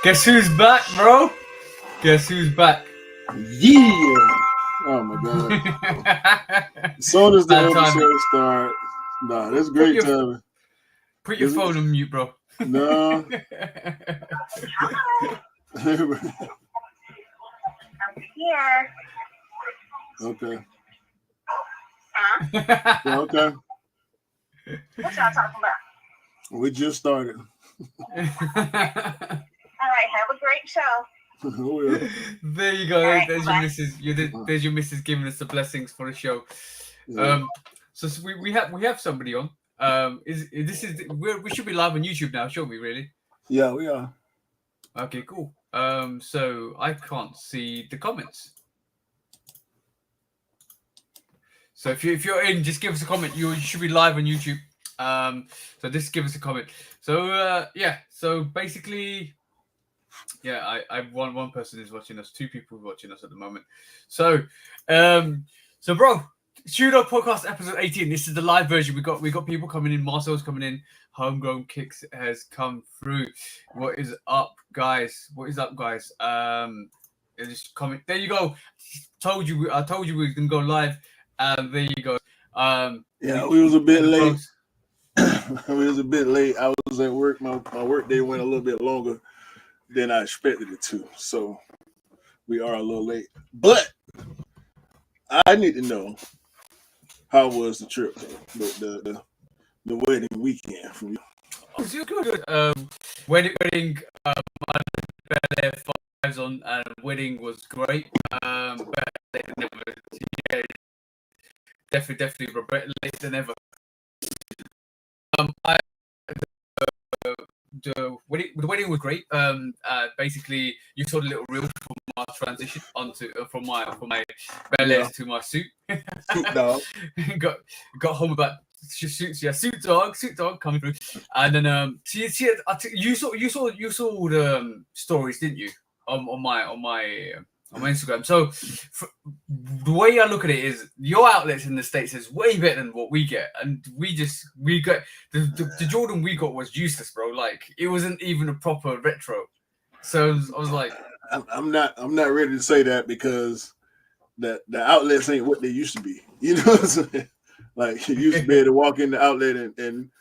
Guess who's back, bro? Guess who's back? Yeah. Oh my god. As soon as the episode starts, nah, that's great timing. Put your phone on mute, bro. No. I'm here. Okay. Huh? Yeah, okay. What y'all talking about? We just started. All right, have a great show. There you go. Right, there's bye. your missus. There's your missus giving us the blessings for the show. So we have somebody on. We should be live on YouTube now, shouldn't we? Really? Yeah, we are. Okay, cool. So I can't see the comments. So if you're in, just give us a comment. You should be live on YouTube. So just give us a comment. So yeah. So basically, yeah, I one person is watching us. 2 people are watching us at the moment. So bro, Shoot Up Podcast episode 18. This is the live version. We got people coming in. Marcel's coming in. Homegrown Kicks has come through. What is up, guys? Just comment. There you go. I told you we were gonna go live. There you go. Yeah, we was a bit late. We was a bit late. I was at work. My work day went a little bit longer than I expected it to. So we are a little late. But I need to know, how was the trip? The wedding weekend for you? It was good. Wedding. I had Bel Air 5s on, and wedding was great. Definitely regret late than ever. The wedding was great. Basically, you saw the little reel from my transition onto from my Bel Airs to my suit. No. got home about suits. Yeah, suit dog coming through. And then you saw the stories, didn't you? On my Instagram. So the way I look at it is your outlets in the States is way better than what we get, and we got the Jordan we got was useless, bro. Like it wasn't even a proper retro. So I was like, I'm not ready to say that because the outlets ain't what they used to be. You know what I'm saying? Like you used to be able to walk in the outlet and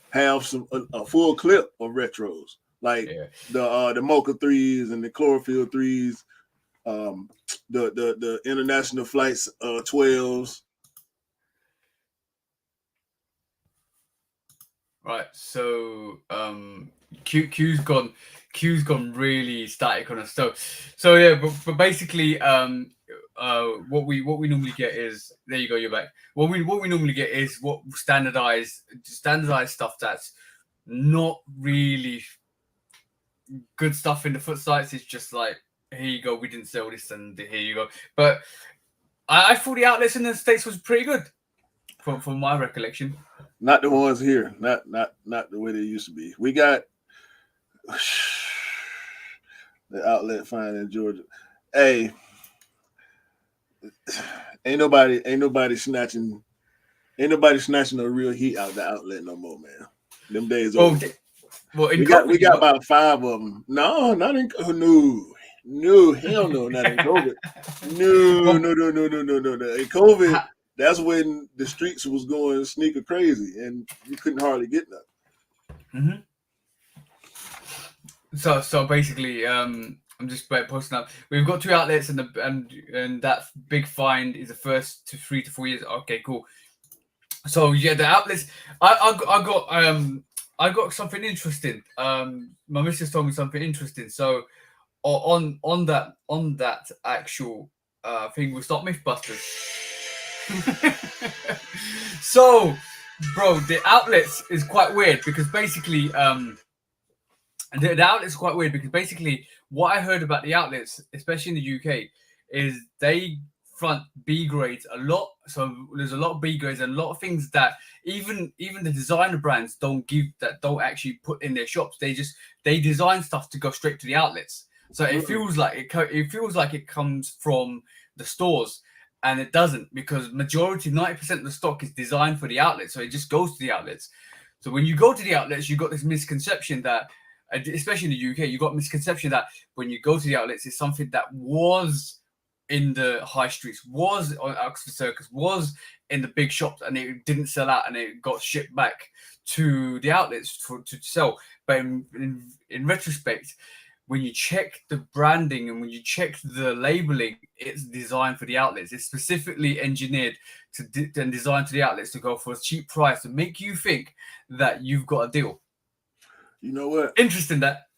have a full clip of retros, like the Mocha 3s and the Chlorophyll 3s. The International Flights 12s. Right, so Q's gone really static on us. So yeah, but basically what we normally get is, there you go, you're back. What we normally get is what standardized stuff that's not really good stuff in the foot sites. It's just like, here you go, we didn't sell this, and here you go. But I thought the outlets in the States was pretty good, from my recollection. Not the ones here, not the way they used to be. We got the outlet fine in Georgia. Hey, ain't nobody snatching no real heat out the outlet no more, man. Them days over. Well, we got about 5 of them. No, not in no, hell no, not in COVID. No. In COVID, that's when the streets was going sneaker crazy, and you couldn't hardly get nothing. Mm-hmm. So basically, I'm just posting up. We've got 2 outlets, and that big find is the first 3 to 4 years. Okay, cool. So yeah, the outlets. I got something interesting. My missus told me something interesting. So on that actual thing, we start Mythbusters. So, bro, the outlets is quite weird because basically, the outlets are quite weird because basically, what I heard about the outlets, especially in the UK, is they front B grades a lot. So there's a lot of B grades and a lot of things that even the designer brands don't actually put in their shops. They design stuff to go straight to the outlets. So it feels like it comes from the stores, and it doesn't, because 90% of the stock is designed for the outlets. So it just goes to the outlets. So when you go to the outlets, you got this misconception that especially in the UK, you got misconception that when you go to the outlets, it's something that was in the high streets, was on Oxford Circus, was in the big shops, and it didn't sell out, and it got shipped back to the outlets to sell. But in retrospect, when you check the branding and when you check the labeling, it's designed for the outlets. It's specifically engineered and designed to the outlets to go for a cheap price to make you think that you've got a deal. You know what? Interesting that,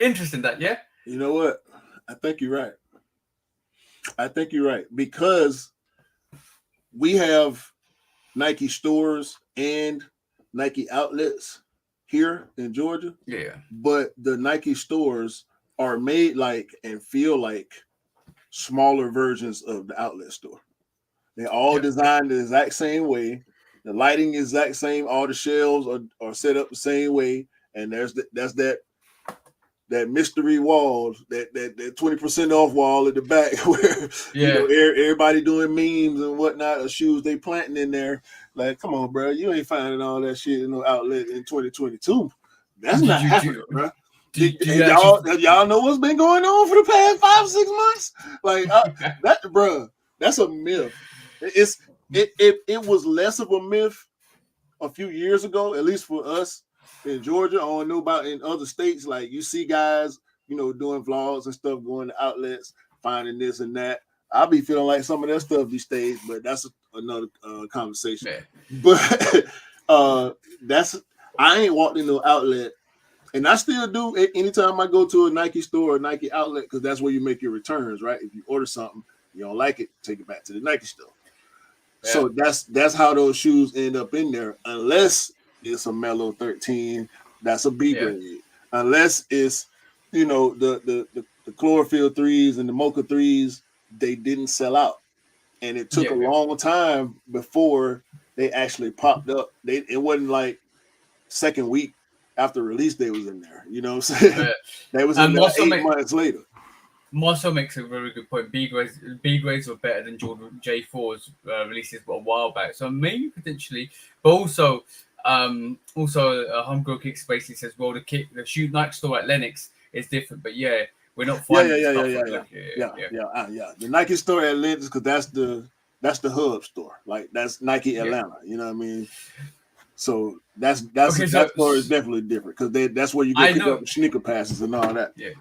yeah? You know what? I think you're right. Because we have Nike stores and Nike outlets here in Georgia. Yeah. But the Nike stores are made like and feel like smaller versions of the outlet store. They're all designed the exact same way. The lighting is exact same. All the shelves are set up the same way. And that's that mystery wall, that 20% off wall at the back where everybody doing memes and whatnot of shoes they planting in there. Like, come on, bro, you ain't finding all that shit in no outlet in 2022. That's not happening, bro. Y'all know what's been going on for the past 5-6 months? Like that, bro. That's a myth. It was less of a myth a few years ago, at least for us in Georgia. I don't know about in other states. Like you see guys, doing vlogs and stuff, going to outlets, finding this and that. I'll be feeling like some of that stuff these days, but that's another conversation. Yeah. But I ain't walked in no outlet, and I still do anytime I go to a Nike store or Nike outlet, because that's where you make your returns, right? If you order something, you don't like it, take it back to the Nike store. Yeah. So that's how those shoes end up in there, unless it's a Mellow 13, that's a B grade. Unless it's the chlorophyll 3s and the mocha 3s, they didn't sell out, and it took a long time before they actually popped up. It wasn't like second week after release day was in there. You know what I'm saying? That was in there 8 months later. Marcel makes a very good point. B grades were better than Jordan J4's releases a while back, so maybe potentially, but also Homegrown Kicks basically says, well, the shoot Nike store at Lenox is different, but we're not finding The Nike store at Lenox, because that's the hub store, like that's Nike Atlanta. You know what I mean? So that store is definitely different, because that's where you go pick up the sneaker passes and all that. Yeah.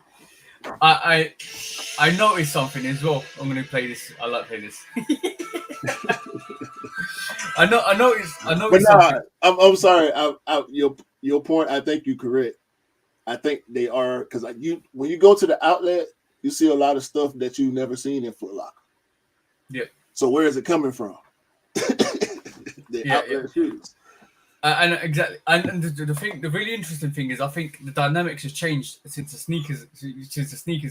I noticed something as well. I'm going to play this. I like playing this. I noticed. But no, I'm sorry. Your point, I think you're correct. I think they are, because when you go to the outlet, you see a lot of stuff that you've never seen in Foot Locker. Yeah. So where is it coming from? Outlet shoes. And exactly, and the really interesting thing is, I think the dynamics has changed since the sneakers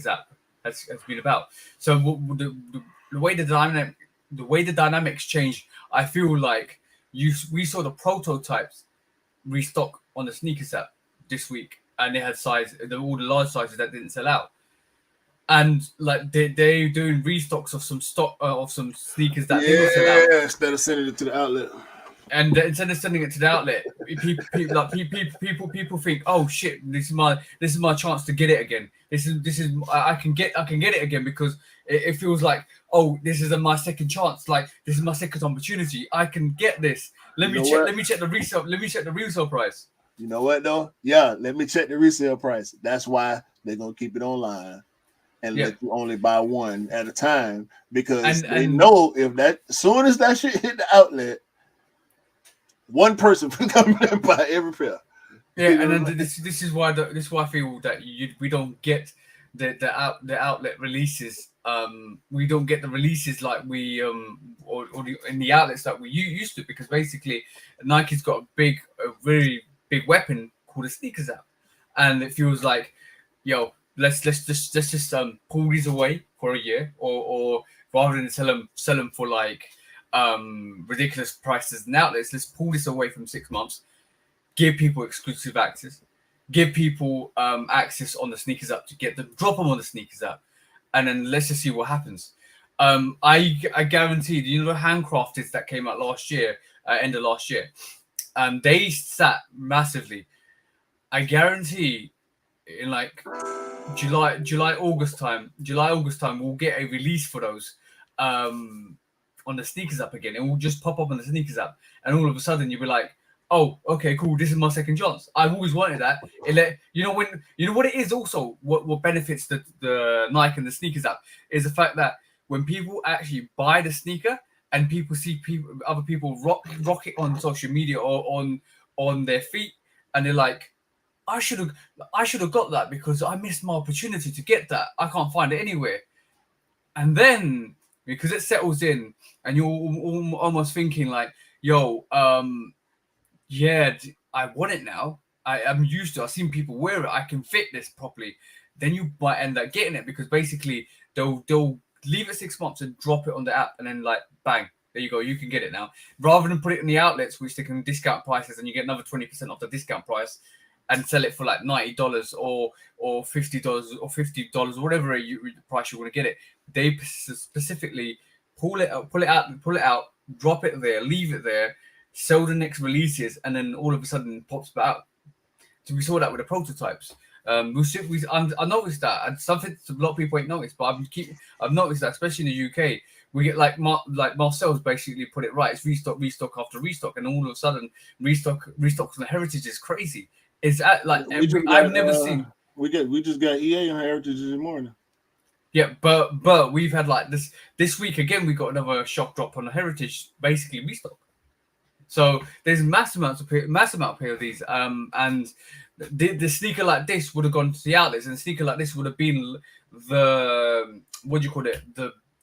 app has been about. So the way the dynamics changed, I feel like we saw the prototypes restock on the sneakers app this week, and they had all the large sizes that didn't sell out, and like they're doing restocks of some stock of some sneakers that didn't sell out. Yeah, instead of sending it to the outlet. And instead of sending it to the outlet, people think, oh shit, this is my chance to get it again. I can get it again, because it feels like, oh, this is my second chance. Like, this is my second opportunity. I can get this. Let me check the resale price. You know what though? Yeah, let me check the resale price. That's why they're gonna keep it online and let you only buy one at a time, because they know as soon as that shit hit the outlet, one person can come in and buy every pair. Yeah, and then this is why I feel that we don't get the outlet releases. We don't get the releases like we or in the outlets that we used to, because basically Nike's got a very big weapon called a sneakers app, and it feels like, let's just pull these away for a year, or rather than sell them for like ridiculous prices and outlets, let's pull this away from 6 months, give people exclusive access, give people access on the sneakers app, to get them, drop them on the sneakers app, and then let's just see what happens. I guarantee, the handcrafted that came out last year, end of last year, they sat massively. I guarantee in like July, August time, we'll get a release for those on the sneakers app again. It will just pop up on the sneakers app, and all of a sudden you'll be like, oh, okay, cool. This is my second chance. I've always wanted that. You know what it is. Also, what benefits the Nike and the sneakers app is the fact that when people actually buy the sneaker and people see other people rock it on social media or on their feet, and they're like, I should have got that because I missed my opportunity to get that. I can't find it anywhere. And then because it settles in, and you're almost thinking like, yo, yeah, I want it now. I'm used to it. I've seen people wear it. I can fit this properly. Then you might end up getting it because basically they'll leave it 6 months and drop it on the app, and then like bang, there you go. You can get it now, rather than put it in the outlets, which they can discount prices, and you get another 20% off the discount price, and sell it for like $90 or $50 or $50, whatever the price you want to get it. They specifically pull it out, drop it there, leave it there, sell the next releases, and then all of a sudden it pops back out. So we saw that with the prototypes. I noticed that, and something a lot of people ain't noticed, but I've noticed that, especially in the UK, we get like Marcel's basically put it right. It's restock after restock, and all of a sudden restocks on the Heritage is crazy. Is that like I've never seen? We just got EA on Heritage this morning. Yeah, but we've had like this week again. We got another shock drop on the Heritage, basically restock. So there's mass amount of PODs, and the sneaker like this would have gone to the outlets, and the sneaker like this would have been the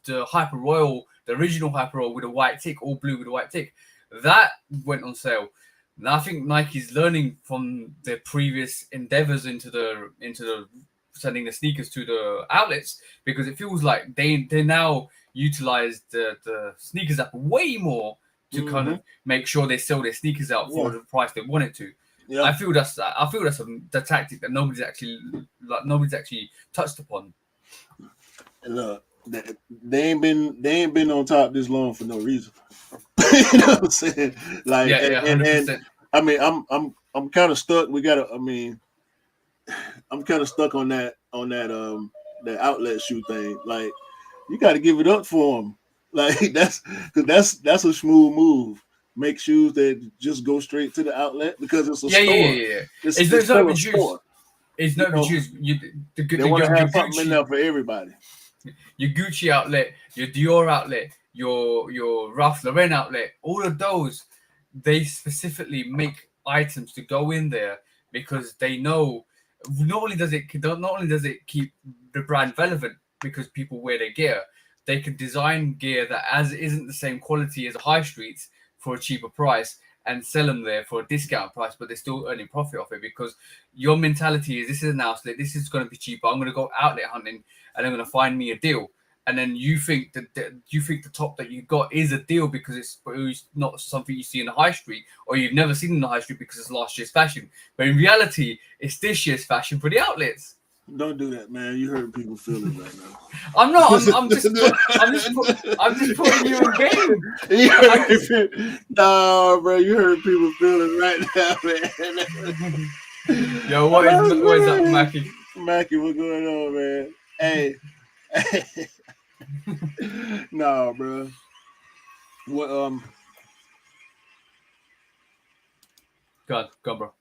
the Hyper Royal, the original Hyper Royal with a white tick, all blue with a white tick. That went on sale. And I think Nike's learning from their previous endeavors into the sending the sneakers to the outlets, because it feels like they now utilize the sneakers app way more to kind of make sure they sell their sneakers out for the price they want it to. Yeah. I feel that's the tactic that nobody's actually touched upon. Look, they ain't been on top this long for no reason. You know what I'm saying? Like, and I mean, I'm kind of stuck. I'm kind of stuck on that outlet shoe thing. Like, you got to give it up for them. Like, that's a smooth move. Make shoes that just go straight to the outlet because it's a store. Yeah. It's not even shoes. It's not even shoes. They want to have something in there for everybody. Your Gucci outlet, your Dior outlet, your Ralph Lauren outlet, all of those, they specifically make items to go in there because they know not only does it keep the brand relevant because people wear their gear, they can design gear that isn't the same quality as a high streets for a cheaper price and sell them there for a discount price, but they're still earning profit off it because your mentality is, this is an outlet, this is going to be cheaper, I'm going to go outlet hunting and I'm going to find me a deal. And then you think the top that you got is a deal because it's not something you see in the high street or you've never seen in the high street because it's last year's fashion. But in reality, it's this year's fashion for the outlets. Don't do that, man. You hurt people feeling right now. I'm not. I'm just putting you in game. No, bro. You hurt people feeling right now, man. Yo, what is up, Mackie? Mackie, what's going on, man? Hey. No, bro. What? Go on, bro.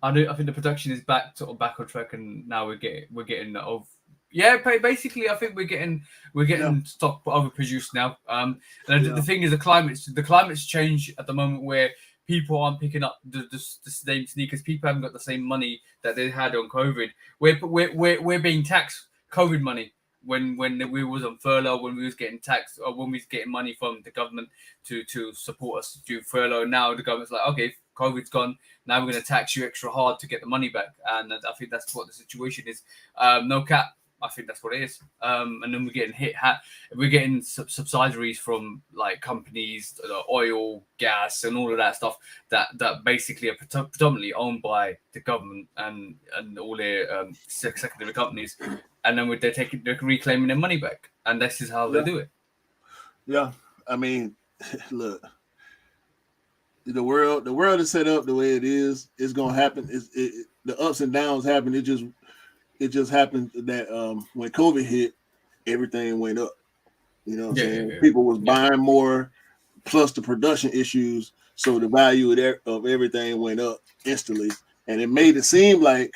I think the production is back on track, and now we're getting basically I think we're getting stock overproduced now. The thing is, the climate's changed at the moment where people aren't picking up the same sneakers. People haven't got the same money that they had on COVID. We're being taxed COVID money when we was on furlough, when we was getting taxed, or when we was getting money from the government to support us through furlough. Now the government's like, okay, COVID's gone. Now we're going to tax you extra hard to get the money back. And I think that's what the situation is. No cap. I think that's what it is. And then we're getting we're getting subsidiaries from like companies, oil, gas, and all of that stuff that basically are predominantly owned by the government and all their secondary companies. And then they're reclaiming their money back. And this is how they do it. Yeah. I mean, look. the world is set up the way it is. It's gonna happen. The ups and downs happen. It just happened that when COVID hit, everything went up. You know what I'm saying? Yeah. People was buying more, plus the production issues, so the value of everything went up instantly, and it made it seem like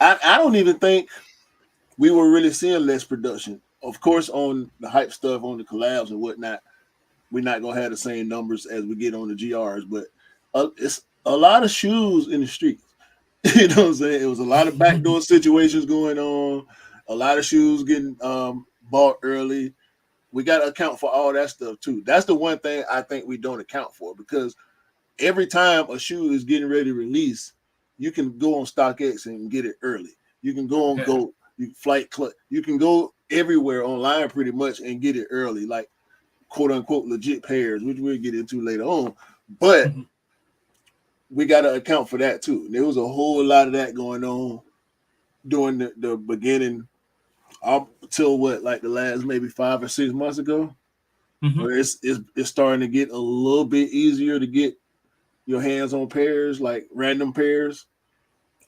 I don't even think we were really seeing less production. Of course, on the hype stuff, on the collabs and whatnot, we're not gonna have the same numbers as we get on the GRs, but it's a lot of shoes in the streets. You know what I'm saying? It was a lot of backdoor situations going on, a lot of shoes getting bought early. We got to account for all that stuff too. That's the one thing I think we don't account for, because every time a shoe is getting ready to release, you can go on StockX and get it early. You can go on Go, Flight Club. You can go everywhere online pretty much and get it early, like quote unquote legit pairs, which we'll get into later on. But we got to account for that too. There was a whole lot of that going on during the beginning up till like the last maybe 5 or 6 months ago, where it's starting to get a little bit easier to get your hands on pairs, like random pairs.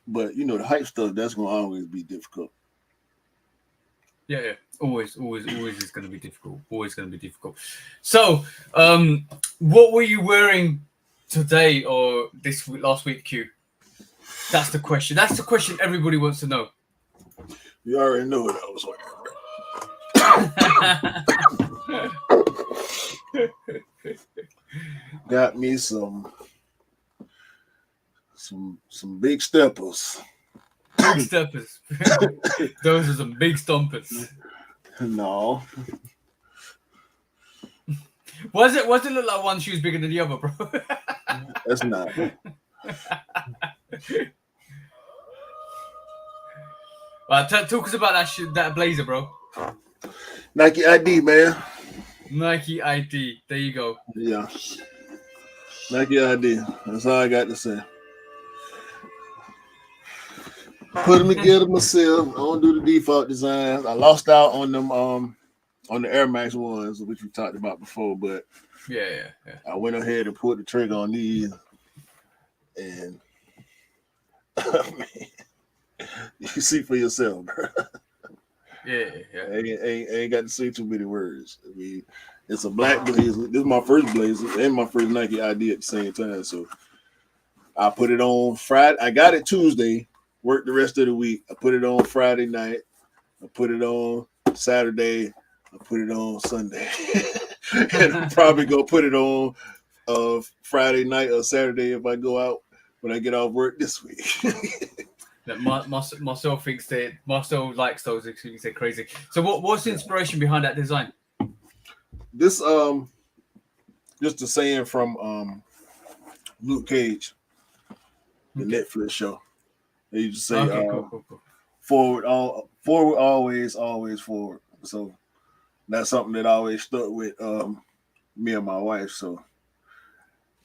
But you know, the hype stuff, that's gonna always be difficult. Yeah. Always is going to be difficult. Always going to be difficult. So, what were you wearing today or this week, last week, Q? That's the question. That's the question everybody wants to know. You already know what I was wearing. Got me some big steppers. Big steppers. Those are some big stompers. No. Was it look like one shoe's bigger than the other, bro? That's not. Right, talk us about that blazer, bro. Nike ID, man. Nike ID. There you go. Yeah. Nike ID. That's all I got to say. Put them together myself. I don't do the default designs. I lost out on them on the Air Max ones, which we talked about before, but yeah. I went ahead and pulled the trigger on these, and you see for yourself, bro. Yeah. I ain't got to say too many words. I mean, it's a black blazer. This is my first blazer and my first Nike ID at the same time. So I put it on Friday. I got it Tuesday. Worked the rest of the week. I put it on Friday night. I put it on Saturday. I put it on Sunday. And I'm probably gonna put it on Friday night or Saturday if I go out when I get off work this week. Marcel thinks that Marcel likes those. They're crazy. So what's the inspiration behind that design? This just a saying from Luke Cage, the Netflix show. They just say cool. forward always forward. So that's something that always stuck with me and my wife. So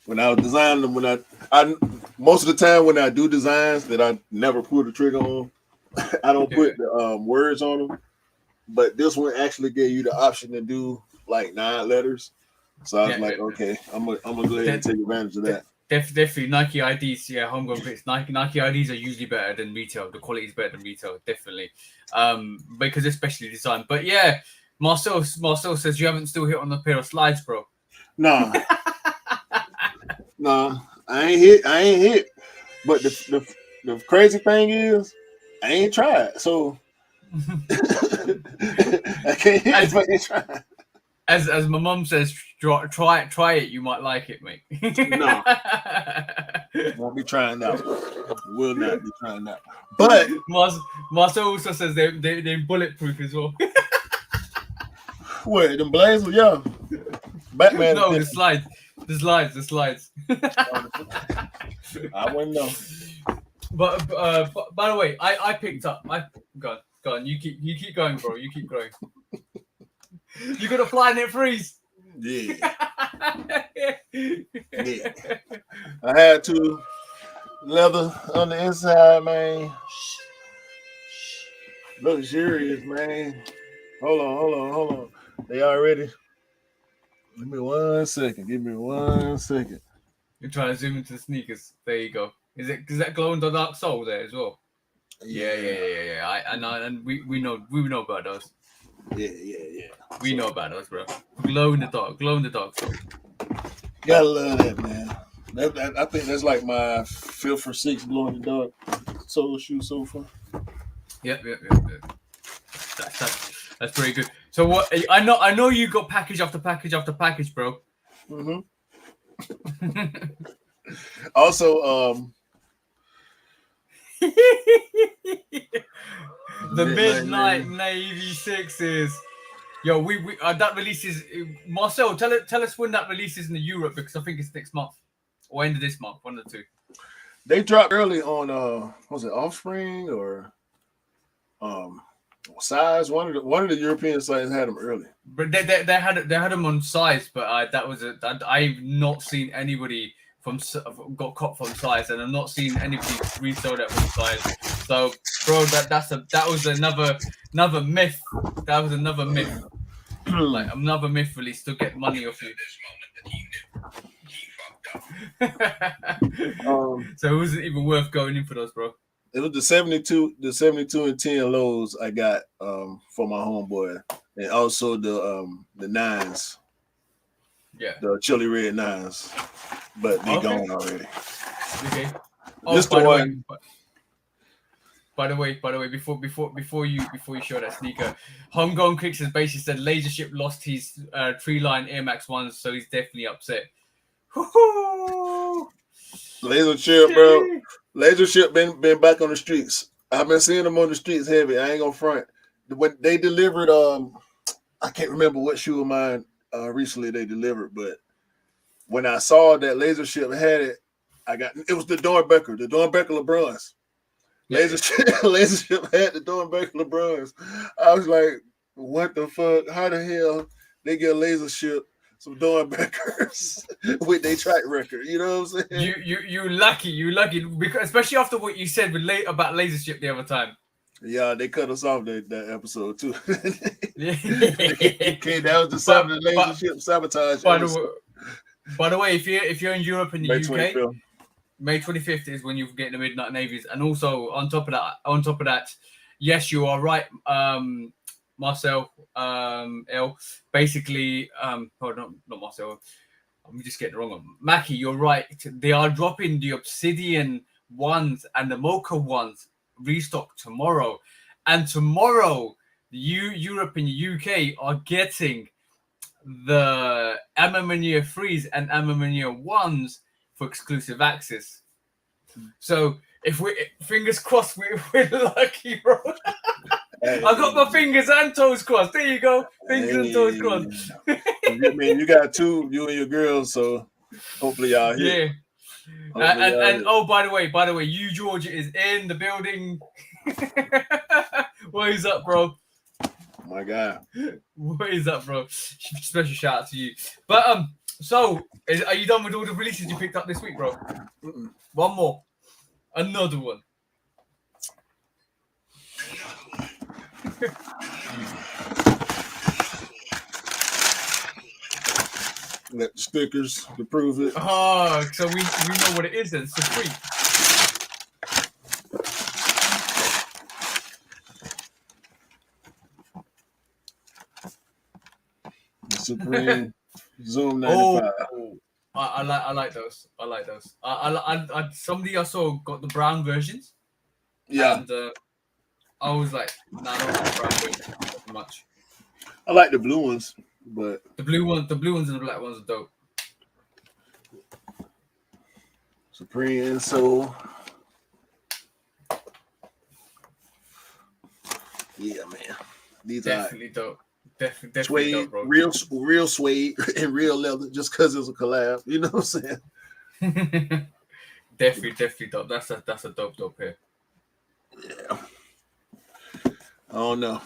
when I was designing them, I most of the time when I do designs that I never pull the trigger on, I don't put the words on them. But this one actually gave you the option to do like 9 letters. So I was like, okay, I'm gonna go ahead and take advantage of that. Definitely Nike IDs, homegrown bits. Nike IDs are usually better than retail. The quality is better than retail, definitely. Because especially design. But yeah, Marcel says you haven't still hit on the pair of slides, bro. No. No, I ain't hit. But the crazy thing is, I ain't tried. So I can't hit if I ain't tried. As my mum says, try it. You might like it, mate. No, won't be trying that. Will not be trying that. But Marcel also says they're bulletproof as well. What, them blazers? Yeah. Batman. No, the slides. I wouldn't know. But by the way, I picked up. Go on. You keep going, bro. You keep going. You got to fly and it freeze. Yeah. Yeah. I had to leather on the inside, man. Luxurious, man. Hold on. They already. Give me 1 second. You're trying to zoom into the sneakers. There you go. Is that glow in the dark sole there as well? Yeah. I know, and we know about those. Yeah. We know about those, bro. Glow in the dark sole. Gotta love that, man. I think that's like my 5th or 6th glow in the dark sole shoe so far. Yep. That's pretty good. So what? I know you got package after package after package, bro. Mm-hmm. Also, the Midnight Navy 6s. Yo, we that releases. Marcel, tell us when that releases in Europe, because I think it's next month or end of this month, one of the two. They dropped early on was it Offspring or Size? One of the European sites had them early. But they had them on Size, but I've not seen anybody got caught from Size, and I've not seen anybody resell that from Size. So, bro, that was another myth. That was another myth. Like another myth release to get money off you. So it wasn't even worth going in for those, bro. It was the 72 and 10 lows I got for my homeboy, and also the 9s. Yeah. The chili red 9s. But they gone already. Okay. Just the one. By the way, before you show that sneaker, Homegrown Kicks has basically said Lasership lost his 3-line Air Max 1s, so he's definitely upset. Lasership, bro. Lasership been back on the streets. I've been seeing them on the streets heavy. I ain't gonna front. When they delivered, I can't remember what shoe of mine recently they delivered, but when I saw that Lasership had it, it was the Dornbecker LeBrons. Lasership had the Dornbecker LeBrons. I was like, what the fuck? How the hell they get Lasership some Dornbeckers with their track record? You know what I'm saying? You lucky, because especially after what you said about Lasership the other time. Yeah, they cut us off that episode too. Okay, that was the Lasership sabotage. By the way, if you're in Europe and the May UK, 25th. May 25th is when you get the Midnight Navies, and also on top of that, yes, you are right, Marcel, L. Basically, not Marcel. I'm just getting it wrong. Mackie, you're right. They are dropping the Obsidian ones and the Mocha ones restock tomorrow, and tomorrow Europe and the UK are getting the Amamania 3s and Amamania 1s for exclusive access. So if fingers crossed, we're lucky, bro. I got my fingers and toes crossed. There you go, fingers and toes crossed. I mean, you got two, you and your girls, so hopefully y'all here. Yeah. And oh, by the way, you Georgia is in the building. What is up, bro? My God. What is up, bro? Special shout out to you. But so are you done with all the releases you picked up this week, bro? Mm-mm. One more, another one. Got the stickers to prove it. Oh, so we know what it is then. Supreme. Supreme Zoom 95. Oh, I like those. I like those. I somebody I saw got the brown versions. Yeah. And I was like, nah, I don't like the brown versions not much. I like the blue ones, but the blue ones and the black ones are dope. Supreme Soul. Yeah, man. These definitely are dope. Definitely suede, dope, bro. real suede and real leather, just because it's a collab. You know what I'm saying? definitely dope. That's a dope pair. Yeah. I don't know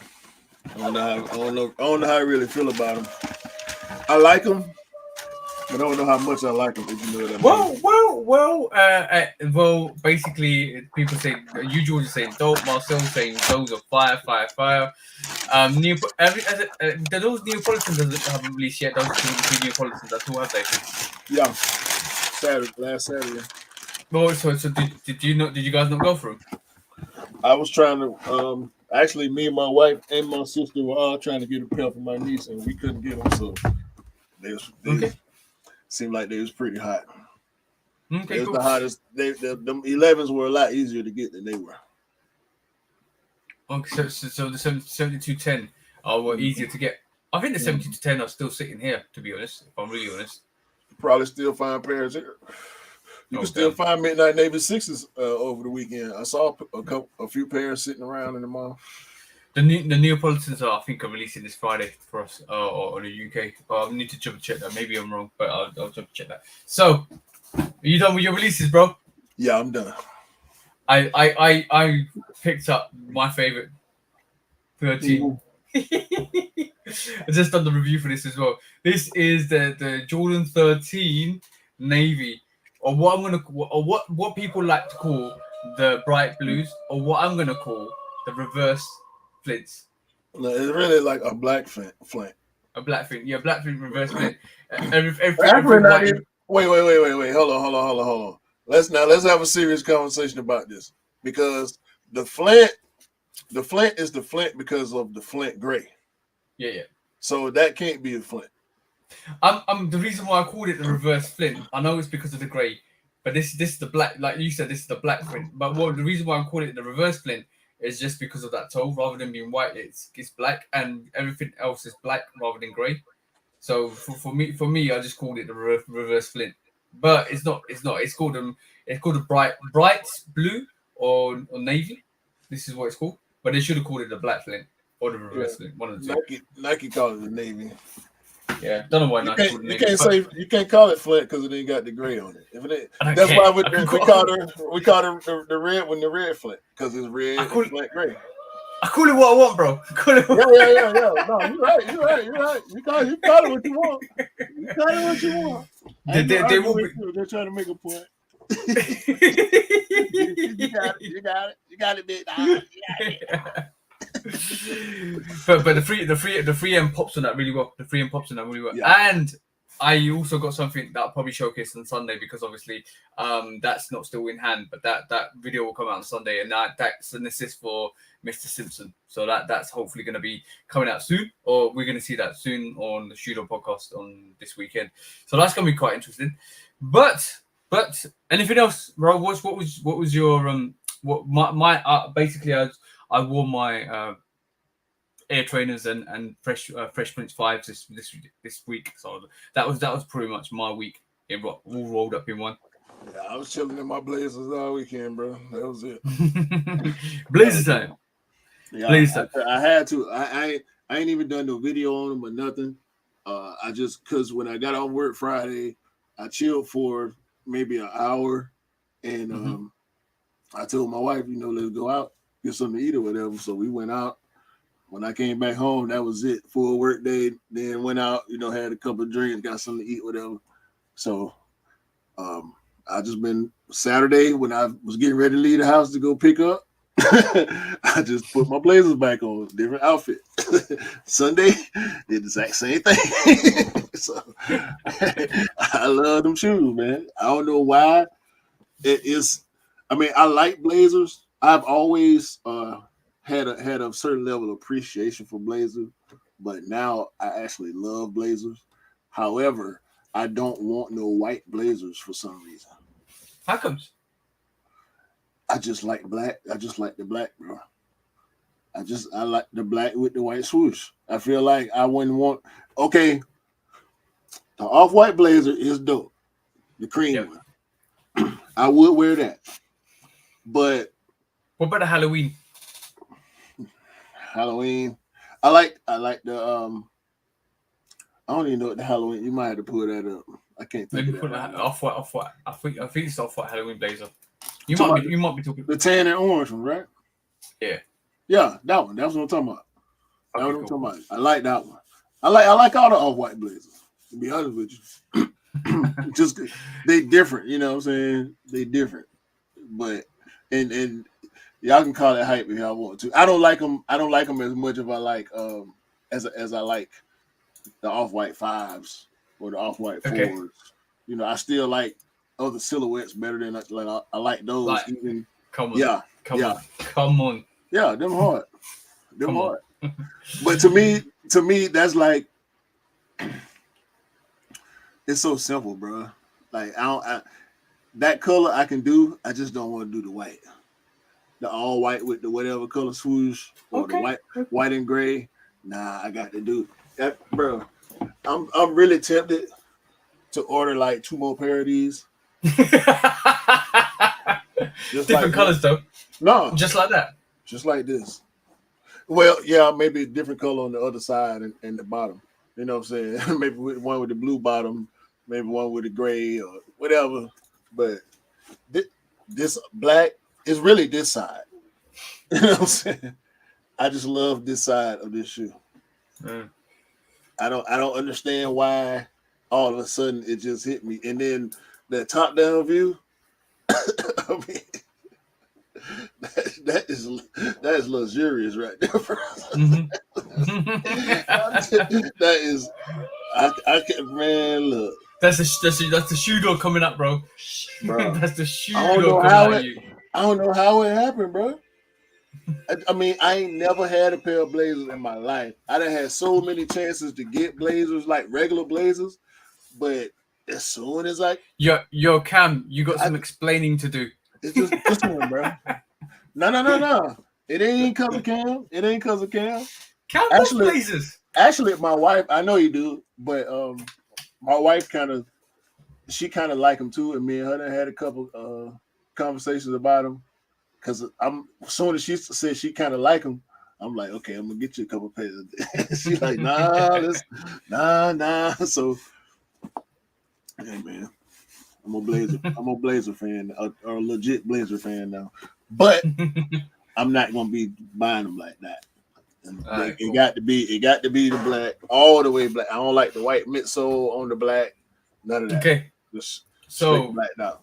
how I really feel about them. I like them, but I don't know how much I like them. If you know what I mean. Well. Basically, people say you George is saying dope. Marcel saying those are fire. Those Neapolitans haven't released yet. Those two Neapolitans, that's all have they? Yeah. last Saturday. Well, so did you guys not go for them? I was trying to actually me and my wife and my sister were all trying to get a pair for my niece, and we couldn't get them. So they seemed like they was pretty hot. Okay, It was cool. the hottest. Them 11s were a lot easier to get than they were. Okay, so the 7210 were easier to get. I think the 7210 are still sitting here, to be honest. If I'm really honest, probably still find pairs here. You can still find Midnight Navy 6s over the weekend. I saw a few pairs sitting around in the mall. The Neapolitans are, I think, are releasing this Friday for us, or the UK. I need to double check that. Maybe I'm wrong, but I'll double check that. So, are you done with your releases, bro? Yeah, I'm done. I picked up my favorite 13. I just done the review for this as well. This is the Jordan 13 Navy, or what people like to call the bright blues, or what I'm gonna call the reverse flints. No, it's really like a black flint. A black flint, yeah, black flint reverse flint. Wait. Hold on. Let's have a serious conversation about this, because the flint is the flint because of the flint gray. Yeah. So that can't be a flint. The reason why I called it the reverse flint, I know it's because of the grey, but this is the black, like you said, this is the black flint. But the reason why I'm calling it the reverse flint is just because of that toe. Rather than being white, it's black, and everything else is black rather than grey. So for me, I just called it the reverse flint. But it's not. It's called a bright blue or navy. This is what it's called. But they should have called it the black flint or the reverse flint. One of the two. Nike called it the navy. Yeah, don't know why Nike called it the navy. You can't call it flint because it ain't got the gray on it. That's why we call her the red when the red flint, because it's red and flint gray. I call it what I want, bro. Yeah. No, you're right. You call it what you want. They're trying to make a point. You got it, big dog. But the 3M pops on that really well. Yeah. And I also got something that I'll probably showcase on Sunday, because obviously that's not still in hand, but that video will come out on Sunday, and that's an assist for Mr. Simpson. So that's hopefully going to be coming out soon, or we're going to see that soon on the Shooter podcast on this weekend. So that's going to be quite interesting. But anything else, Ro? What was your basically I wore my Air Trainers and Fresh Prince 5s this week. So that was pretty much my week. It all rolled up in one. Yeah, I was chilling in my Blazers all weekend, bro. That was it. Blazers time. Yeah, Blazers. I had to. I ain't even done no video on them or nothing. I just, because when I got off work Friday, I chilled for maybe an hour, and I told my wife, let's go out, get something to eat or whatever. So we went out. When I came back home, that was it. Full work day. Then went out, had a couple of drinks, got something to eat, whatever. So I just been Saturday when I was getting ready to leave the house to go pick up. I just put my Blazers back on, different outfit. Sunday, did the exact same thing. So I love them shoes, man. I don't know why. It is. I mean, I like Blazers. I've always had a certain level of appreciation for Blazers, but now I actually love Blazers. However, I don't want no white Blazers for some reason. How comes? I just like black. I just like the black, bro. I like the black with the white swoosh. I feel like I wouldn't want. Okay, the off-white blazer is dope. The cream one. I would wear that. But what about the Halloween? I like the I don't even know what the Halloween. You might have to pull that up. I can't think of that. Off-white. I think it's off-white Halloween blazer. You might be talking the tan and orange one, right? Yeah, that one. That's what I'm talking about. That's what I'm talking about. I like that one. I like all the off-white blazers, to be honest with you. Just they different, you know what I'm saying? They different. But and y'all can call it hype if y'all want to. I don't like them as much as I like as I like the off-white 5s or the off-white 4s. I still like other silhouettes better than I like those. Like, even come on, yeah, come yeah, on, come on. yeah. Them hard, them Come hard. But to me, that's like it's so simple, bro. Like that color I can do. I just don't want to do the white, the all white with the whatever color swoosh or the white and gray. Nah, I got to do that, bro. I'm really tempted to order like 2 more pair of these. Different colors though. No, just like that. Just like this. Well, yeah, maybe a different color on the other side and the bottom. You know what I'm saying? Maybe one with the blue bottom, maybe one with the gray or whatever. But this black is really this side. You know what I'm saying? I just love this side of this shoe. Mm. I don't understand why all of a sudden it just hit me. And then that top down view, I mean, that is luxurious right there. Mm-hmm. That is, I can, man, look. That's the shoe door coming up, bro. That's the shoe door coming at you. I don't know how it happened, bro. I mean, I ain't never had a pair of blazers in my life. I done had so many chances to get blazers, like regular blazers, but as soon as Yo, Cam, you got some explaining to do. It's just this one, bro. No. It ain't because of Cam. It ain't because of Cam. Cam loves blazers. Actually, my wife, I know you do, but my wife kind of like them too, and me and her done had a couple conversations about them. Because as soon as she said she kind of like them, I'm like, okay, I'm gonna get you a couple pairs. She's like, nah. So, hey man, I'm a Blazer fan, a legit Blazer fan now. But I'm not gonna be buying them like that. Right, cool. It got to be the black, all the way black. I don't like the white midsole on the black. None of that. Okay. Just so black now.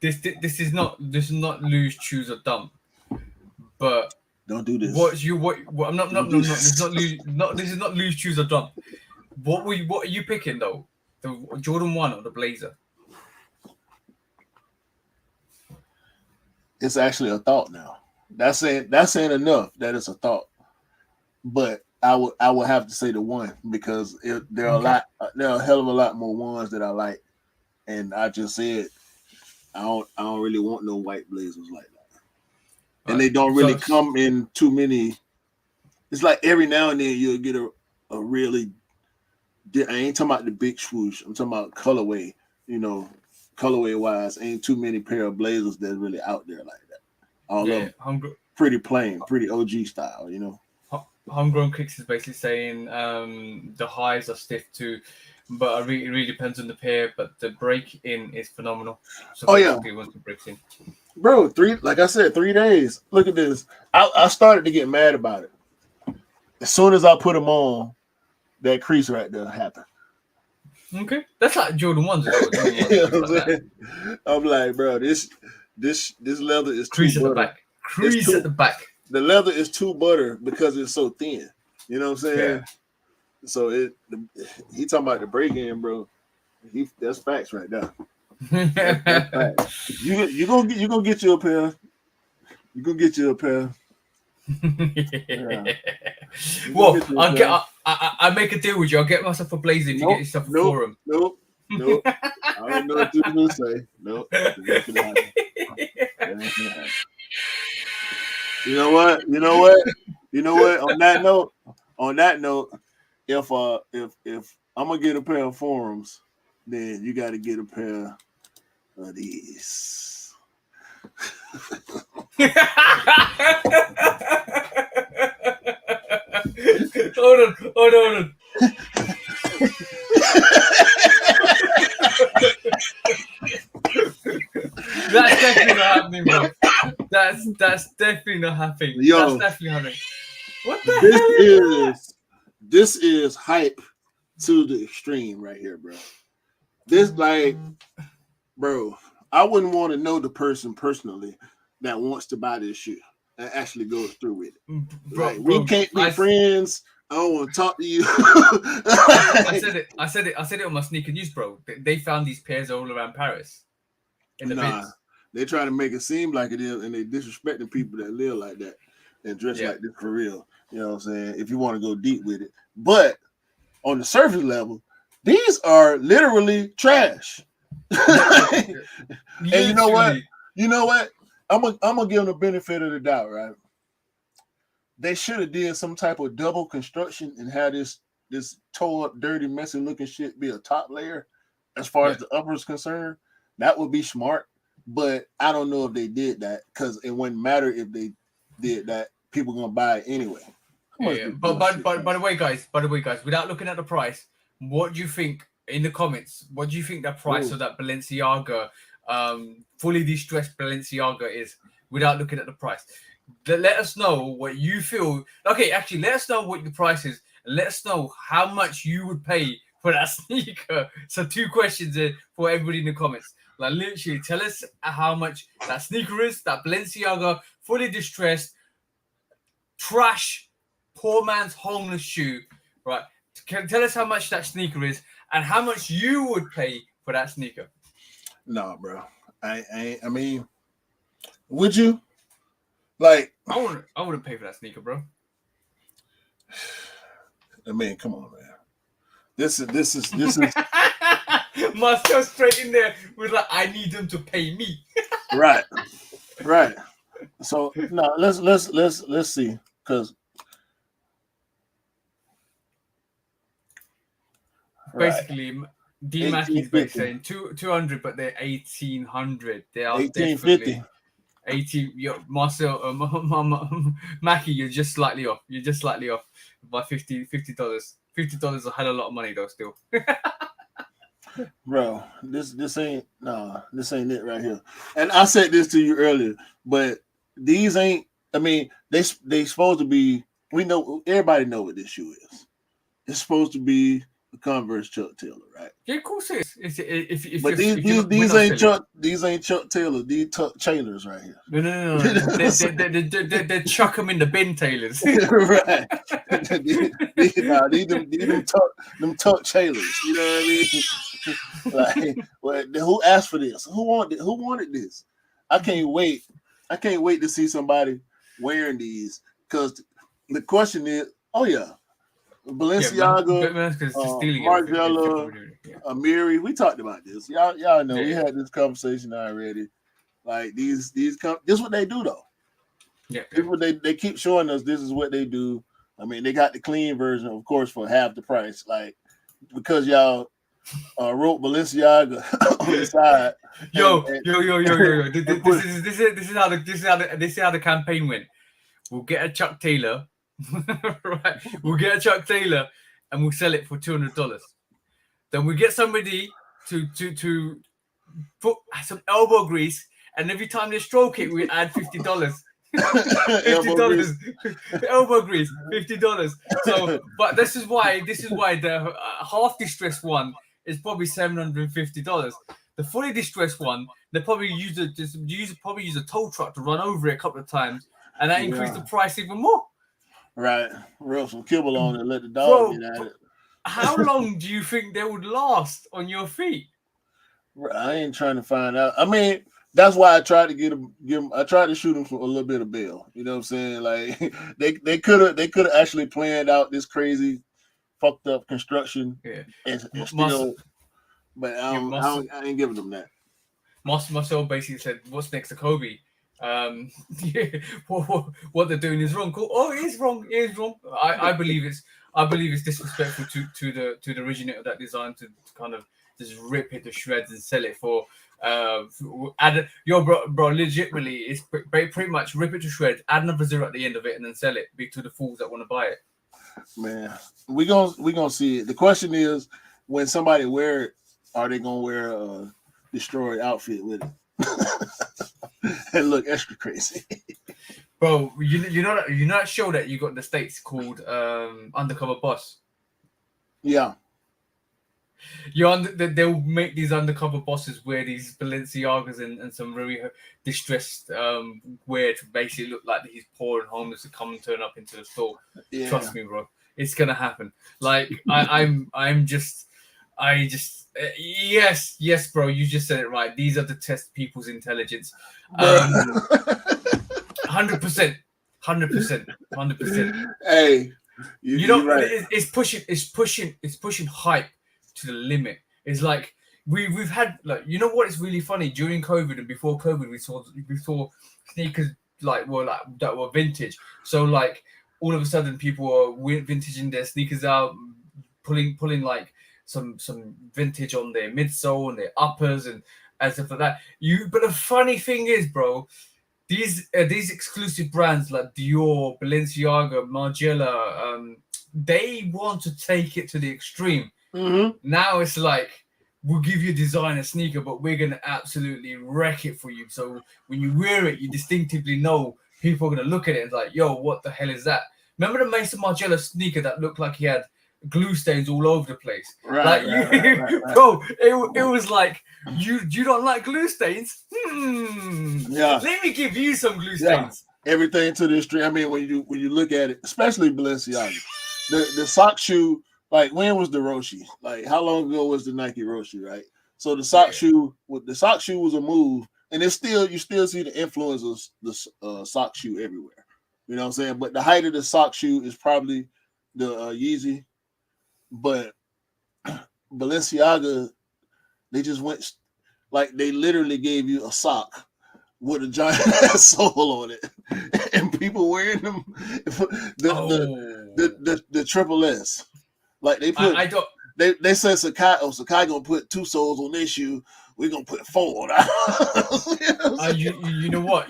This is not lose, choose, or dump. But don't do this. What I'm not. This is not lose, choose, or dump. What are you picking though? The Jordan 1 or the Blazer? It's actually a thought now. That's saying enough that it's a thought. But I would have to say the 1 because there are a hell of a lot more ones that I like, and I just said I don't really want no white blazers like that, and they don't really come in too many. It's like every now and then you'll get a really. I ain't talking about the big swoosh. I'm talking about colorway. You know, colorway wise, ain't too many pair of blazers that's really out there like that. All of them pretty plain, pretty OG style. You know. Homegrown Kicks is basically saying the highs are stiff too, but it really depends on the pair. But the break in is phenomenal. So once it breaks in, bro, 3 days. Look at this. I started to get mad about it. As soon as I put them on, that crease right there happened. Okay, that's like Jordan 1s. I'm like, bro, this leather is crease too at the back. Crease at the back. The leather is too butter because it's so thin. You know what I'm saying? Yeah. So he talking about the break in, bro. That's facts right there. That's facts. You gonna get you a pair. You gonna get you a pair. Yeah. Well, I make a deal with you. I'll get myself a blazer if you get yourself a forum. Nope. I don't know what you're gonna say. Nope. You know what? On that note, if I'm gonna get a pair of forums, then you got to get a pair of these. Hold on. That's definitely not happening, bro. That's definitely not happening. Yo, that's definitely happening. What the hell this is hype to the extreme right here, bro. This bro, I wouldn't want to know the person personally that wants to buy this shoe and actually goes through with it. Bro, we can't be friends. I don't want to talk to you. I said it on my sneaker news, bro. They found these pairs all around Paris. in the Nah, bins. they try to make it seem like it is, and they disrespecting people that live like that and dress like this for real. You know what I'm saying? If you want to go deep with it, but on the surface level, these are literally trash. And you know what? You know what? I'm gonna give them the benefit of the doubt, right? They should have did some type of double construction and had this tore up, dirty, messy looking shit be a top layer. As far as the upper is concerned, that would be smart. But I don't know if they did that because it wouldn't matter if they did that. People gonna buy it anyway. Yeah. But by the way, guys, without looking at the price, what do you think in the comments? What do you think the price of that Balenciaga, fully distressed Balenciaga is? Without looking at the price, let us know what you feel. Okay, actually, let us know what the price is. And let us know how much you would pay for that sneaker. So 2 questions for everybody in the comments. Like literally, tell us how much that sneaker is. That Balenciaga fully distressed, trash, poor man's homeless shoe, right? Tell us how much that sneaker is and how much you would pay for that sneaker. Nah, bro. I mean, would you? Like, I wouldn't pay for that sneaker, bro. I mean, come on, man. This is Marcel straight in there with like, I need them to pay me. right. So no, let's see, because basically D Mackey's basically saying 200, but they're 1800. They are 1850. 18. Marcel, Mackie, you're just slightly off. You're just slightly off by $50. $50 a hell of a lot of money though. Still, bro, this ain't it right here. And I said this to you earlier, but these ain't. I mean, they supposed to be. We know, everybody know what this shoe is. It's supposed to be a Converse Chuck Taylor, right? Yeah, of course it is. But these ain't Chuck Taylor. These Chuck Taylors right here. No. They chuck them in the bin, Taylors. Right. them Tuck Taylors. You know what I mean? Like, who asked for this? Who wanted this? I can't wait to see somebody wearing these, because the question is, Balenciaga, Margiela, Amiri. We talked about this. Y'all know we had this conversation already. Like this is what they do though. Yeah. This is what they keep showing us. This is what they do. I mean, they got the clean version, of course, for half the price. Like, because y'all wrote Balenciaga on the side. Yo. This is how the campaign went. We'll get a Chuck Taylor. Right, we'll get a Chuck Taylor and we'll sell it for $200. Then we get somebody to put some elbow grease, and every time they stroke it, we add $50. $50 elbow grease, $50. So, but this is why the half distressed one is probably $750. The fully distressed one, they probably use a tow truck to run over it a couple of times, and that increased the price even more. Right, rub some kibble on it and let the dog get at it. How long do you think they would last on your feet? I ain't trying to find out. I mean, that's why I tried to give them. I tried to shoot them for a little bit of bail. You know what I'm saying? Like they could have actually planned out this crazy, fucked up construction. Yeah, and still, but I ain't giving them that. Marcel basically said, "What's next to Kobe?" What they're doing is wrong. Cool. Oh, it is wrong. It is wrong. I believe it's disrespectful to the originator of that design to kind of just rip it to shreds and sell it for bro, legitimately, it's pretty much rip it to shreds, add another zero at the end of it, and then sell it to the fools that want to buy it. Man, we gonna see it. The question is, when somebody wear it, are they gonna wear a destroyed outfit with it? And look extra crazy. Bro, you know that show that you got in the States called Undercover Boss? Yeah. They'll make these undercover bosses wear these Balenciagas and some really distressed wear to basically look like he's poor and homeless to come and turn up into the store. Yeah. Trust me, bro. It's gonna happen. Like I'm just I just yes, bro. You just said it right. These are to test people's intelligence. 100%, 100%. Hey, You know, you're right. it's pushing hype to the limit. It's like we've had like you know what is really funny during COVID and before COVID we saw sneakers like that were vintage. So like all of a sudden people are vintaging their sneakers out, pulling like some vintage on their midsole and their uppers and stuff like that. But the funny thing is, bro, these exclusive brands like Dior, Balenciaga, Margiela, they want to take it to the extreme. Mm-hmm. Now it's like we'll give you a designer sneaker, but we're gonna absolutely wreck it for you. So when you wear it, you distinctively know people are gonna look at it and like, yo, what the hell is that? Remember the Mason Margiela sneaker that looked like he had glue stains all over the place? Right, bro, it was like you don't like glue stains? Yeah. Let me give you some glue stains. Yeah. Everything to the extreme. I mean, when you look at it, especially Balenciaga, the sock shoe. Like when was the Roshi? Like how long ago was the Nike Roshi? Right. So the sock shoe was a move, and you still see the influence of the sock shoe everywhere. You know what I'm saying? But the height of the sock shoe is probably the Yeezy. But Balenciaga, they just went like they literally gave you a sock with a giant sole on it, and people wearing them. The triple S, like they put. They said Sakai gonna put 2 soles on this shoe. We're gonna put 4 on ours. You know what?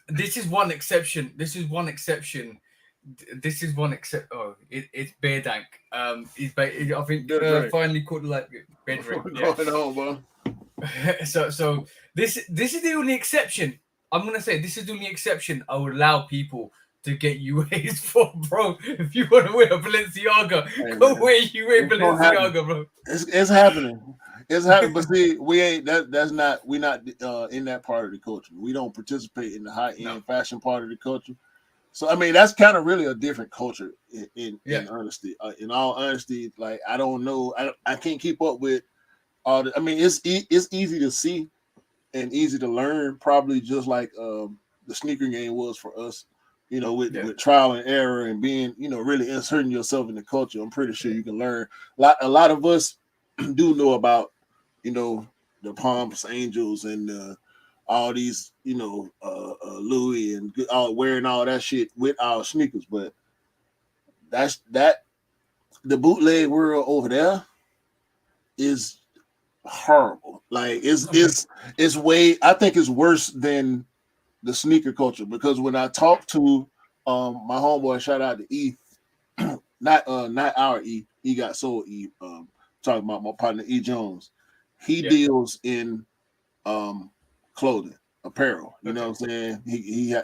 This is one exception. Oh, it's Bear Dank. I think finally caught like bed ring. Yeah. Going on, bro. So this is the only exception. I'm gonna say this is the only exception I would allow people to get UAs for, bro. If you want to wear a Balenciaga, go wear UA Balenciaga, bro. It's happening. It's happening. But see, we're not in that part of the culture. We don't participate in the high end fashion part of the culture. So I mean, that's kind of really a different culture. In honesty, in all honesty, like I don't know, I can't keep up with all the. I mean, it's easy to see and easy to learn, probably just like the sneaker game was for us. You know, with trial and error and being, really inserting yourself in the culture. I'm pretty sure you can learn. A lot of us do know about, the Palms Angels and all these, Louis and all wearing all that shit with our sneakers, but the bootleg world over there is horrible. Like it's way. I think it's worse than the sneaker culture, because when I talk to my homeboy, shout out to E, not our E, he got sold E. Talking about my partner E Jones, he deals in clothing, apparel. You know what I'm saying?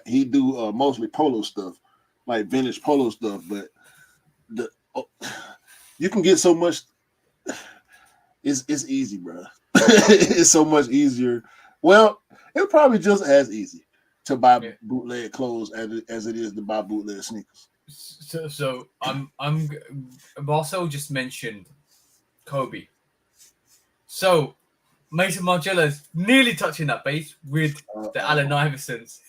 He do mostly polo stuff, like vintage polo stuff. But you can get so much. It's easy, bro. It's so much easier. Well, it's probably just as easy to buy bootleg clothes as it is to buy bootleg sneakers. So Marcel just mentioned Kobe. So Mason Margiela's nearly touching that base with the Allen Iversons.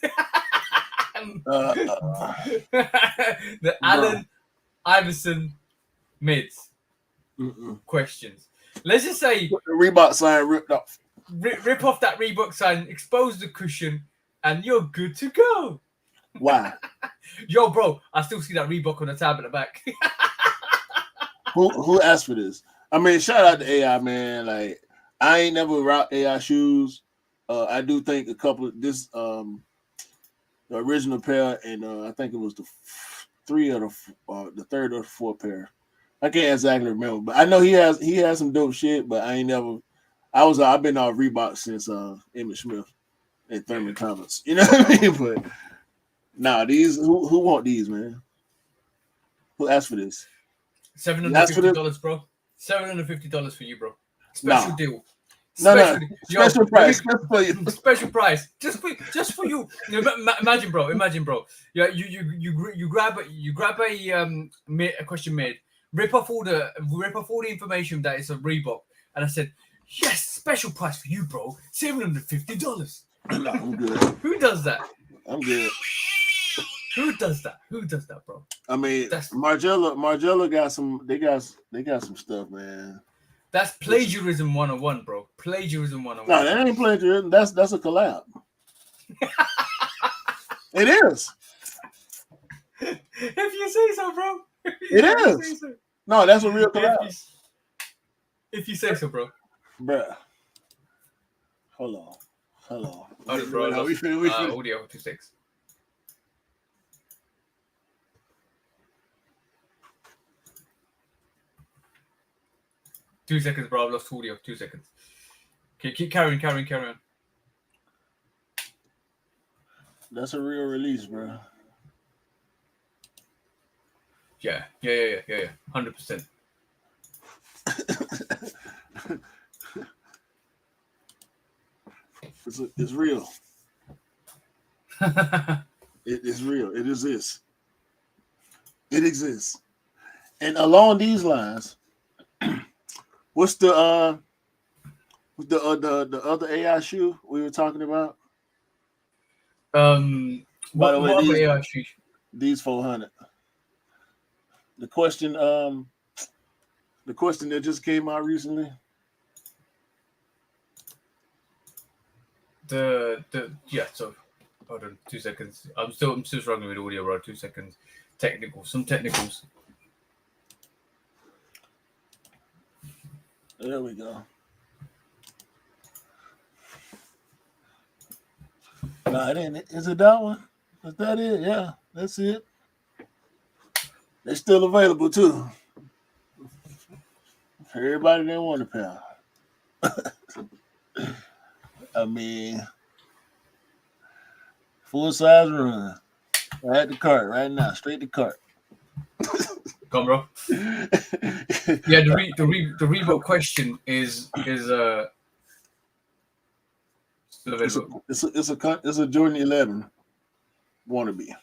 The Allen Iverson mids. Questions. Let's just say the Reebok sign ripped off. Rip off that Reebok sign, expose the cushion, and you're good to go. Wow. Yo, bro, I still see that Reebok on the tab at the back. Who asked for this? I mean, shout out to AI, man. Like, I ain't never rocked AI shoes. I do think a couple of this, the original pair, and I think it was the third or the fourth pair. I can't exactly remember, but I know he has some dope shit. But I ain't never. I've been on Reebok since Emmitt Smith and Thurman Thomas. You know what I mean? But nah, these who want these, man? Who asked for this? $750, bro. $750 for you, bro. Special deal. Special price. Special price. Just for you. Imagine, bro. Yeah, you grab a question made. rip off all the information that it's a Reebok, and I said, yes, special price for you, bro, $750. No, I'm good. Who does that? I'm good. Who does that? Who does that, bro? I mean, Margiela got some. They got some stuff, man. That's plagiarism 101, bro. Plagiarism 101. No, that ain't plagiarism. That's a collab. It is. If you say so, bro. It is. So. No, that's a real collab. If you say so, bro. Bruh. Hold on. Bro, we finish. Audio 26. Two seconds, bro. I've lost audio. 2 seconds. Okay, keep carrying on. That's a real release, bro. Yeah. 100%. It's real. It is real. It exists. It exists. And along these lines, what's the other AI shoe we were talking about? By the way, AI shoe? These 400. The question that just came out recently. So hold on 2 seconds. I'm still struggling with audio, bro. 2 seconds. Some technicals. There we go. Nah, it ain't. Is it that one? Is that it? Yeah, that's it. They're still available too. For everybody that want a pair. I mean, full size run. Right the cart right now, straight to cart. Come on, bro. Yeah, the Reebok question is still available. It's a Jordan 11 wannabe.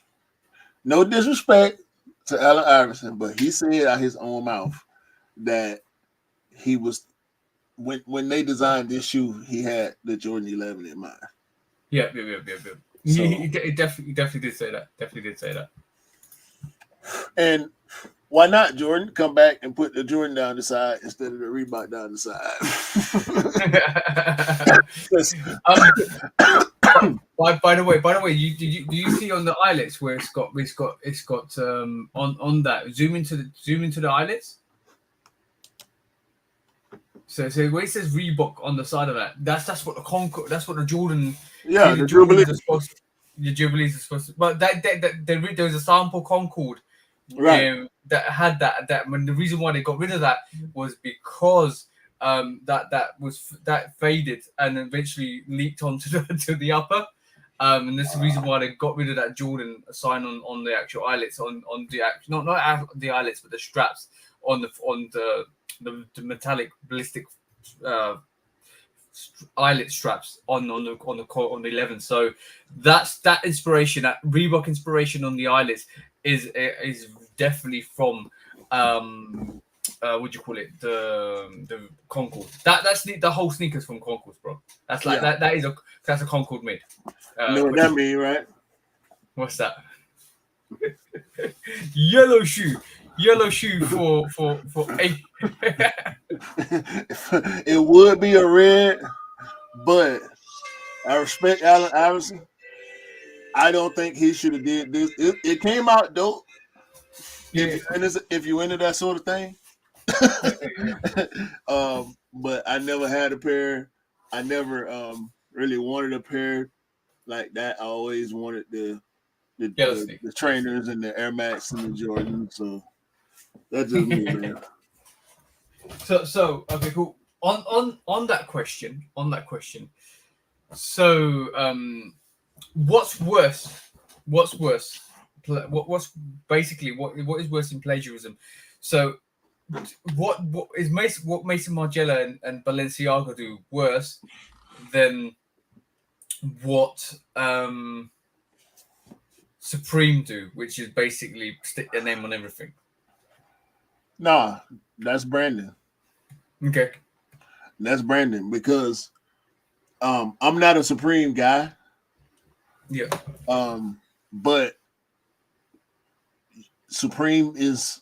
No disrespect to Allen Iverson, but he said out his own mouth that he was when they designed this shoe, he had the Jordan 11 in mind. Yeah. So, he definitely did say that. And why not, Jordan? Come back and put the Jordan down the side instead of the Reebok down the side. By the way, do you see on the eyelets where it's got on that zoom into the eyelets? So where it says Reebok on the side of that, that's what the Concord, that's what the Jordan. Yeah, the Jubilees are supposed to. The Jubilees are supposed to, but there was a sample Concord, right? That had that. When the reason why they got rid of that was because that faded and eventually leaked onto to the upper, and this is the reason why they got rid of that Jordan sign on the actual eyelets on the actual not the eyelets but the straps on the metallic ballistic eyelet straps on the 11. So that's that inspiration, that Reebok inspiration on the eyelets is definitely from what do you call it, the Concord. That's the whole sneakers from Concord, bro. That's like that's a Concord mid. You know what that mean, right? What's that? Yellow shoe for eight. It would be a red, but I respect Allen Iverson. I don't think he should have did this. It came out dope. Yeah. If you into that sort of thing. But I never had a pair. I never really wanted a pair like that. I always wanted the trainers and the Air Max and the Jordan. So that's just me, man. So okay, cool. On that question. So what's worse? What's basically what is worse in plagiarism? So what Mason Margiela and Balenciaga do worse than what Supreme do, which is basically stick their name on everything? Nah, that's Brandon. Okay. That's Brandon because I'm not a Supreme guy. Yeah. But Supreme is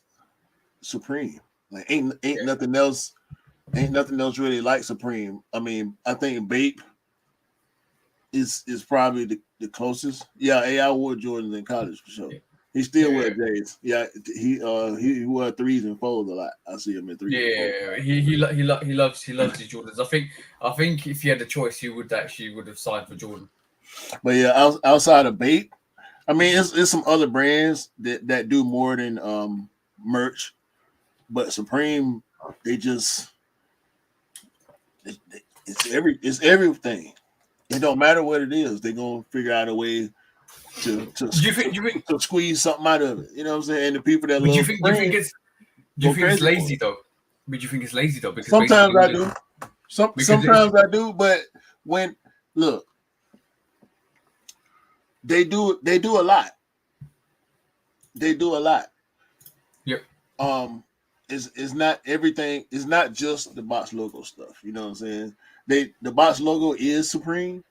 Supreme. Like ain't nothing else. Ain't nothing else really like Supreme. I mean, I think Bape is probably the closest. Yeah, I wore Jordans in college for sure. Yeah. He still wear J's. Yeah, he wore 3s and 4s a lot. I see him in 3s. Yeah, he loves his Jordans. I think if he had a choice, he would have signed for Jordan. But yeah, outside of Bape, I mean, it's some other brands that do more than merch, but Supreme, they just it's everything. It don't matter what it is, they're gonna figure out a way to squeeze something out of it. You know what I'm saying? And the people that love do you think it's lazy though? But you think it's lazy though? Because sometimes I do. Sometimes I do, but when look, they do a lot. They do a lot. Yep. It's not everything. It's not just the box logo stuff. You know what I'm saying? The box logo is Supreme,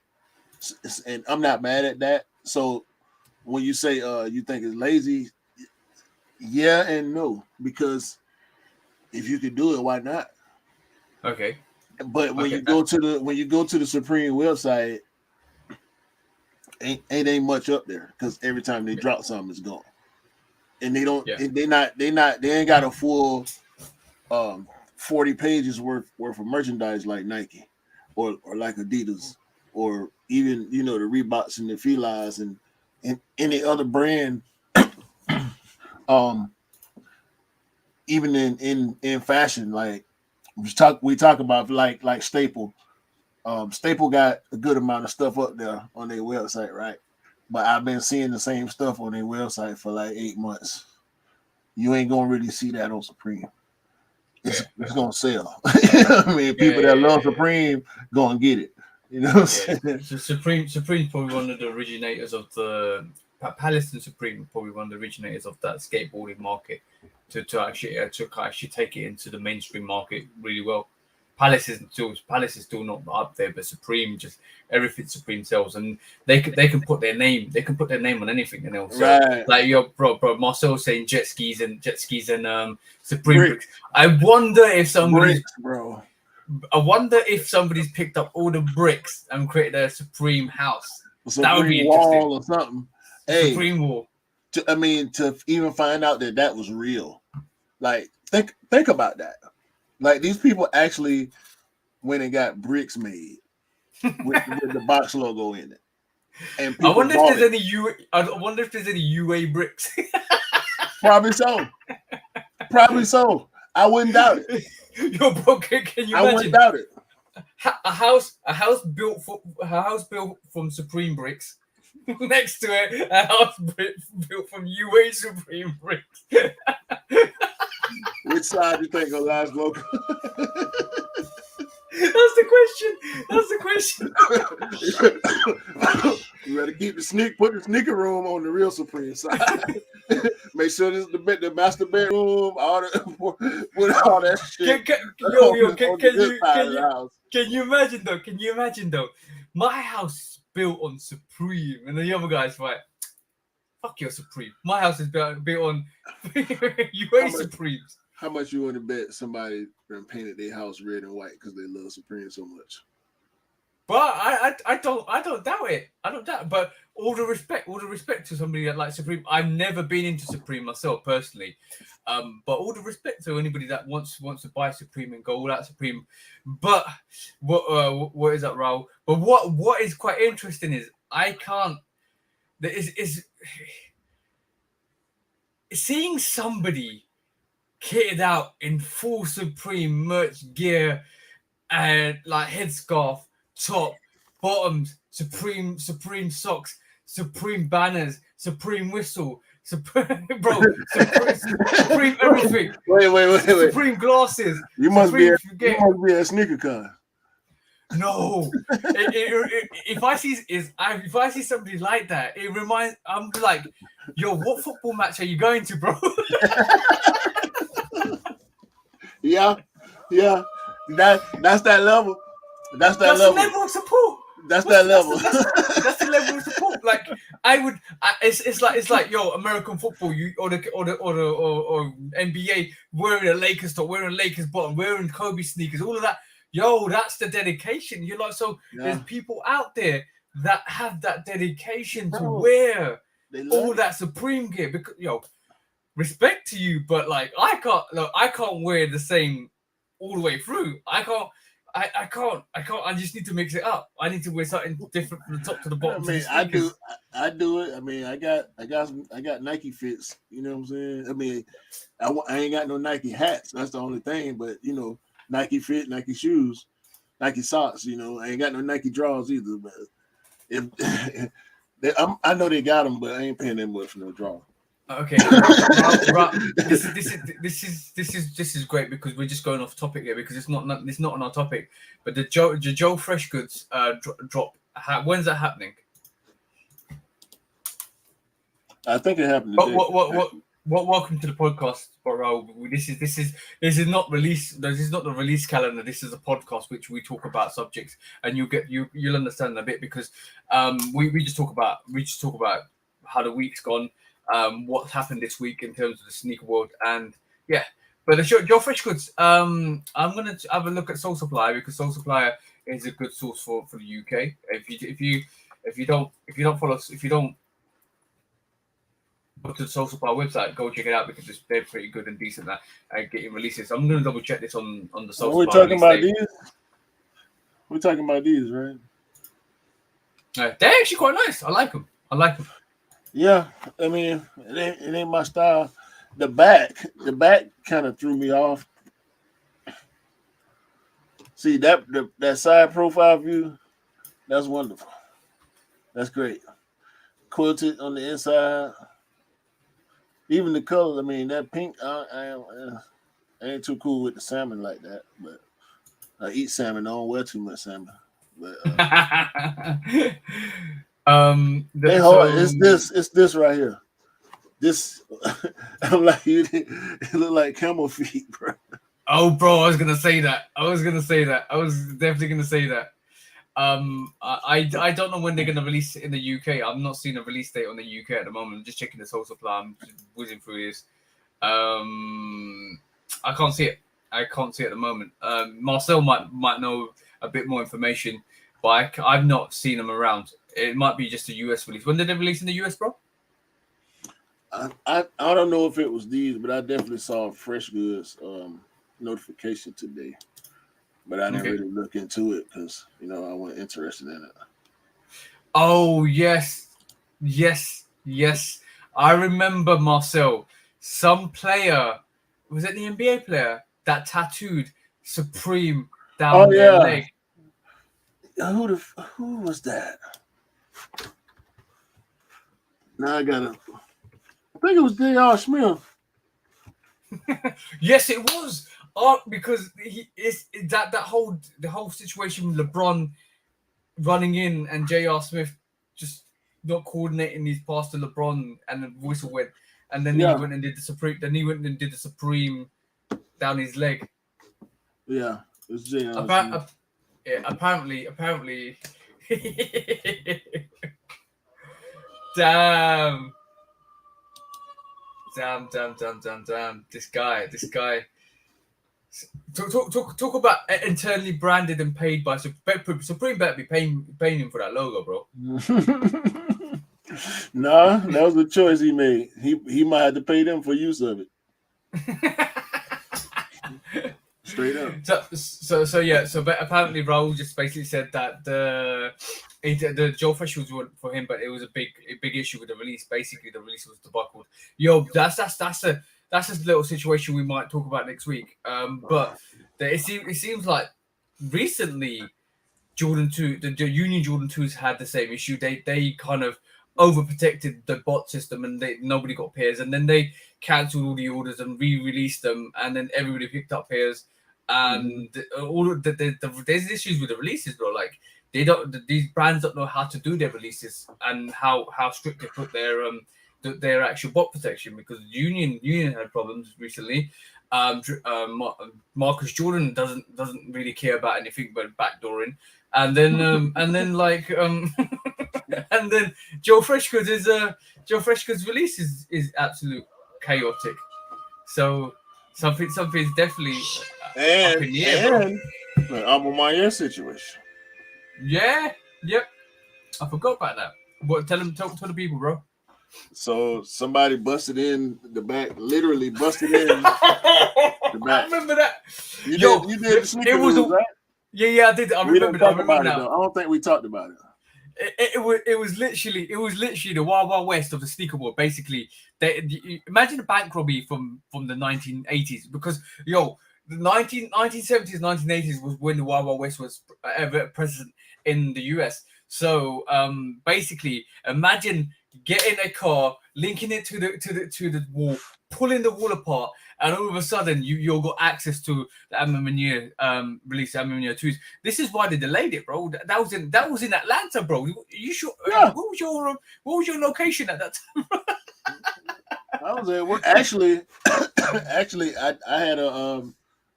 and I'm not mad at that. So when you say you think it's lazy, yeah and no, because if you could do it, why not? Okay. But when you go to the Supreme website, ain't much up there because every time they drop something, it's gone. And they don't. Yeah. They ain't got a full 40 pages worth of merchandise like Nike or like Adidas or even the Reeboks and the Filas and any other brand. Even in fashion, like we talk about like Staple. Staple got a good amount of stuff up there on their website, right? But I've been seeing the same stuff on their website for like 8 months. You ain't gonna really see that on Supreme. It's gonna sell. I mean, people that love Supreme gonna get it. You know what I'm saying? So Supreme's probably one of the originators of the Palace, and Supreme probably one of the originators of that skateboarding market to actually take it into the mainstream market really well. Palace is still not up there, but Supreme, just everything Supreme sells, and they can put their name on anything, and they'll sell. Right. Like your bro Marcel saying jet skis and Supreme bricks. I wonder if somebody's picked up all the bricks and created a Supreme house. That would be interesting. Wall or something. Supreme wall. To even find out that was real, like think about that. Like these people actually went and got bricks made with the box logo in it. And I wonder if there's any UA bricks. Probably so. I wouldn't doubt it. Yo, bro, can you imagine? I wouldn't doubt it. A house built from Supreme bricks. Next to it, a house built from UA Supreme bricks. Which side do you think will last longer? That's the question. You better keep put the sneaker room on the real Supreme side. Make sure this is the master bedroom, put all that shit. Can you imagine though? My house is built on Supreme, and the other guy's like, fuck your Supreme. My house is built on UA Supremes. How much you want to bet somebody painted their house red and white because they love Supreme so much? But I don't doubt it. I don't doubt it. But all the respect to somebody that likes Supreme. I've never been into Supreme myself personally. But all the respect to anybody that wants to buy Supreme and go all out Supreme. But what is that, Raul? But what is quite interesting is seeing somebody kitted out in full Supreme merch gear and like headscarf, top, bottoms, Supreme socks, Supreme banners, Supreme whistle, Supreme everything. Wait. Supreme glasses. You must be a sneaker con. No, if I see somebody like that, I'm like, yo, what football match are you going to, bro? Yeah. That's that level. That's that That's level. the level of support. That's that level. That's the level of support. Like it's like yo, American football, you or NBA wearing a Lakers top, wearing a Lakers bottom, wearing Kobe sneakers, all of that. Yo, that's the dedication. You're like, so there's people out there that have that dedication to wear all that Supreme gear. Because respect to you, but like I can't wear the same all the way through. I can't. I just need to mix it up. I need to wear something different from the top to the bottom. I mean, I do it. I mean, I got Nike fits. You know what I'm saying? I mean, I ain't got no Nike hats. That's the only thing. But Nike fit, Nike shoes, Nike socks. I ain't got no Nike drawers either. But if I know they got them, but I ain't paying that much for no draw. Okay, this is great because we're just going off topic here because it's not on our topic. But the Joe Fresh Goods drop. When's that happening? I think it happened today. What? Welcome to the podcast, bro. This is not release. This is not the release calendar. This is a podcast which we talk about subjects, and you'll understand a bit because we just talk about how the week's gone. What's happened this week in terms of the sneaker world, and but the Joe Fresh Goods. I'm gonna have a look at Soul Supply because Soul Supply is a good source for the UK. If you don't go to the Soul Supply website, go check it out because they're pretty good and decent at getting releases. I'm gonna double check this on the Soul Supply. We're talking about these. We're talking about these, right? They're actually quite nice. I like them. Yeah, I mean, it ain't my style. The back kind of threw me off. See that side profile view, that's wonderful. That's great. Quilted on the inside. Even the color, I mean, that pink, I ain't too cool with the salmon like that. But I eat salmon. I don't wear too much salmon. But it's this right here. This I'm like it look like camel feet, bro. Oh, bro, I was definitely gonna say that. I don't know when they're gonna release it in the UK. I'm not seeing a release date on the UK at the moment. I'm just checking the Soul Supply. I'm just whizzing through this. I can't see it. At the moment. Marcel might know a bit more information, but I've not seen them around. It might be just a US release. When did they release in the US, bro? I don't know if it was these, but I definitely saw a Fresh Goods notification today. But I didn't really look into it because I wasn't interested in it. Oh yes. I remember, Marcel. Some player, was it the NBA player that tattooed Supreme down their leg? Who was that? Now I think it was J.R. Smith. Yes, it was. Because the whole situation with LeBron running in and J.R. Smith just not coordinating his pass to LeBron and the whistle went, and then he went and did the Supreme. Then he went and did the Supreme down his leg. Yeah, it was J.R. Smith. Apparently. Damn. This guy. Talk about internally branded and paid by Supreme. Better be paying him for that logo, bro. Nah, that was a choice he made. He might have to pay them for use of it. Straight up. So but apparently Raul just basically said that the Joe Fresh was for him, but it was a big issue with the release. Basically, the release was debacled. Yo, that's a little situation we might talk about next week. But it seems like recently Jordan 2, the Union Jordan 2s had the same issue. They kind of overprotected the bot system and nobody got pairs, and then they cancelled all the orders and re-released them, and then everybody picked up pairs. And there's issues with the releases, bro. Like these brands don't know how to do their releases and how strict they put their their actual bot protection, because Union had problems recently. Marcus Jordan doesn't really care about anything but backdooring, and then and then and then Joe Freshgood's release is absolute chaotic. So something's definitely up in the air, bro. The Alma Mayer situation. Yeah, yep. I forgot about that. What? Tell the people, bro. So somebody busted in the back, literally busted in the back. I remember that. You did the sneaker news, right? Yeah, I did. I remember now. I don't think we talked about it. It was literally the Wild Wild West of the sneaker world. Basically, imagine a bank robbery from the 1980s, because the 1970s, 1980s was when the Wild Wild West was ever present in the US. So basically, imagine getting a car, linking it to the wall, pulling the wall apart, and all of a sudden you've got access to the Amaminia release, Amaminia 2s. This is why they delayed it, bro. That was in Atlanta, bro. You sure? Yeah. What was your location at that time? I was at work. Actually, I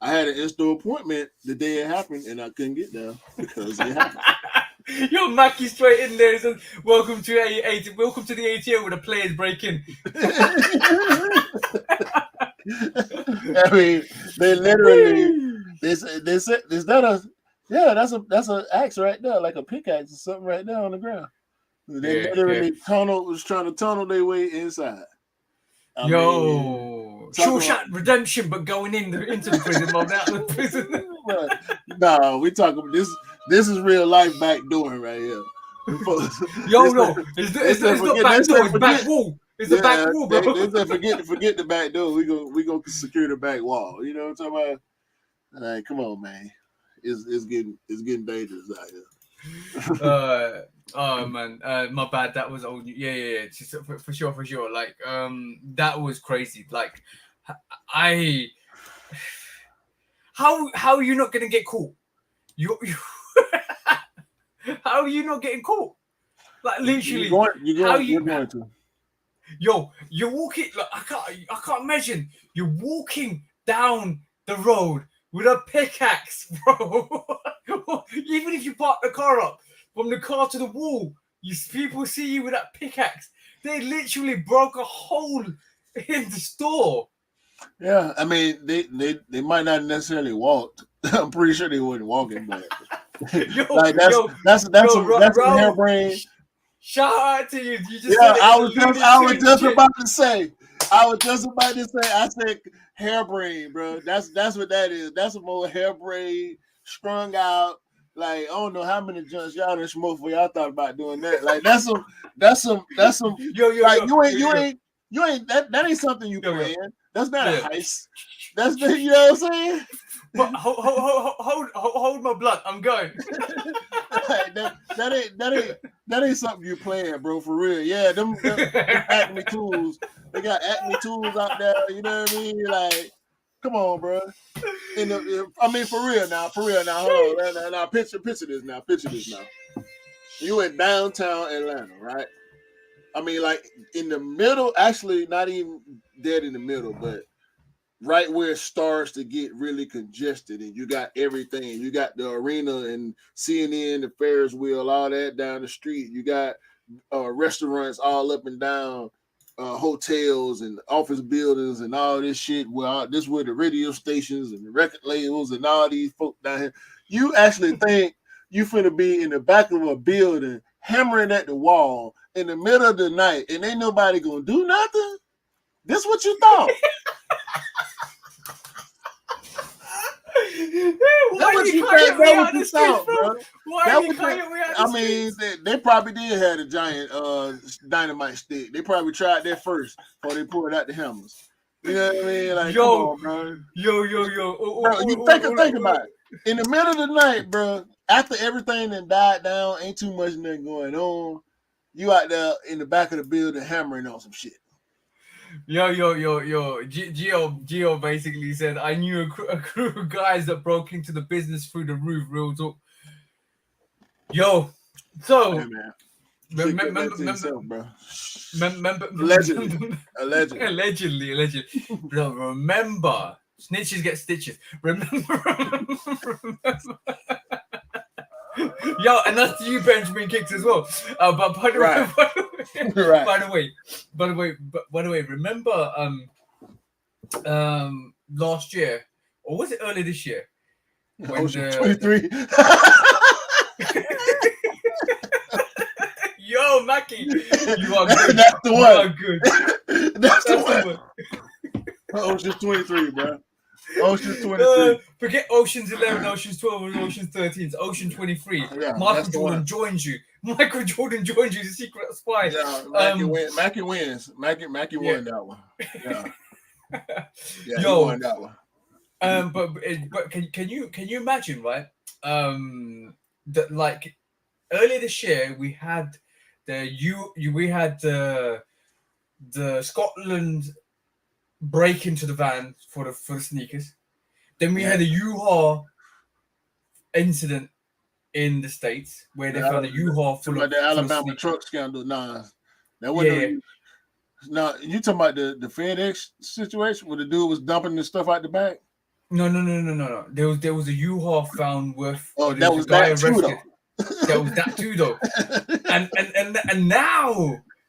had an in-store appointment the day it happened, and I couldn't get down because it happened. You're Mackie straight in there. Says, welcome to the ATO with a players breaking. I mean, they literally they said, is that that's an axe right there, like a pickaxe or something right there on the ground. They literally was trying to tunnel their way inside. Shawshank Redemption, but going into the prison, not out of the prison. No, we talking this. This is real life backdooring right here. It's not back door, it's back wall. It's a back wall, bro. They said forget the back door. We go secure the back wall. You know what I'm talking about? Like, come on, man. It's getting dangerous out here. Oh man, my bad. That was old. Yeah. Just for sure. Like, that was crazy. Like, how are you not gonna get caught? You how are you not getting caught? Like, literally, you're going to. Yo, you're walking. Like, I can't imagine you're walking down the road with a pickaxe, bro. Even if you park the car up, from the car to the wall, people see you with that pickaxe. They literally broke a hole in the store. Yeah, I mean, they might not necessarily walk. I'm pretty sure they wasn't walking, but that's some harebrained. Shout out to you. You just I was just about to say. I said harebrained, bro. That's what that is. That's some more harebrained, strung out. Like, I don't know how many joints y'all done smoked for y'all thought about doing that. Like, that's some. You ain't that ain't something you plan. That's not a heist. That's the, you know what I'm saying? But hold my blood. I'm going. that ain't something you plan, bro. For real. Yeah, them Acme tools. They got Acme tools out there. You know what I mean? Like, come on, bro. I mean, for real now. Hold on. Now, picture this now. You in downtown Atlanta, right? I mean, like in the middle. Actually, not even dead in the middle, but right where it starts to get really congested, and you got everything. You got the arena and CNN, the Ferris wheel, all that down the street. You got restaurants all up and down, hotels and office buildings and all this shit. Well, this where the radio stations and the record labels and all these folk down here. You actually think you finna be in the back of a building hammering at the wall in the middle of the night and ain't nobody gonna do nothing? This what you thought? I mean, they probably did have a giant dynamite stick. They probably tried that first before they pulled out the hammers. You know what I mean? Like, come on, bro. Bro, you think about it. In the middle of the night, bro, after everything that died down, ain't too much nothing going on. You out there in the back of the building hammering on some shit. Gio basically said, I knew a crew of guys that broke into the business through the roof. Real talk. So, hey, man. Remember, allegedly. Bro, remember, snitches get stitches. Remember. Yo, and that's you, Benjamin Kicks as well. But by the way, remember last year, or was it early this year? When 23. Yo, Mackie, you are good. That's the one. You are good. That's the one. Ocean's 23, bro. Ocean's 23. Forget Ocean's 11, Ocean's 12, and Ocean's 13. It's Ocean 23. Yeah, Michael Jordan joins you. Michael Jordan joins you, the secret spy. Yeah, Mackie wins. Mackie won that one. Yeah. Yeah, yo, he won that one. But can you imagine, right? That like earlier this year we had the Scotland break into the van for the sneakers. Then we had a U-Haul incident in the States where they found a U-Haul full of the Alabama truck scandal. Nah, that wasn't. No, you talking about the FedEx situation where the dude was dumping the stuff out the back? No. There was a U-Haul found worth. Oh, that was that too, though. There was that too, though. And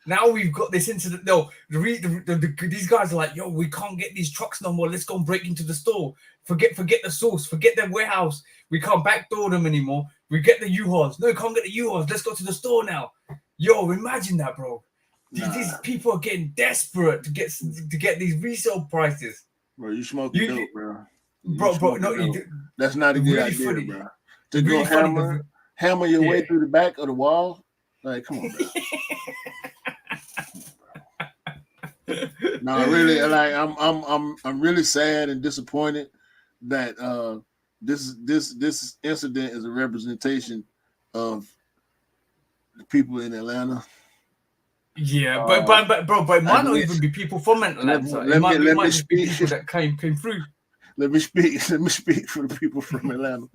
now we've got this incident. No, these guys are like, yo, we can't get these trucks no more. Let's go and break into the store. Forget the source. Forget their warehouse. We can't backdoor them anymore. We get the U-Hauls. No, we can't get the U-Hauls. Let's go to the store now. Yo, imagine that, bro. These people are getting desperate to get these resale prices. Bro, you smoking dope, bro. No, that's not a good idea, funny, bro. To go hammer your way through the back of the wall, like, come on, bro. No, really, like, I'm really sad and disappointed that this incident is a representation of the people in Atlanta. Yeah, but it might not even be people from Atlanta. It might just be people that came through. Let me speak for the people from Atlanta.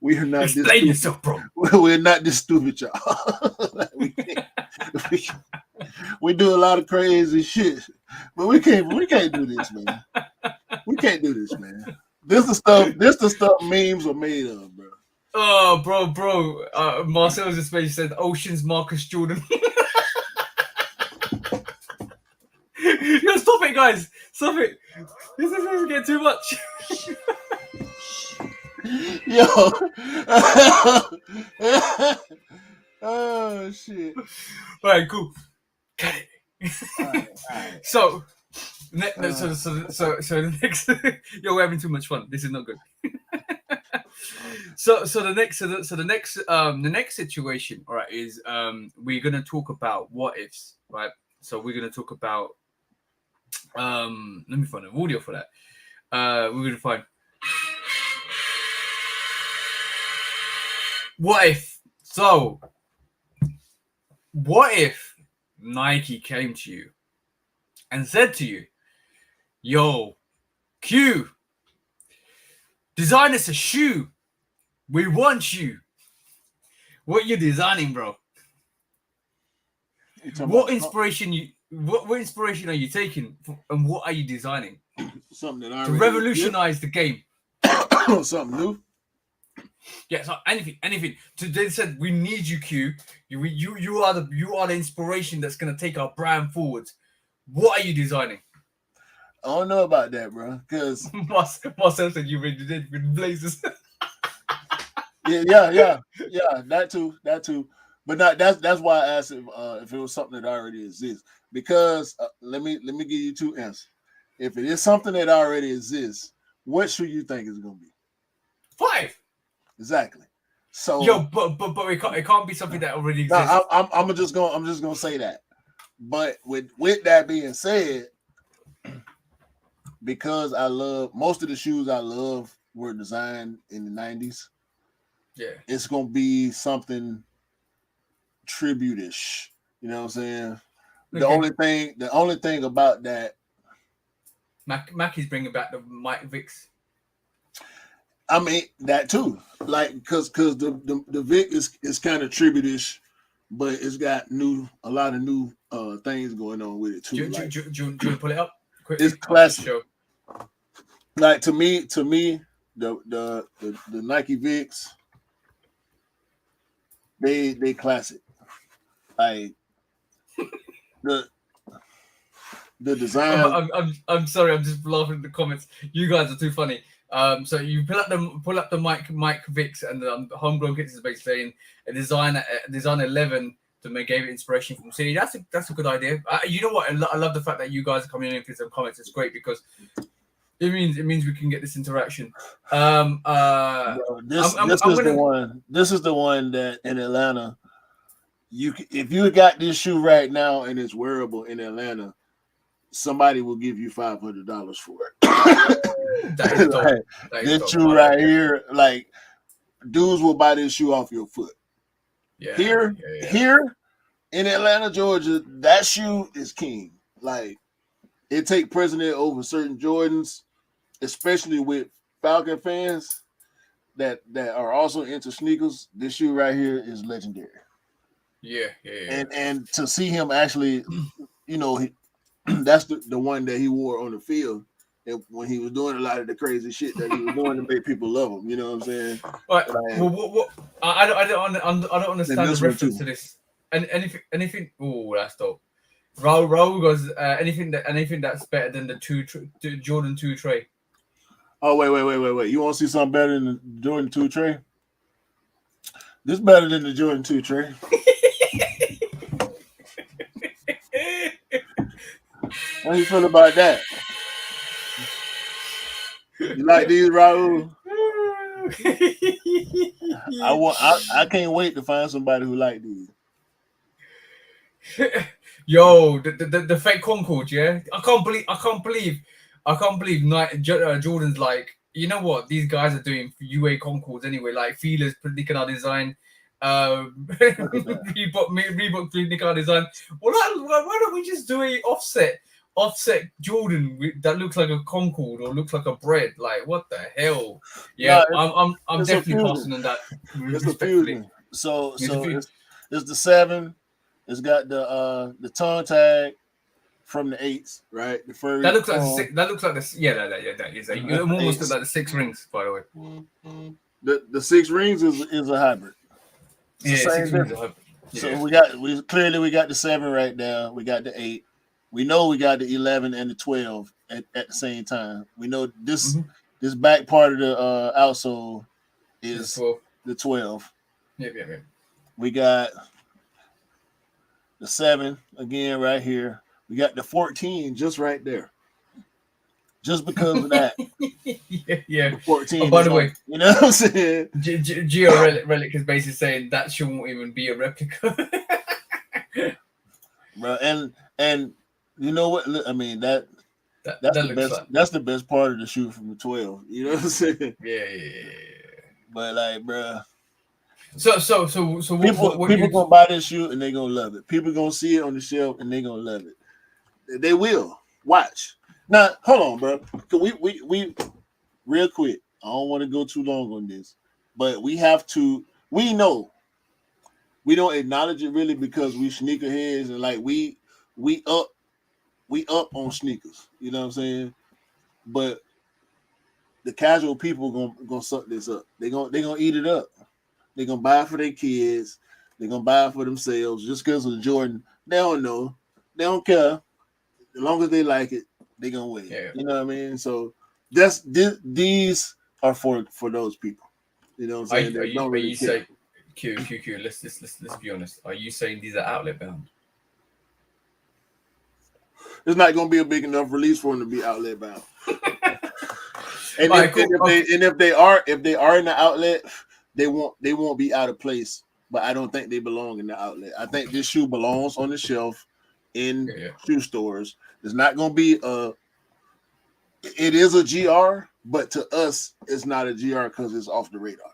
We are not explain yourself, bro. We're not this stupid, y'all. we do a lot of crazy shit, but we can't do this, man. We can't do this, man. This the stuff memes are made of, bro. Oh, bro. Marcel's in space said Ocean's Marcus Jordan. Yo, stop it, guys. Stop it. This is going to get too much. Yo. Oh, shit. All right, cool. Got it. All right. So the next... Yo, we're having too much fun. This is not good. The next situation, all right, is we're going to talk about what ifs, right? So we're going to talk about let me find an audio for that. We're going to find what if. So what if Nike came to you and said to you, yo, Q, design us a shoe. We want you. What you designing, bro? What inspiration are you taking, and what are you designing? Something that to revolutionize the game. Something new. Yeah, so anything. They said we need you, Q. You are the inspiration that's gonna take our brand forwards. What are you designing? I don't know about that, bro. Because Marcel said you already did with Blazers. yeah. That too. But not that's why I asked if it was something that already exists. Because let me give you two answers. If it is something that already exists, what shoe you think is going to be? 5. Exactly. So but it can't be something that already exists. No, I'm just gonna say that. But with that being said, because I love most of the shoes I love were designed in the 90s. Yeah, it's gonna be something tribute-ish. You know what I'm saying? Okay. The only thing about that, Mackie's bringing back the Mike Vicks. I mean that too, like because the Vic is kind of tribute-ish but it's got a lot of new things going on with it too. Do you want to pull it up quickly? It's classic. Like to me, the Nike Vicks, they classic. Like the design. I'm sorry, I'm just laughing at the comments. You guys are too funny. So you pull up the Mike Vicks, and the Homegrown Kits is basically saying a design 11 to gave it inspiration from City. That's a good idea. You know what? I love the fact that you guys are coming in with some comments. It's great because it means we can get this interaction. This is the one that in Atlanta, if you got this shoe right now and it's wearable in Atlanta, somebody will give you $500 for it. This shoe right here, like dudes will buy this shoe off your foot. Here in Atlanta, Georgia, that shoe is king. Like it take precedent over certain Jordans, especially with Falcon fans that are also into sneakers. This shoe right here is legendary. Yeah. And to see him actually, that's the one that he wore on the field, and when he was doing a lot of the crazy shit that he was doing to make people love him. You know what I'm saying? Right. What? I don't understand the reference to this. And anything. Oh, that's dope. Raul goes anything that's better than the Jordan 2 Trey. Oh wait! You want to see something better than the Jordan 2 Trey? This is better than the Jordan 2 Trey. How you feel about that? You like these, Raul? I can't wait to find somebody who like these. Yo, the fake Concord, yeah. I can't believe Jordan's like, you know what? These guys are doing UA Concords anyway. Like feelers predicting our design. Reebok predicting our design. Well, why don't we just do a offset Jordan that looks like a Concord or looks like a bread? Like what the hell? Yeah, I'm definitely passing on that. It's a fusion. So it's the 7. It's got the tongue tag from the 8s, right? The furry. That looks like the yeah, that is. It almost looks like the 6 rings, by the way. The 6 rings is a hybrid. It's 6 rings is a hybrid. So we got the 7 right now. We got the 8. We know we got the 11 and the 12 at the same time. We know this back part of the outsole is the 12. Yeah. We got the 7 again right here. We got the 14 just right there. Just because of that. Yeah. 14. Oh, by the way, you know what I'm saying? Geo Relic is basically saying that shouldn't even be a replica. Bro, and you know what? I mean that's the best. Like... That's the best part of the shoe from the 12. You know what I'm saying? Yeah. But like, bro. So people gonna buy this shoe and they gonna love it. People gonna see it on the shelf and they gonna love it. They will watch. Now, hold on, bro. We real quick. I don't want to go too long on this, but we have to. We know we don't acknowledge it really because we sneakerheads and like we up on sneakers. You know what I'm saying? But the casual people gonna suck this up. They gonna eat it up. They're gonna buy it for their kids. They're gonna buy it for themselves just because of the Jordan. They don't know. They don't care. As long as they like it, they're gonna win. Yeah. You know what I mean? So these are for those people. You know what I'm saying? Q. Let's be honest. Are you saying these are outlet bound? It's not gonna be a big enough release for them to be outlet bound. And if they are in the outlet, they won't be out of place. But I don't think they belong in the outlet. I think this shoe belongs on the shelf in shoe stores. It's not gonna be it is a GR, but to us, it's not a GR because it's off the radar.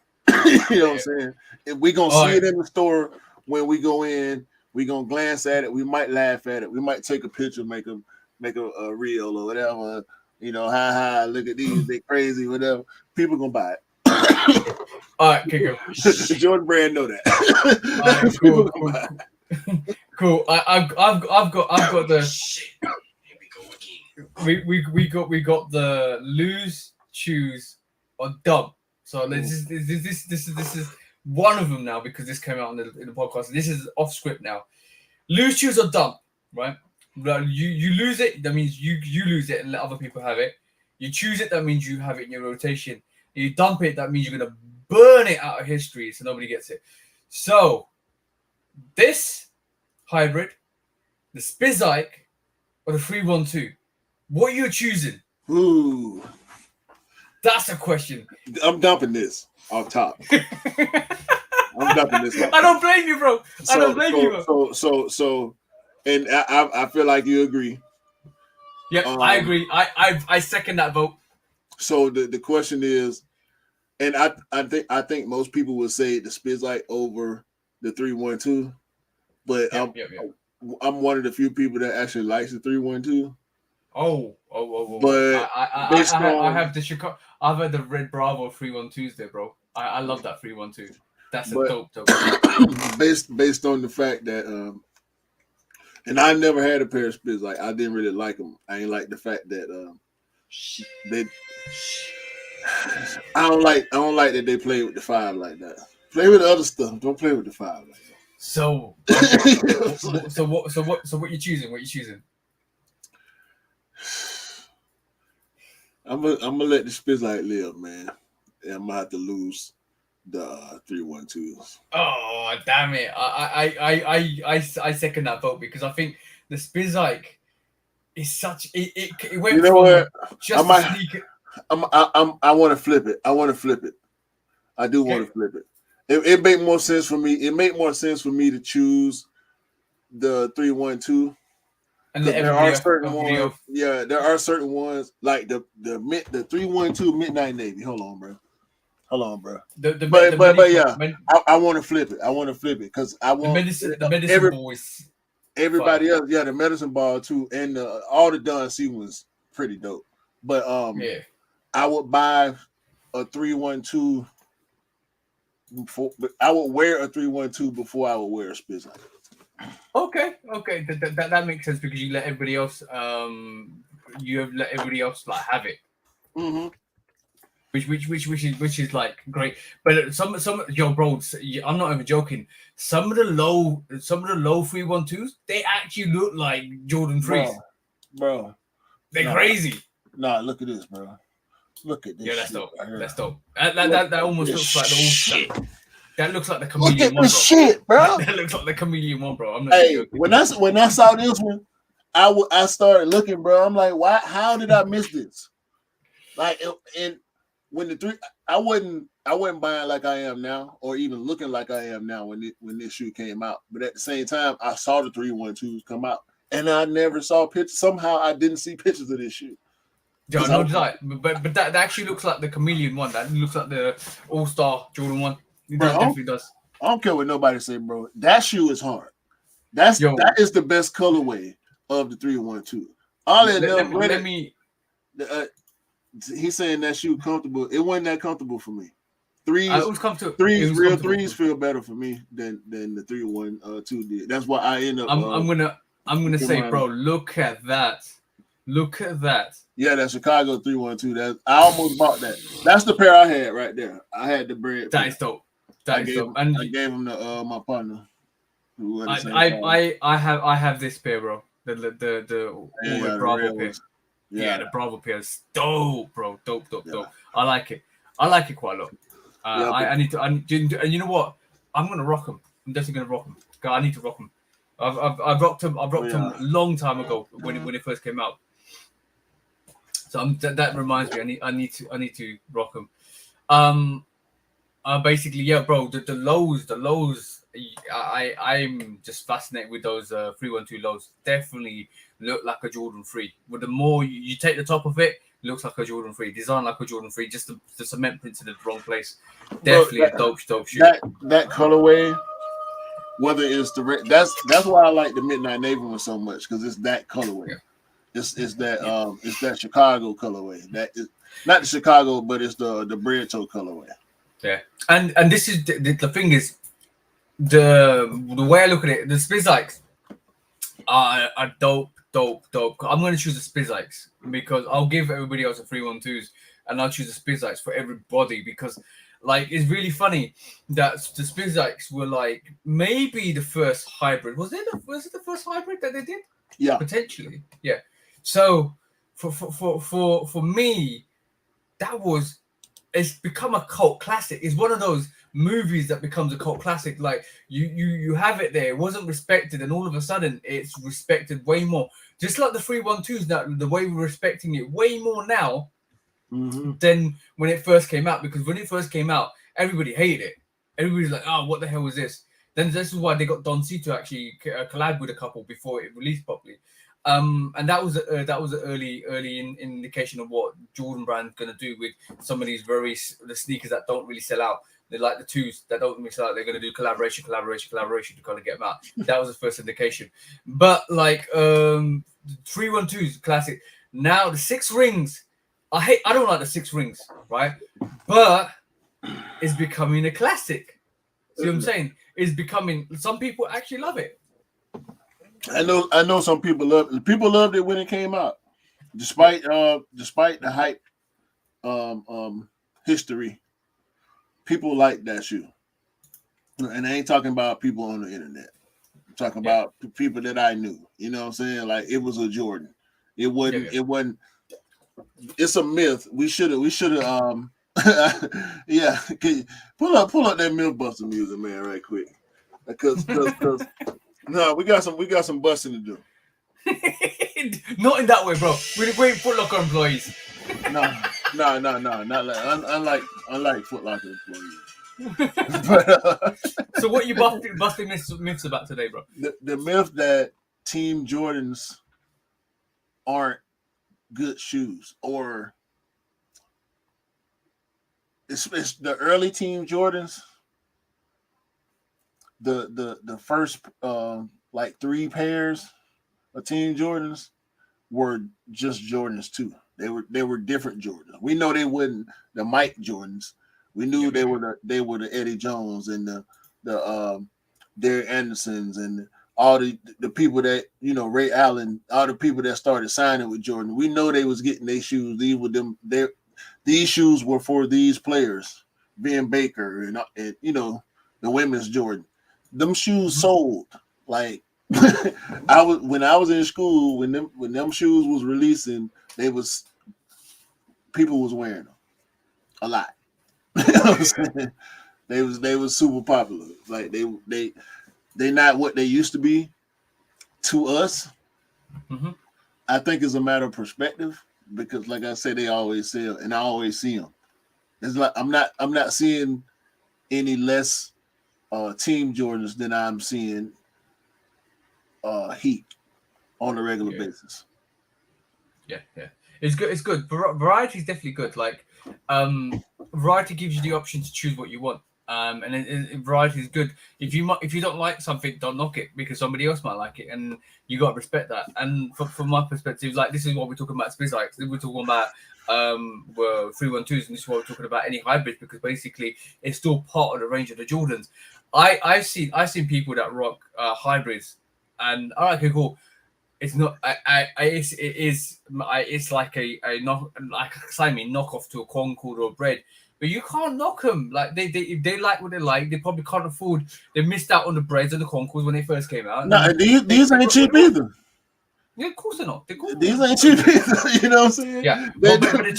You know what I'm saying? If we gonna see it in the store when we go in, we gonna glance at it. We might laugh at it. We might take a picture, make a reel or whatever. You know, look at these, they crazy, whatever. People gonna buy it. All right, okay, go. Jordan Brand know that. All right, cool. I've got the. We got the lose, choose, or dump. So this is one of them now because this came out in the podcast. This is off script now. Lose, choose, or dump. Right? You lose it. That means you lose it and let other people have it. You choose it. That means you have it in your rotation. You dump it. That means you're gonna burn it out of history so nobody gets it. So this hybrid, the Spizike, or the 312. What are you choosing? Ooh, that's a question. I'm dumping this off top. I'm dumping this. I don't blame you, bro. I don't blame you, bro. So, and I feel like you agree. Yeah, I agree. I second that vote. So the question is, and I think most people would say the Spizike over the 312, but I'm one of the few people that actually likes the 312. But I have the Chicago. I've had the Red Bravo 312s there, bro. I love that 312. That's a dope. Based on the fact that and I never had a pair of Spizikes. Like I didn't really like them. I ain't like the fact that they. I don't like that they play with the 5 like that. Play with the other stuff. Don't play with the 5 like that. So what you choosing? What you choosing? I'm gonna let the Spizike live, man. And I'm gonna have to lose the 312s. Oh damn it! I second that vote because I think the Spizike is such it went. You know what? Just I want to flip it. I want to flip it. I do want to flip it. It make more sense for me. It make more sense for me to choose the 312. And there are certain ones. Yeah, there are certain ones like the 312 Midnight Navy. Hold on, bro. But yeah, I want to flip it. I want to flip it because I want the medicine boys. Everybody else, yeah, the medicine ball too, and all the Don C was pretty dope. But yeah, I would buy a 312. I would wear a 312 before I would wear a Spizike. Okay, that makes sense because you let everybody else, like have it. Mm-hmm. Which is like great, but some yo bro, I'm not even joking. Some of the low 312s, they actually look like Jordan 3s. Bro. They're crazy. Nah, look at this, bro. Look at this. Yeah, that's dope. That's dope. That almost looks like the old. That looks like the chameleon one, bro. Shit, bro. That looks like the chameleon one, bro. I'm not joking. When I saw this one, I started looking, bro. I'm like, why? How did I miss this? Like, and when the 3, I wasn't buying like I am now, or even looking like I am now when this shoe came out. But at the same time, I saw the 312s come out, and I never saw pictures. Somehow, I didn't see pictures of this shoe. Yeah, no design, but that actually looks like the chameleon one. That looks like the All-Star Jordan one. Bro, That definitely does. I don't care what nobody say, bro. That shoe is hard. That is the best colorway of the 312. He's saying that shoe comfortable. It wasn't that comfortable for me. Real threes feel better for me than the 312 did. That's why I end up. I'm gonna say, bro, look at that. Look at that. Yeah, that Chicago 312. I almost bought that. That's the pair I had right there. I had the bread. That is dope. That is dope. And I gave him to my partner. I have this pair, bro. The Bravo pair. Yeah, the Bravo pair is dope, bro. Dope. I like it. I like it quite a lot. And you know what? I'm gonna rock them. I'm definitely gonna rock them. I need to rock them. I've rocked them. I've rocked them a long time ago when it first came out. So that reminds me. I need to rock them. Basically, yeah, bro. The lows. I'm just fascinated with those 312 lows. Definitely look like a Jordan 3. But the more you take the top of it, looks like a Jordan 3. Design like a Jordan 3. Just the cement prints in the wrong place. Definitely a dope shoe. That colorway. Whether it's the red, that's why I like the Midnight Navy one so much because it's that colorway. Yeah. It's that Chicago colorway. That is not the Chicago, but it's the bread toe colorway. Yeah, and this is the thing is the way I look at it. The Spizikes are dope. I'm going to choose the Spizikes because I'll give everybody else a 312s, and I'll choose the Spizikes for everybody because, like, it's really funny that the Spizikes were like maybe the first hybrid. Was it the first hybrid that they did? Yeah, potentially. Yeah. So for me, that was it's become a cult classic. It's one of those movies that becomes a cult classic. Like you have it there. It wasn't respected, and all of a sudden it's respected way more. Just like the 312s now, the way we're respecting it way more now than when it first came out. Because when it first came out, everybody hated it. Everybody's like, "Oh, what the hell was this?" Then this is why they got Don C to actually collab with a couple before it released properly. And that was an early indication of what Jordan Brand's gonna do with some of these the sneakers that don't really sell out. They like the twos that don't really sell out. They're gonna do collaboration to kind of get them out. That was the first indication. But like 312s classic. Now the 6 rings. I don't like the 6 rings, right? But it's becoming a classic. See what I'm saying? It's becoming. Some people actually love it. I know some people loved it when it came out, despite the hype history. People like that shoe, and I ain't talking about people on the internet. I'm talking about people that I knew. You know what I'm saying? Like it was a Jordan. It wasn't. It wasn't. It's a myth. We should have. Yeah, pull up that Mythbuster music, man, right quick, because no, we got some busting to do. Not in that way, bro. We're great Foot Locker employees. No, not like unlike Foot Locker employees. So what you busting myths about today, bro? The myth that Team Jordans aren't good shoes, or it's the early Team Jordans. The first like 3 pairs of Team Jordans were just Jordans too. They were different Jordans. We know they wasn't the Mike Jordans. We knew they were the Eddie Jones and the Derek Andersons and all the people that, you know, Ray Allen, all the people that started signing with Jordan. We know they was getting their shoes. These shoes were for these players, Ben Baker and you know, the women's Jordan. Them shoes sold like when I was in school, when them shoes was releasing, people was wearing them a lot. You know what I'm saying? They was super popular. Like they not what they used to be to us. I think it's a matter of perspective because, like I said, they always sell, and I always see them. It's like I'm not seeing any less Team Jordans than I'm seeing Heat on a regular basis. Yeah. It's good. Variety is definitely good. Like, variety gives you the option to choose what you want. And variety is good. If you don't like something, don't knock it because somebody else might like it, and you got to respect that. And from my perspective, like this is what we're talking about. Spizikes. We're talking about 312s, and this is what we're talking about any hybrids because basically it's still part of the range of the Jordans. I've seen people that rock hybrids, and all right, okay, cool. It's not. It's like a knockoff to a Concord or a Bread, but you can't knock them. Like if they like what they like, they probably can't afford. They missed out on the Breads and the Concords when they first came out. No, these ain't cheap either. Yeah, of course they're not. These ain't cheap either. You know what I'm saying? Yeah, but they're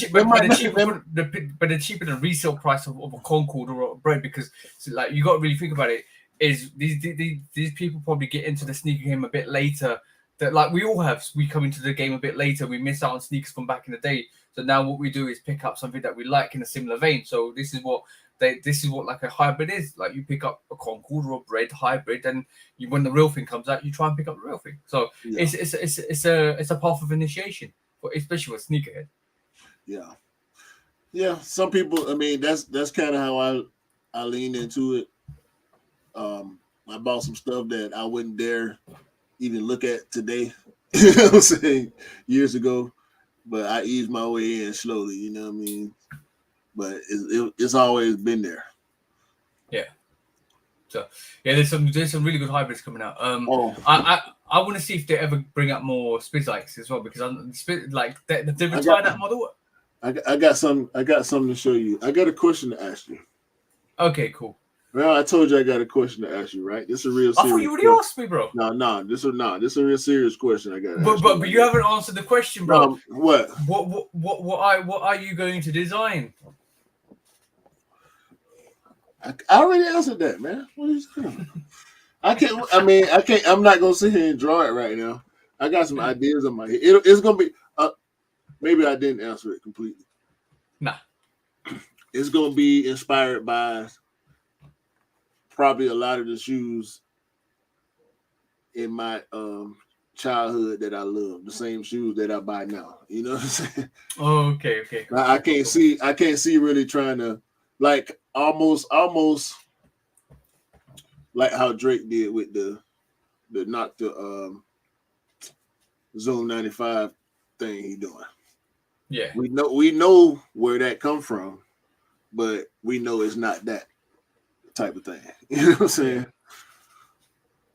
cheaper than resale price of a Concord or a Bread because, like, you got to really think about it. Is these people probably get into the sneaker game a bit later? That like we all have, we come into the game a bit later. We miss out on sneakers from back in the day. So now what we do is pick up something that we like in a similar vein. So this is what like a hybrid is. Like you pick up a Concord or a Bread hybrid, and when the real thing comes out, you try and pick up the real thing. So it's a path of initiation, especially with sneakerhead. Yeah. Some people. I mean, that's kind of how I lean into it. I bought some stuff that I wouldn't dare even look at today, you know what I'm saying, years ago, but I eased my way in slowly, you know what I mean? but it's always been there. Yeah. So yeah, there's some really good hybrids coming out. I want to see if they ever bring out more Spizikes as well, because they retired that model. I got something to show you. I got a question to ask you. Okay, cool. Well, I told you I got a question to ask you, right? This is a real serious. I thought you already asked me, bro. No, this is a real serious question I got. But you haven't answered the question, bro. What? What are you going to design? I already answered that, man. What are you saying? I can't. I'm not gonna sit here and draw it right now. I got some ideas in my head. It's gonna be. Maybe I didn't answer it completely. Nah. It's gonna be inspired by probably a lot of the shoes in my childhood that I love. The same shoes that I buy now. You know what I'm saying? Oh, okay. Cool, I can't see really trying to like almost like how Drake did with the Zoom 95 thing he doing. Yeah. We know where that come from, but we know it's not that type of thing. You know what I'm saying?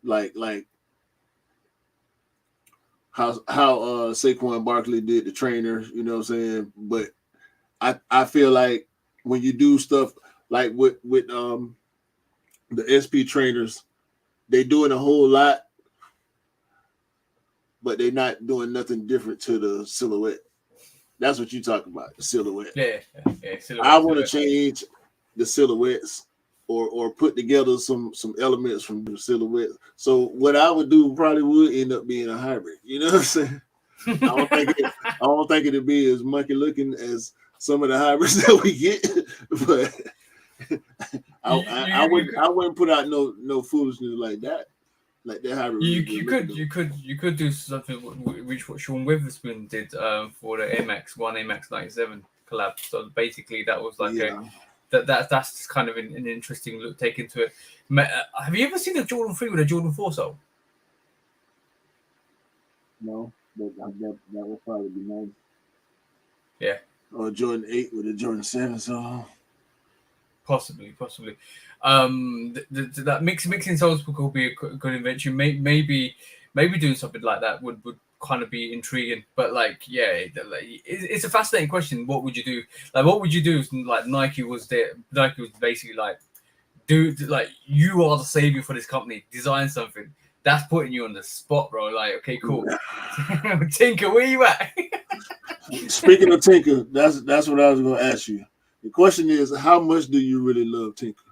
Like how Saquon Barkley did the trainers, you know what I'm saying? But I feel like when you do stuff like with the SP trainers, they doing a whole lot, but they're not doing nothing different to the silhouette. That's what you talking about, the silhouette. Yeah. Silhouette, I want to change the silhouettes or put together some elements from the silhouette. So what I would do probably would end up being a hybrid. You know what I'm saying? I don't think it'd be as monkey looking as some of the hybrids that we get, but I wouldn't put out no foolishness like that. Like that hybrid. You could do something which what Sean Witherspoon did for the Air Max 97 collab. So basically that was like that's kind of an interesting look take into it. Have you ever seen a Jordan 3 with a Jordan 4 sole? No, but that would probably be nice. Yeah. Or Jordan 8 with a Jordan 7 sole. Possibly. That mixing soles could be a good invention. Maybe doing something like that would kind of be intriguing. But like, yeah, it's a fascinating question. What would you do? Like, what would you do if like Nike was basically like, dude, like you are the savior for this company. Design something. That's putting you on the spot, bro. Like, okay, cool. Tinker, where you at? Speaking of Tinker, that's what I was going to ask you. The question is, how much do you really love Tinker?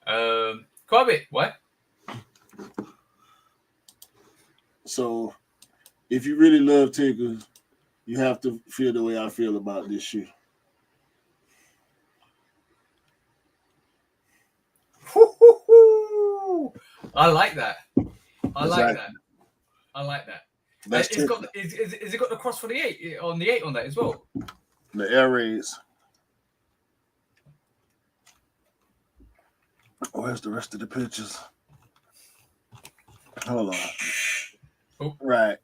Quite a bit. What? So, if you really love Tinker, you have to feel the way I feel about this shoe. I like that. I like that. That's is it got the cross for the 8 on the 8 on that as well? The Air Raids. Where's the rest of the pictures? Hold on. Oh. Right.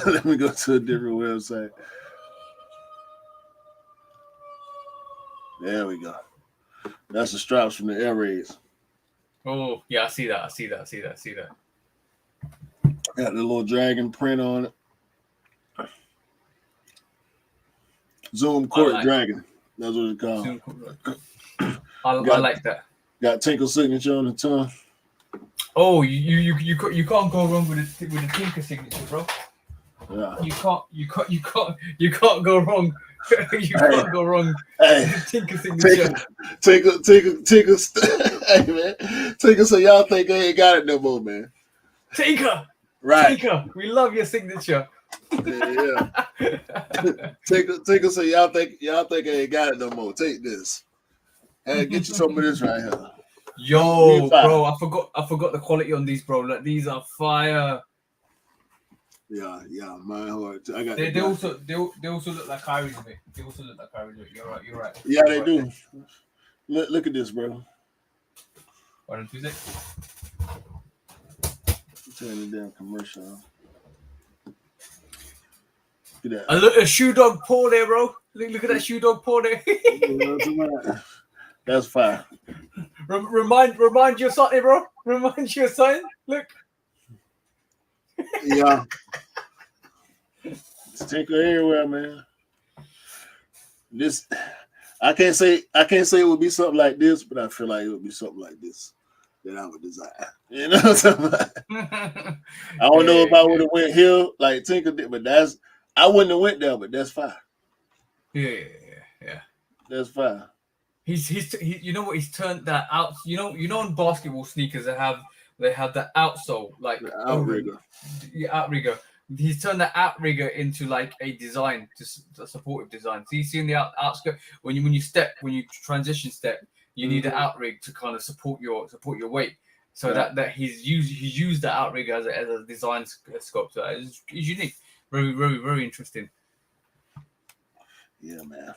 Let me go to a different website. There we go. That's the straps from the Air Raids. Oh, yeah, I see that. Got the little dragon print on it. Zoom Court Dragon. That's what it's called. I like that. Got Tinker signature on the tongue. Oh, you can't go wrong with the Tinker signature, bro. Yeah. You can't go wrong. You can't go wrong. Hey, Tinker signature. Tinker. Hey man, Tinker. So y'all think I ain't got it no more, man? Tinker. Right. Tinker, we love your signature. Yeah. Tinker. So y'all think I ain't got it no more? Take this. Hey, get you some of this right here. Yo, bro, I forgot the quality on these, bro. Like, these are fire. Yeah, my heart. I got. They also look like Kyrie's a bit. You're right. Yeah, they do. Look at this, bro. One and Tuesday. Turn the damn commercial. A shoe dog paw there, bro. Look at that shoe dog paw there. That's fine. Remind you of something, bro. Remind you of something. Look. Yeah. It's tinker everywhere, man. This I can't say it would be something like this, but I feel like it would be something like this that I would design. You know what I'm talking about? I don't know if I would have went here like Tinker did, but I wouldn't have went there, but that's fine. Yeah. That's fine. He's you know what, he's turned that out. You know in basketball sneakers they have the outsole, like the outrigger. Outrigger. He's turned that outrigger into like a design, just a supportive design. So you see in the outskirt when you transition step, you need an outrig to kind of support your weight. So that he's used that outrigger as a design scope. So it's unique, very very very interesting. Yeah, man.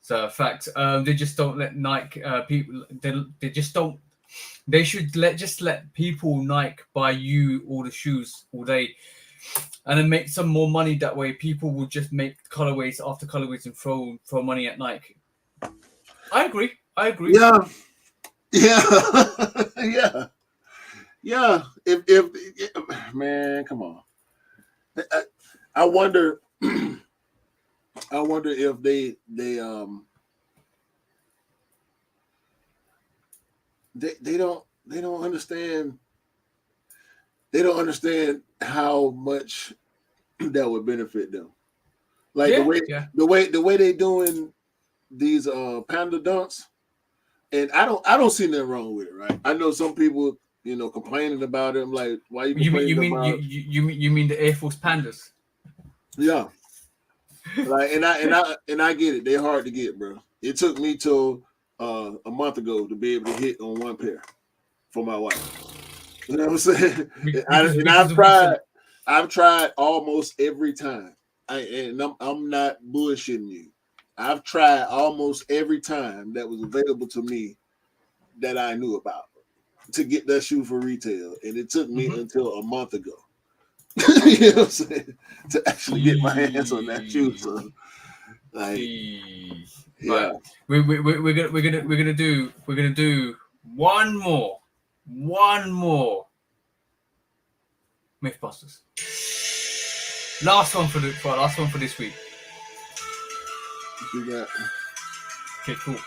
So, in fact, they just don't let Nike people. They just don't. They should let people Nike buy you all the shoes all day, and then make some more money that way. People will just make colorways after colorways and throw money at Nike. I agree. Yeah. If man, come on. I wonder. I wonder if they don't understand. They don't understand how much that would benefit them. Like the way they doing these panda dunks, and I don't see nothing wrong with it, right? I know some people, complaining about it. I'm like, why you complaining about? You mean the Air Force Pandas? Yeah. Like and I get it. They're hard to get, bro. It took me till a month ago to be able to hit on one pair for my wife. You know what I'm saying? I've tried almost every time. I'm not bullshitting you. I've tried almost every time that was available to me that I knew about to get that shoe for retail, and it took me until a month ago. You know what I'm saying? To actually get my hands on that shoe. So, like, yeah, we're gonna do one more Mythbusters. Last one for this week. Okay, cool.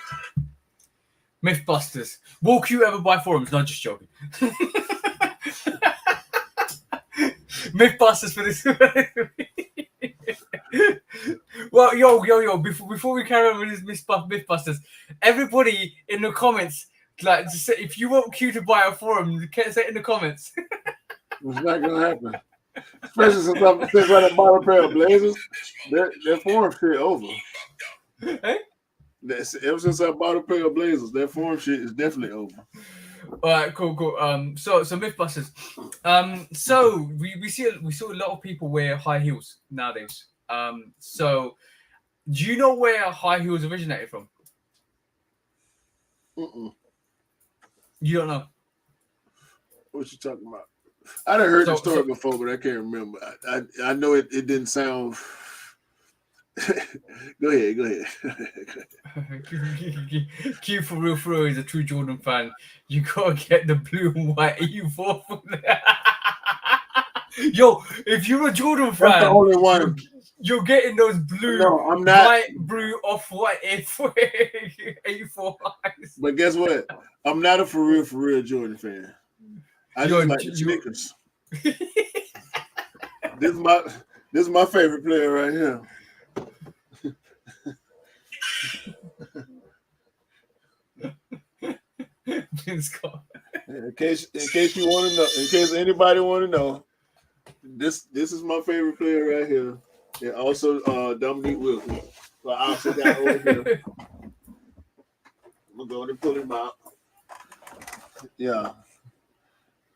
Mythbusters. Will Q ever buy forums? Not just joking. Mythbusters for this. Well, yo, before we carry on with this Mythbusters, everybody in the comments, like, just say, if you want Q to buy a forum, say it in the comments. It's not gonna happen. Especially since I bought a pair of Blazers, their forum shit over. Hey? Ever since I bought a pair of Blazers, that forum shit is definitely over. All right, cool. So Mythbusters. So we saw a lot of people wear high heels nowadays. So do you know where high heels originated from? You don't know. What you talking about? I done heard the story before, but I can't remember. I know it didn't sound. Go ahead. Q for real is a true Jordan fan. You gotta get the blue and white EU4 from there. Yo, if you're a Jordan fan, that's the only one. You're getting those blue, no, I'm not. White, blue, off-white EU4 highs. But guess what? I'm not a for real Jordan fan. I just like the Snickers. This is my favorite player right here. In case you want to know, in case anybody want to know, this is my favorite player right here, and also Dominique Wilkins. So I'll sit down over here. I'm going to pull him out. Yeah,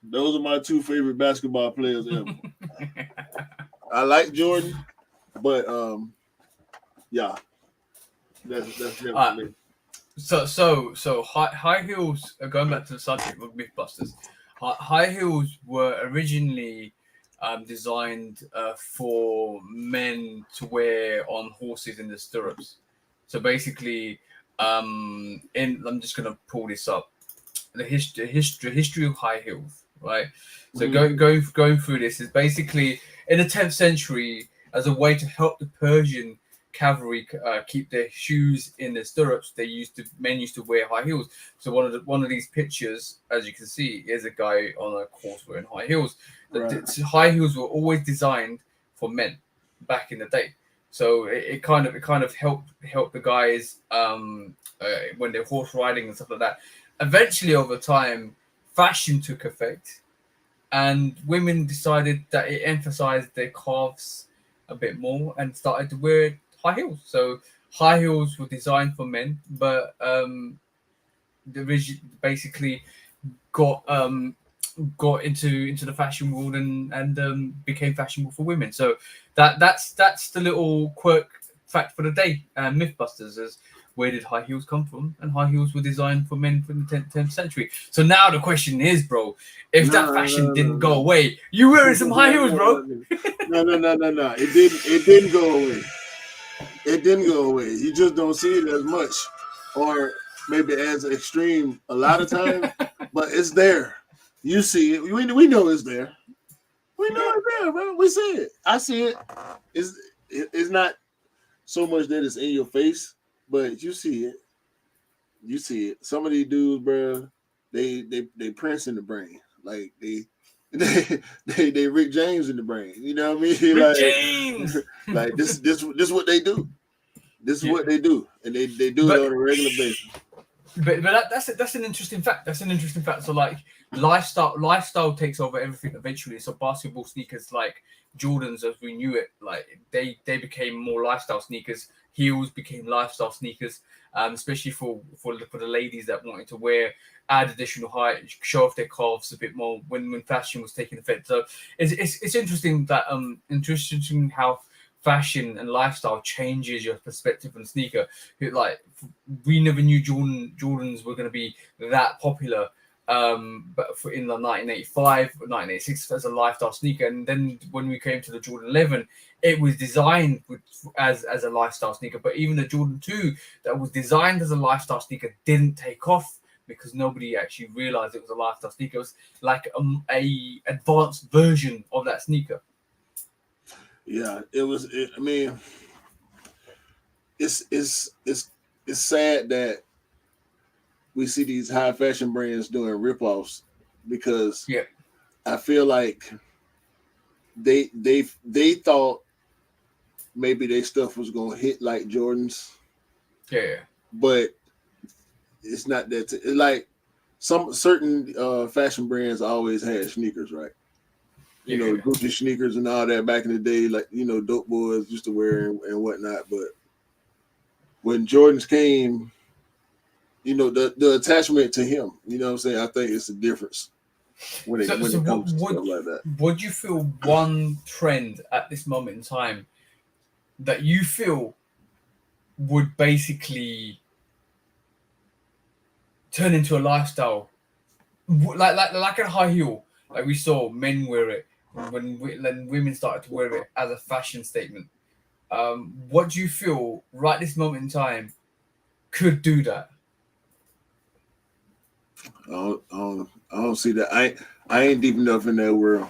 those are my two favorite basketball players ever. I like Jordan, but yeah, that's definitely me. So high heels. Going back to the subject of Mythbusters, high heels were originally designed for men to wear on horses in the stirrups. So basically, I'm just gonna pull this up. The history of high heels, right? So going through this is basically in the 10th century as a way to help the Persian cavalry keep their shoes in their stirrups. Men used to wear high heels. So one of these pictures, as you can see, is a guy on a horse wearing high heels. High heels were always designed for men back in the day. So it kind of helped the guys when they're horse riding and stuff like that. Eventually, over time, fashion took effect, and women decided that it emphasized their calves a bit more and started to wear high heels. So high heels were designed for men, but basically got into the fashion world and became fashionable for women. So that's the little fact for the day. Mythbusters is where did high heels come from? And high heels were designed for men from the 10th century. So now the question is, bro, if that fashion didn't go away, you wearing some high heels, bro? No. It didn't go away. It didn't go away. You just don't see it as much, or maybe as extreme a lot of times. But it's there. You see it. We know it's there. We know it's there, bro. We see it. I see it. It's not so much that it's in your face, but you see it. You see it. Some of these dudes, bro, they Prince in the brain. Like they Rick James in the brain. You know what I mean? Rick James. Like this what they do. This is what they do, and they do it on a regular basis. But that's an interesting fact. That's an interesting fact. So like lifestyle takes over everything eventually. So basketball sneakers like Jordans as we knew it, like they became more lifestyle sneakers. Heels became lifestyle sneakers, especially for the ladies that wanted to add additional height, show off their calves a bit more when fashion was taking effect. So it's interesting that interesting how fashion and lifestyle changes your perspective on sneaker. Like we never knew Jordans were going to be that popular, but in the 1985, 1986 as a lifestyle sneaker, and then when we came to the Jordan 11, it was designed as a lifestyle sneaker. But even the Jordan 2 that was designed as a lifestyle sneaker didn't take off because nobody actually realized it was a lifestyle sneaker. It was like a advanced version of that sneaker. Yeah, it was. I mean, it's sad that we see these high fashion brands doing ripoffs because I feel like they thought maybe their stuff was gonna hit like Jordans. Yeah. But it's not that. Like some certain fashion brands always had sneakers, right? You know, Gucci sneakers and all that back in the day, like, you know, dope boys used to wear and whatnot. But when Jordans came, you know, the attachment to him, you know what I'm saying? I think it's a difference when it comes to stuff like that. Would you feel one trend at this moment in time that you feel would basically turn into a lifestyle? Like a high heel, like we saw men wear it when women started to wear it as a fashion statement. What do you feel right this moment in time could do that? I don't see that. I ain't deep enough in that world.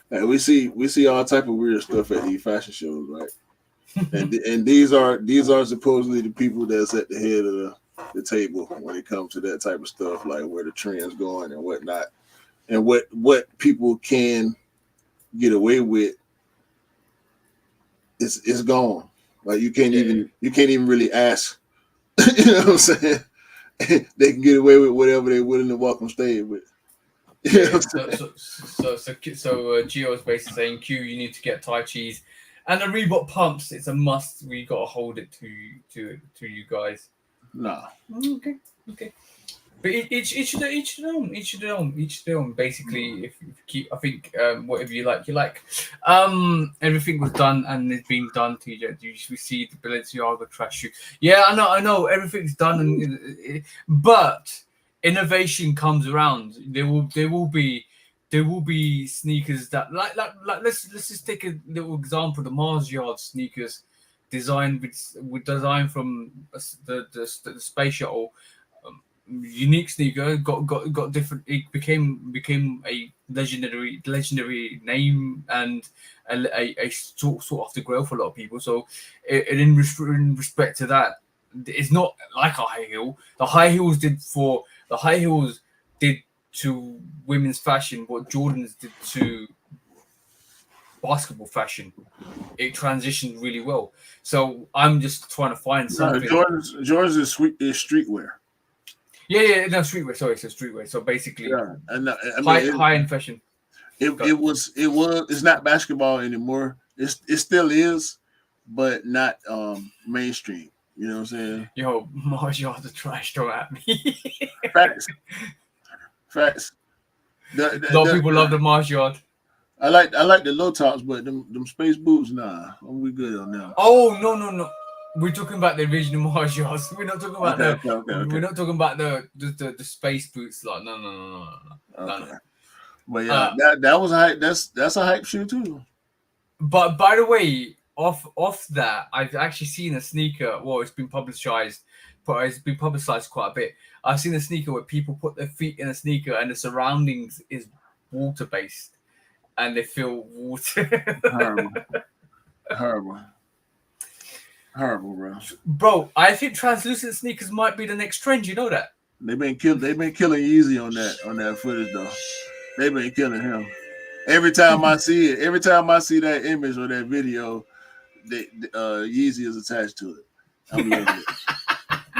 Like we see all type of weird stuff at these fashion shows, right? and these are supposedly the people that's at the head of the table when it comes to that type of stuff, like where the trend's going and whatnot, and what people can get away with. It's gone. Like you can't even really ask. You know what I'm saying? They can get away with whatever they're willing to walk on stage with. You know so Gio is basically saying, Q, you need to get Tai Chi's and the Reebok pumps. It's a must. We got to hold it to you guys. Nah. Okay. But each their own. Basically, if you keep, I think whatever you like. Everything was done and it's been done. TJ, you see the Balenciaga trash shoe. Yeah, I know. Everything's done, but innovation comes around. There will be there will be sneakers that like let's just take a little example. The Mars Yard sneakers, designed with design from the space shuttle. Unique sneaker, got different. It became a legendary name and a sort of the grail for a lot of people. So in respect to that, it's not like a high heel. The high heels did to women's fashion what Jordans did to basketball fashion. It transitioned really well. So I'm just trying to find something. Jordans is streetwear. Yeah, no, streetwear. Sorry, so streetwear. So basically, yeah, and I mean, high end fashion. It's not basketball anymore. It still is, but not mainstream. You know what I'm saying? Yo, Marjard's a trash throw at me. Facts. A lot of people love the Marjard. I like the low tops, but them space boots, nah, we good on them. Oh no. We're talking about the original Marjards. We're not talking about We're not talking about the space boots. Like no. But yeah, that was a hype. That's a hype shoe too. But by the way, off that, I've actually seen a sneaker. Well, it's been publicized quite a bit. I've seen a sneaker where people put their feet in a sneaker and the surroundings is water based, and they feel water. Horrible, bro. I think translucent sneakers might be the next trend. You know that? They've been killing Yeezy on that footage though. They've been killing him. Every time I see that image or that video, Yeezy is attached to it. I'm loving it.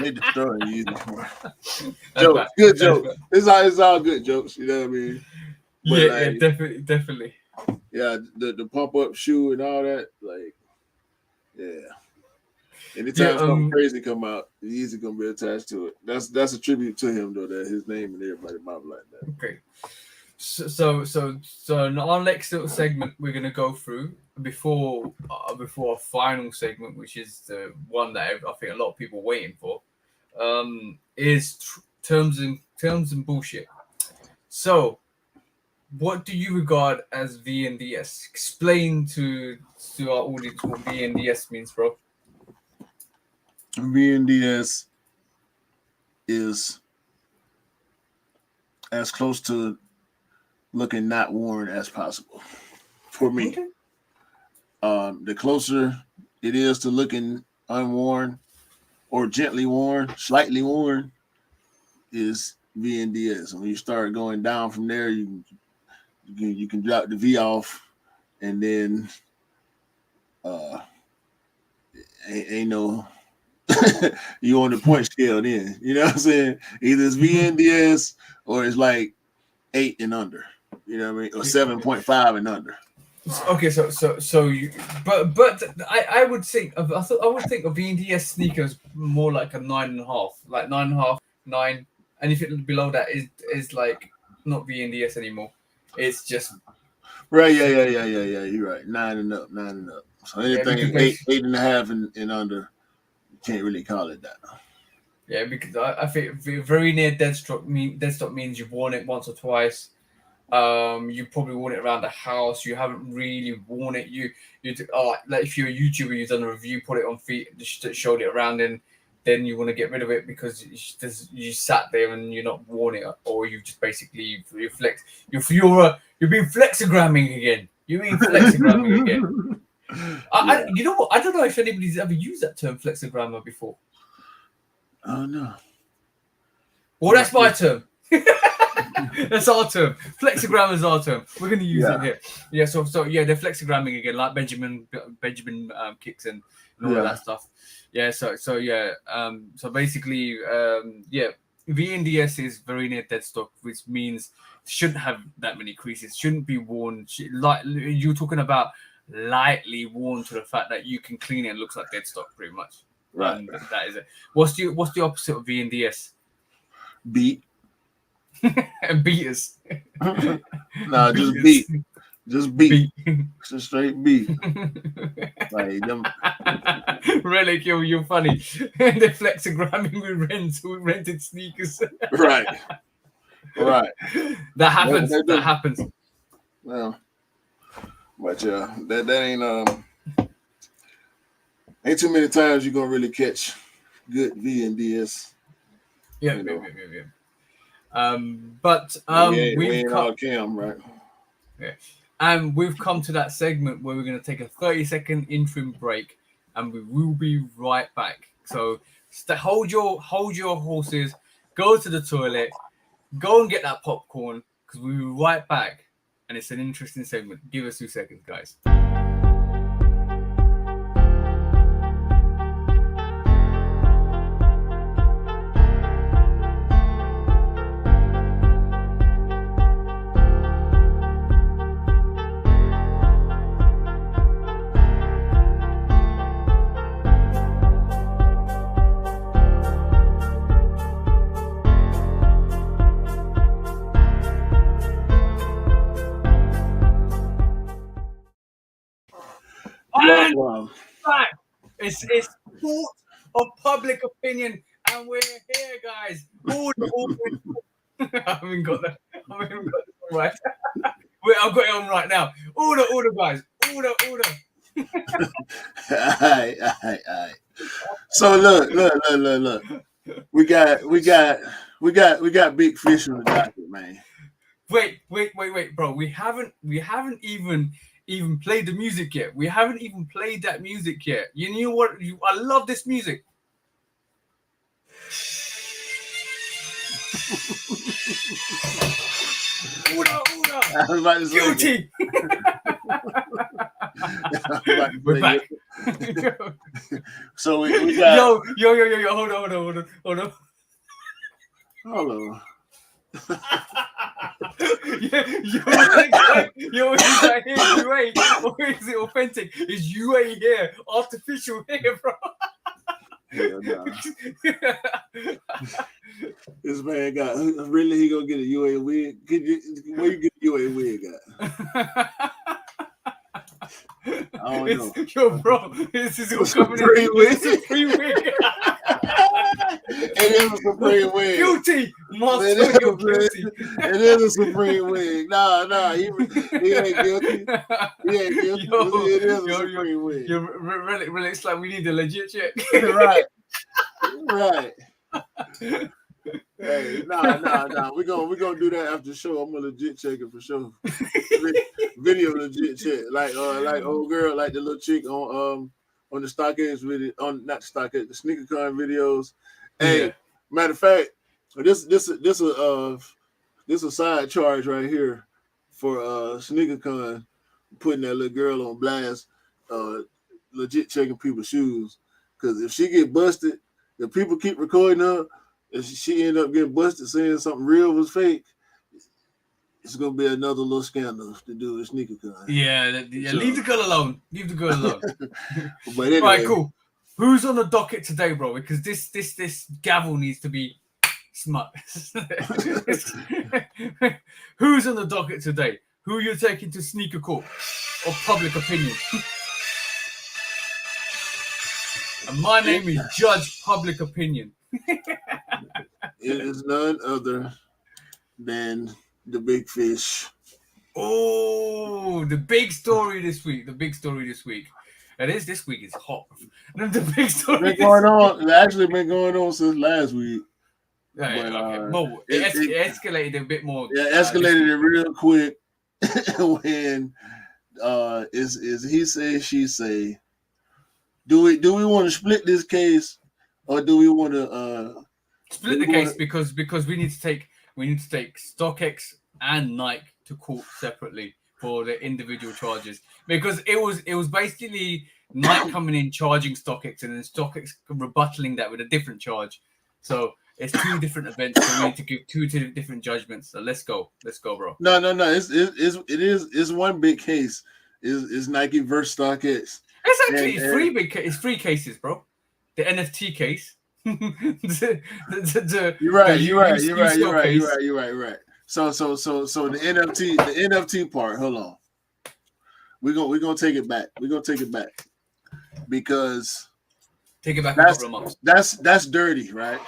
They destroying Yeezy. Jokes, good jokes. It's all good jokes. You know what I mean? But yeah, definitely. Yeah, the pump up shoe and all that, like, yeah. Anytime something crazy come out, Yeezy gonna be attached to it. That's a tribute to him though, that his name and everybody mouth like that. Okay. So in our next little segment we're gonna go through before our final segment, which is the one that I think a lot of people are waiting for, is terms and bullshit. So, what do you regard as VNDS? Explain to our audience what VNDS means, bro. VNDS is as close to looking not worn as possible for me. Okay. The closer it is to looking unworn or gently worn, slightly worn, is VNDS. And when you start going down from there, you can drop the V off, and then ain't no you on the point scale then. You know what I'm saying? Either it's VNDS or it's like 8 and under. You know what I mean? Or 7.5 and under. Okay, so you, but I would think of VNDS sneakers more like a 9.5, like 9.5, 9. Anything below that is like not VNDS anymore. It's just right. Yeah. You're right. 9 and up. So anything 8.5 and under, you can't really call it that. Yeah, because I think very near dead stock means you've worn it once or twice. You probably worn it around the house. You haven't really worn it. Like if you're a YouTuber, you've done a review, put it on feet, showed it around, and then you want to get rid of it because you sat there and you're not worn it, or you just basically reflect. You're being flexigramming again. You're being flexigramming again. You know what? I don't know if anybody's ever used that term flexigrammer before. Oh no. Well, that's my term. That's our term. Flexigrammer is our term. We're going to use it here. Yeah. So yeah, they're flexigramming again, like Benjamin kicks and all of that stuff. Yeah. So yeah. So basically, VNDS is very near dead stock, which means shouldn't have that many creases. Shouldn't be worn. Like you're talking about, lightly worn to the fact that you can clean it and it looks like dead stock, pretty much. Right. And that is it. What's the opposite of VNDS? Beat. And beaters. Nah, just beat. Just beat. It's a straight beat. Like them. Relic, you're funny. They're flexigramming with rented sneakers. Right. That happens. Well, but yeah, that ain't too many times you're gonna really catch good V and DS. Yeah. But we ain't all Cam, right? Yeah. And we've come to that segment where we're going to take a 30-second interim break, and we will be right back. So hold your horses, go to the toilet, go and get that popcorn, because we'll be right back. And it's an interesting segment. Give us 2 seconds, guys. Back. It's court of public opinion, and we're here, guys. I haven't got that right. Wait, I've got it on right now. Order, guys. Order. All right. So look. We got big fish on the docket, man. Wait, bro. We haven't even played the music yet. We haven't even played that music yet. You know what? I love this music. Order. I was about to say guilty. We're back. So we got yo. Hold on. Hello. Yo, is that here UA or is it authentic? Is UA here? Artificial here, bro. Hell nah. This man got really he gonna get a UA wig? Where you get a UA wig at? I don't know. Yo, bro, this is your free wig. It is a Supreme wig. Guilty. It is a Supreme wig. Nah. He ain't guilty. It is a Supreme wig. Really, it's like we need a legit check. Right. Hey, nah. We're gonna do that after the show. I'm gonna legit check it for sure. Video legit check. Like old girl, like the little chick on the StockX video, not StockX, the SneakerCon videos. Hey, yeah. Matter of fact, this a side charge right here for SneakerCon, putting that little girl on blast, legit checking people's shoes. Because if she get busted, if people keep recording her, if she end up getting busted saying something real was fake, it's gonna be another little scandal to do with SneakerCon. Yeah. So, leave the girl alone. But anyway. Right, cool. Who's on the docket today, bro? Because this gavel needs to be smart. Who's on the docket today? Who you're taking to sneaker court of public opinion? And my name is Judge Public Opinion. It is none other than the big fish. Oh, the big story this week. It is this week. It's hot. The big story. Been going on. It's actually been going on since last week. Yeah, but, okay. Well, it escalated a bit more. Yeah, escalated it real quick when is he say she say. Do we want to split this case, or do we want to split the case because we need to take StockX and Nike to court separately for the individual charges, because it was basically Nike coming in charging StockX and then StockX rebuttaling that with a different charge. So it's two different events. So we need to give two different judgments. So let's go, bro. No. It's one big case. Is Nike versus StockX. It's actually three cases, bro. The NFT case. You're right. So the NFT part. Hold on. We're gonna take it back. Because take it back a couple of months. That's dirty, right?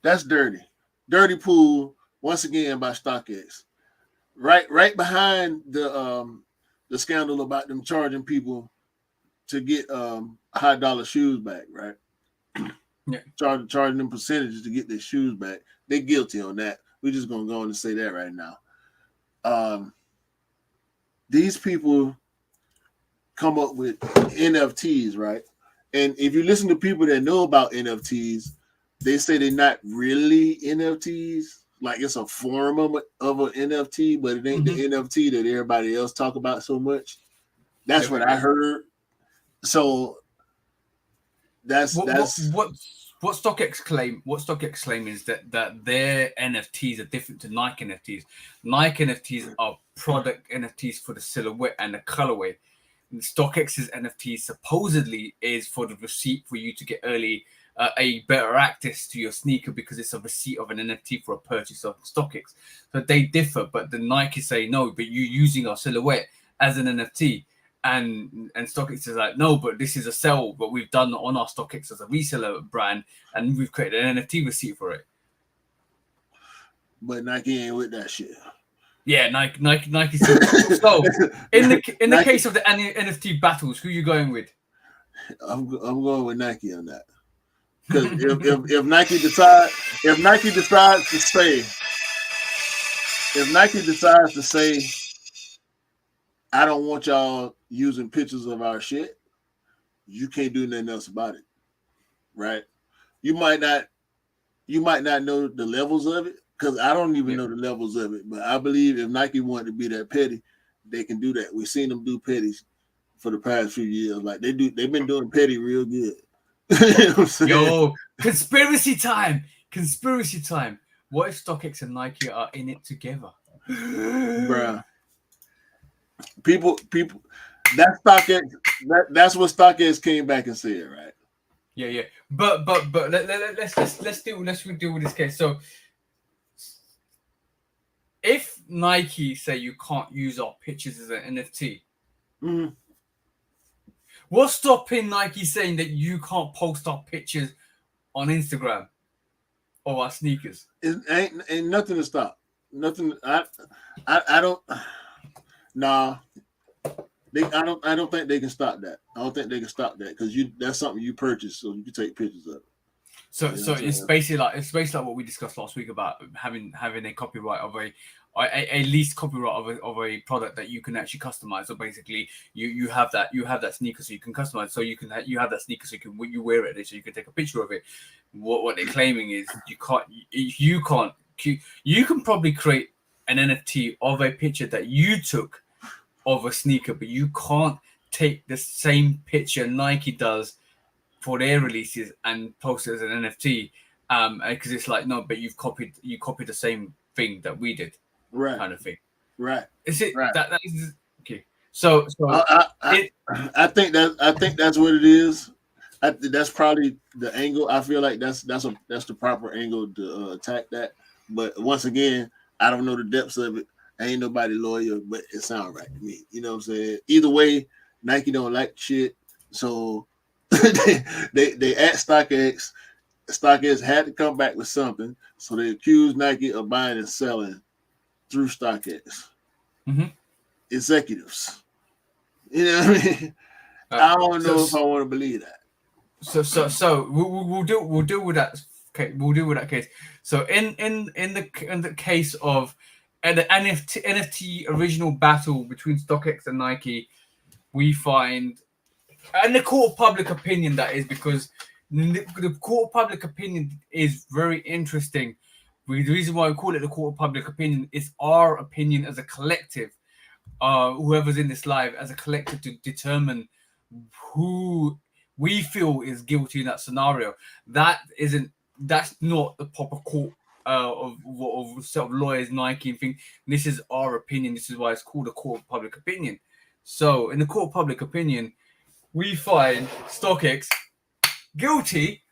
That's dirty. Dirty pool once again by StockX. right behind the scandal about them charging people to get high dollar shoes back, right? Yeah. Charging them percentages to get their shoes back. They're guilty on that. We're just gonna go on and say that right now. These people come up with NFTs, right? And if you listen to people that know about NFTs, they say they're not really NFTs. Like it's a form of an NFT, but it ain't the NFT that everybody else talk about so much. That's what I heard. So that's what StockX claim. What StockX claim is that their NFTs are different to Nike NFTs. Nike NFTs are product NFTs for the silhouette and the colorway. And StockX's NFT supposedly is for the receipt for you to get early a better access to your sneaker because it's a receipt of an NFT for a purchase of StockX. So they differ, but the Nike say no, but you're using our silhouette as an NFT. And StockX is like, no, but this is a sell, but we've done on our StockX as a reseller brand, and we've created an NFT receipt for it. But Nike ain't with that shit. Yeah, Nike. So in the case of the NFT battles, who are you going with? I'm going with Nike on that. Because if Nike decides to say, I don't want y'all using pictures of our shit, you can't do nothing else about it, right? You might not know the levels of it, because I don't even know the levels of it. But I believe if Nike wanted to be that petty, they can do that. We've seen them do petties for the past few years. Like they've been doing petty real good. You know Yo, conspiracy time! What if StockX and Nike are in it together? Bruh. People that's StockX, that's what StockX came back and said, right? Yeah. But let's deal with this case. So if Nike say you can't use our pictures as an NFT, what's stopping Nike saying that you can't post our pictures on Instagram of our sneakers? It ain't nothing to stop. Nothing. I don't. Nah. I don't think they can stop that. I don't think they can stop that because that's something you purchase, so you can take pictures of it. So it's basically like what we discussed last week about having a copyright of a leased copyright of a product that you can actually customize. So basically, you have that sneaker so you can customize. So you have that sneaker so you wear it so you can take a picture of it. What they're claiming is you can probably create an NFT of a picture that you took of a sneaker, but you can't take the same picture Nike does for their releases and post it as an NFT, because it's like, no, but you copied the same thing that we did, right? Kind of thing, right? Is it right. that is okay? So I think that's what it is. That's probably the angle. I feel like that's the proper angle to attack that. But once again, I don't know the depths of it. I ain't nobody lawyer, but it sounds right to me. You know what I'm saying? Either way, Nike don't like shit, so they at StockX. StockX had to come back with something, so they accused Nike of buying and selling through StockX. Executives. You know what I mean? I don't know if I want to believe that. So we'll deal with that. Okay, we'll deal with that case. So in the case of the NFT original battle between StockX and Nike, we find, and the court of public opinion, that is, because the court of public opinion is very interesting. The reason why we call it the court of public opinion is our opinion as a collective, whoever's in this live, as a collective, to determine who we feel is guilty in that scenario. That's not the proper court of sort of lawyers, Nike, and thing. This is our opinion. This is why it's called a court of public opinion. So in the court of public opinion, we find StockX guilty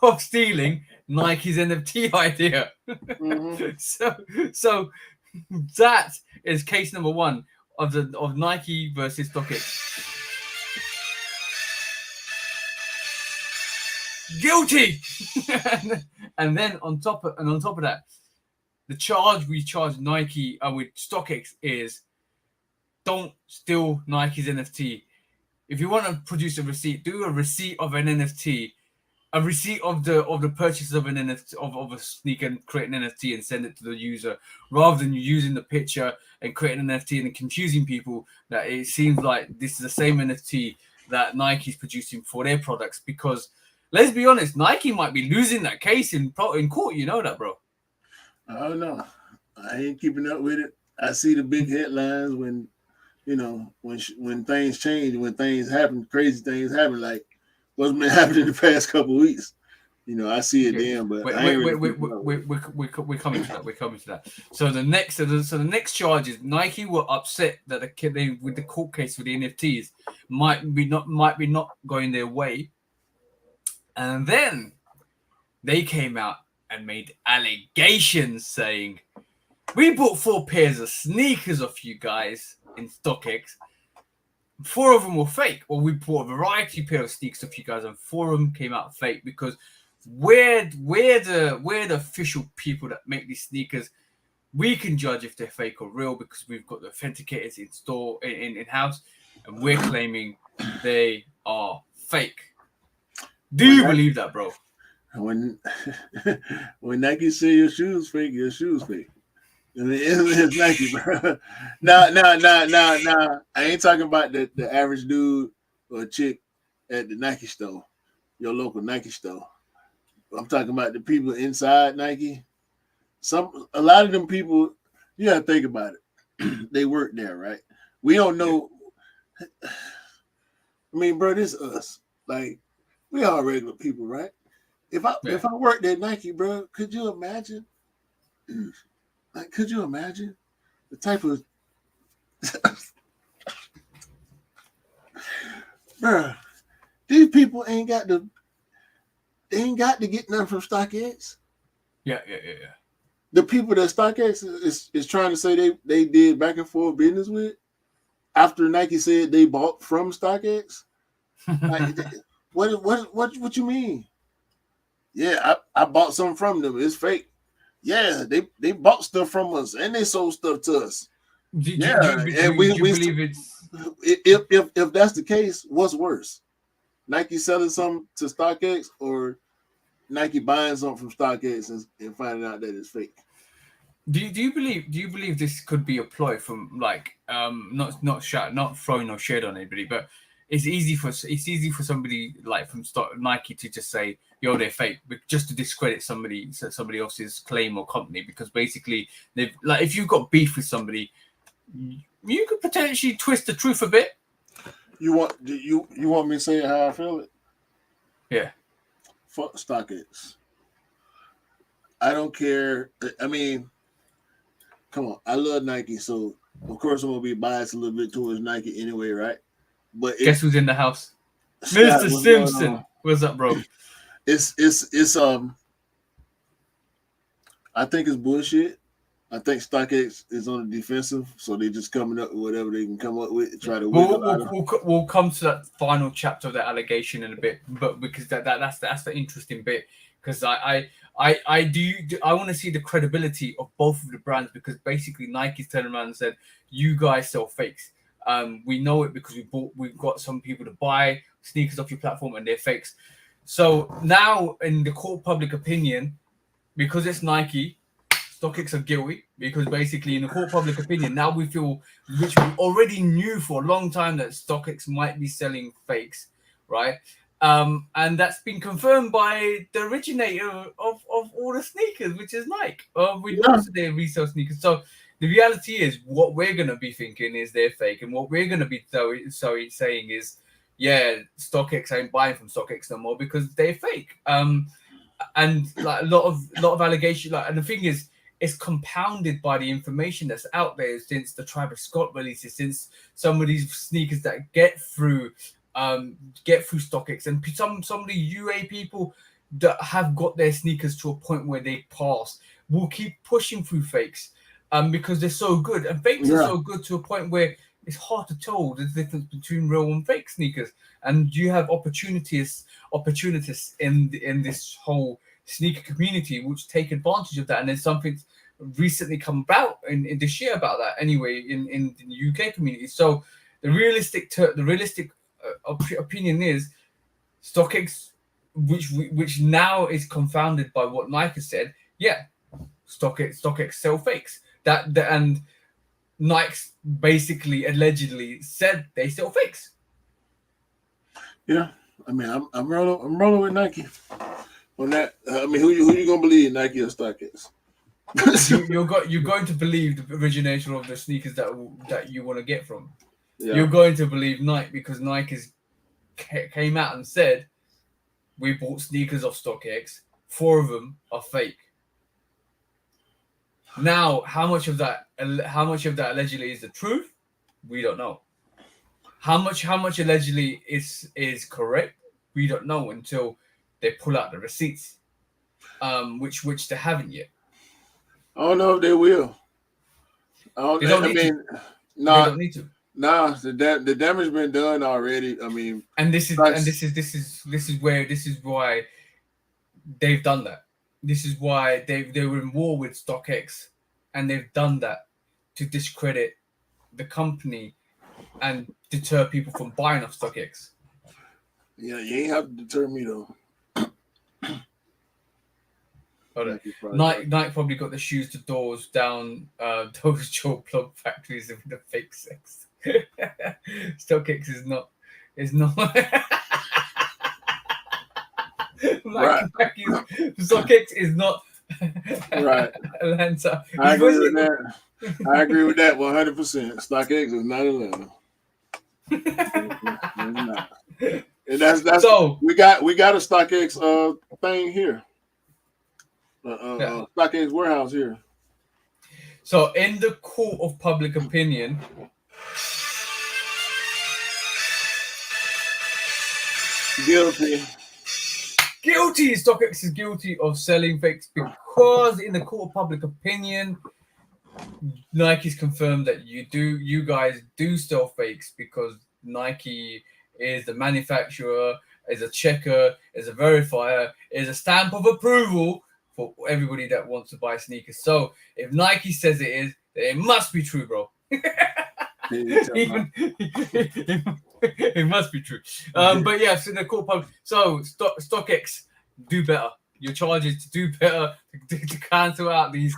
of stealing Nike's NFT idea. So that is case number one of Nike versus StockX. Guilty. And then on top of that, the charge we charge Nike with StockX is don't steal Nike's NFT. If you want to produce a receipt, do a receipt of an NFT, a receipt of the purchase of an NFT of a sneaker, and create an NFT and send it to the user, rather than you using the picture and creating an NFT and confusing people that it seems like this is the same NFT that Nike's producing for their products. Because let's be honest, Nike might be losing that case in court. You know that, bro. I don't know. I ain't keeping up with it. I see the big headlines when, you know, when things change, when things happen, crazy things happen, like what's been happening the past couple of weeks. You know, I see it then, but we're coming to that. We're coming to that. So the next charge is Nike were upset that with the court case for the NFTs might be not going their way, and then they came out and made allegations saying, we bought 4 pairs of sneakers off you guys in StockX. 4 of them were fake. Or we bought a variety pair of sneakers off you guys, and 4 of them came out fake because we're the official people that make these sneakers. We can judge if they're fake or real because we've got the authenticators in store in house, and we're claiming they are fake. Do you believe that, bro? When Nike say your shoes fake, your shoes fake. It's Nike, bro. Nah. I ain't talking about the average dude or chick at the Nike store, your local Nike store. I'm talking about the people inside Nike. A lot of them people, you gotta think about it. They work there, right? We don't know. I mean, bro, this is us. Like, we all regular people, right? If I worked at Nike, bro, could you imagine? Like, could you imagine the type of bro? These people ain't got to get nothing from StockX. Yeah. The people that StockX is trying to say they did back and forth business with after Nike said they bought from StockX. Like, what you mean? Yeah, I bought something from them. It's fake. Yeah, they bought stuff from us and they sold stuff to us. Do you believe it's if that's the case, what's worse? Nike selling something to StockX or Nike buying something from StockX and finding out that it's fake? Do you believe this could be a ploy from like not throwing no shade on anybody, but it's easy for somebody like from Nike to just say, yo, they're fake, but just to discredit somebody else's claim or company, because basically they've, like, if you've got beef with somebody, you could potentially twist the truth a bit. You want me to say how I feel it? Yeah. Fuck StockX. I don't care. I mean, come on. I love Nike, so of course I'm gonna be biased a little bit towards Nike anyway, right? But guess who's in the house? Scott, Mr. Simpson. What's up, bro? It's I think it's bullshit. I think StockX is on the defensive, so they're just coming up with whatever they can come up with to try to we'll come to that final chapter of that allegation in a bit, but because that's the interesting bit, because I want to see the credibility of both of the brands, because basically Nike's turned around and said, you guys sell fakes. We know it because we've got some people to buy sneakers off your platform and they're fakes. So now in the court public opinion, because it's Nike, StockX are guilty, because basically in the court public opinion, now we feel, which we already knew for a long time, that StockX might be selling fakes, right? And that's been confirmed by the originator of all the sneakers, which is Nike. We know they resell sneakers. So the reality is, what we're going to be thinking is they're fake. And what we're going to be saying is, yeah, StockX ain't buying from StockX no more because they're fake. And like a lot of allegations. Like, and the thing is, it's compounded by the information that's out there since the Travis Scott releases, since some of these sneakers that get through StockX, and some of the UA people that have got their sneakers to a point where they pass will keep pushing through fakes because they're so good, and fakes are so good to a point where it's hard to tell the difference between real and fake sneakers. And you have opportunists in this whole sneaker community which take advantage of that, and there's something recently come about in this year about that anyway in the UK community. So the realistic opinion is StockX, which now is confounded by what Nike said. Yeah, StockX sell fakes. And Nike basically allegedly said they sell fakes. Yeah, I mean, I'm rolling with Nike on that. I mean, who you gonna believe, Nike or StockX? you're going to believe the originator of the sneakers that you want to get from. Yeah. You're going to believe Nike because Nike came out and said we bought sneakers off StockX. 4 of them are fake. Now, how much of that allegedly is the truth? We don't know. How much allegedly is correct? We don't know until they pull out the receipts, which they haven't yet. I don't know if they will. They don't need to. Nah, the damage been done already. I mean, this is why they've done that. This is why they were in war with StockX, and they've done that to discredit the company and deter people from buying off StockX. Yeah, you ain't have to deter me though. Nike probably got the shoes to doors down those Joe Plug factories of the fake sex. StockX is not. Right. StockX is not. Right. Atlanta. I agree with that. I agree with that 100%. StockX is not Atlanta. And that's so we got a StockX thing here. StockX warehouse here. So in the court of public opinion, guilty. StockX is guilty of selling fakes because in the court of public opinion, Nike's confirmed that you guys do sell fakes because Nike is the manufacturer, is a checker, is a verifier, is a stamp of approval for everybody that wants to buy sneakers. So if Nike says it is, then it must be true, bro. It must be true. But yeah, so the court public. So StockX, do better. Your charges to do better to cancel out these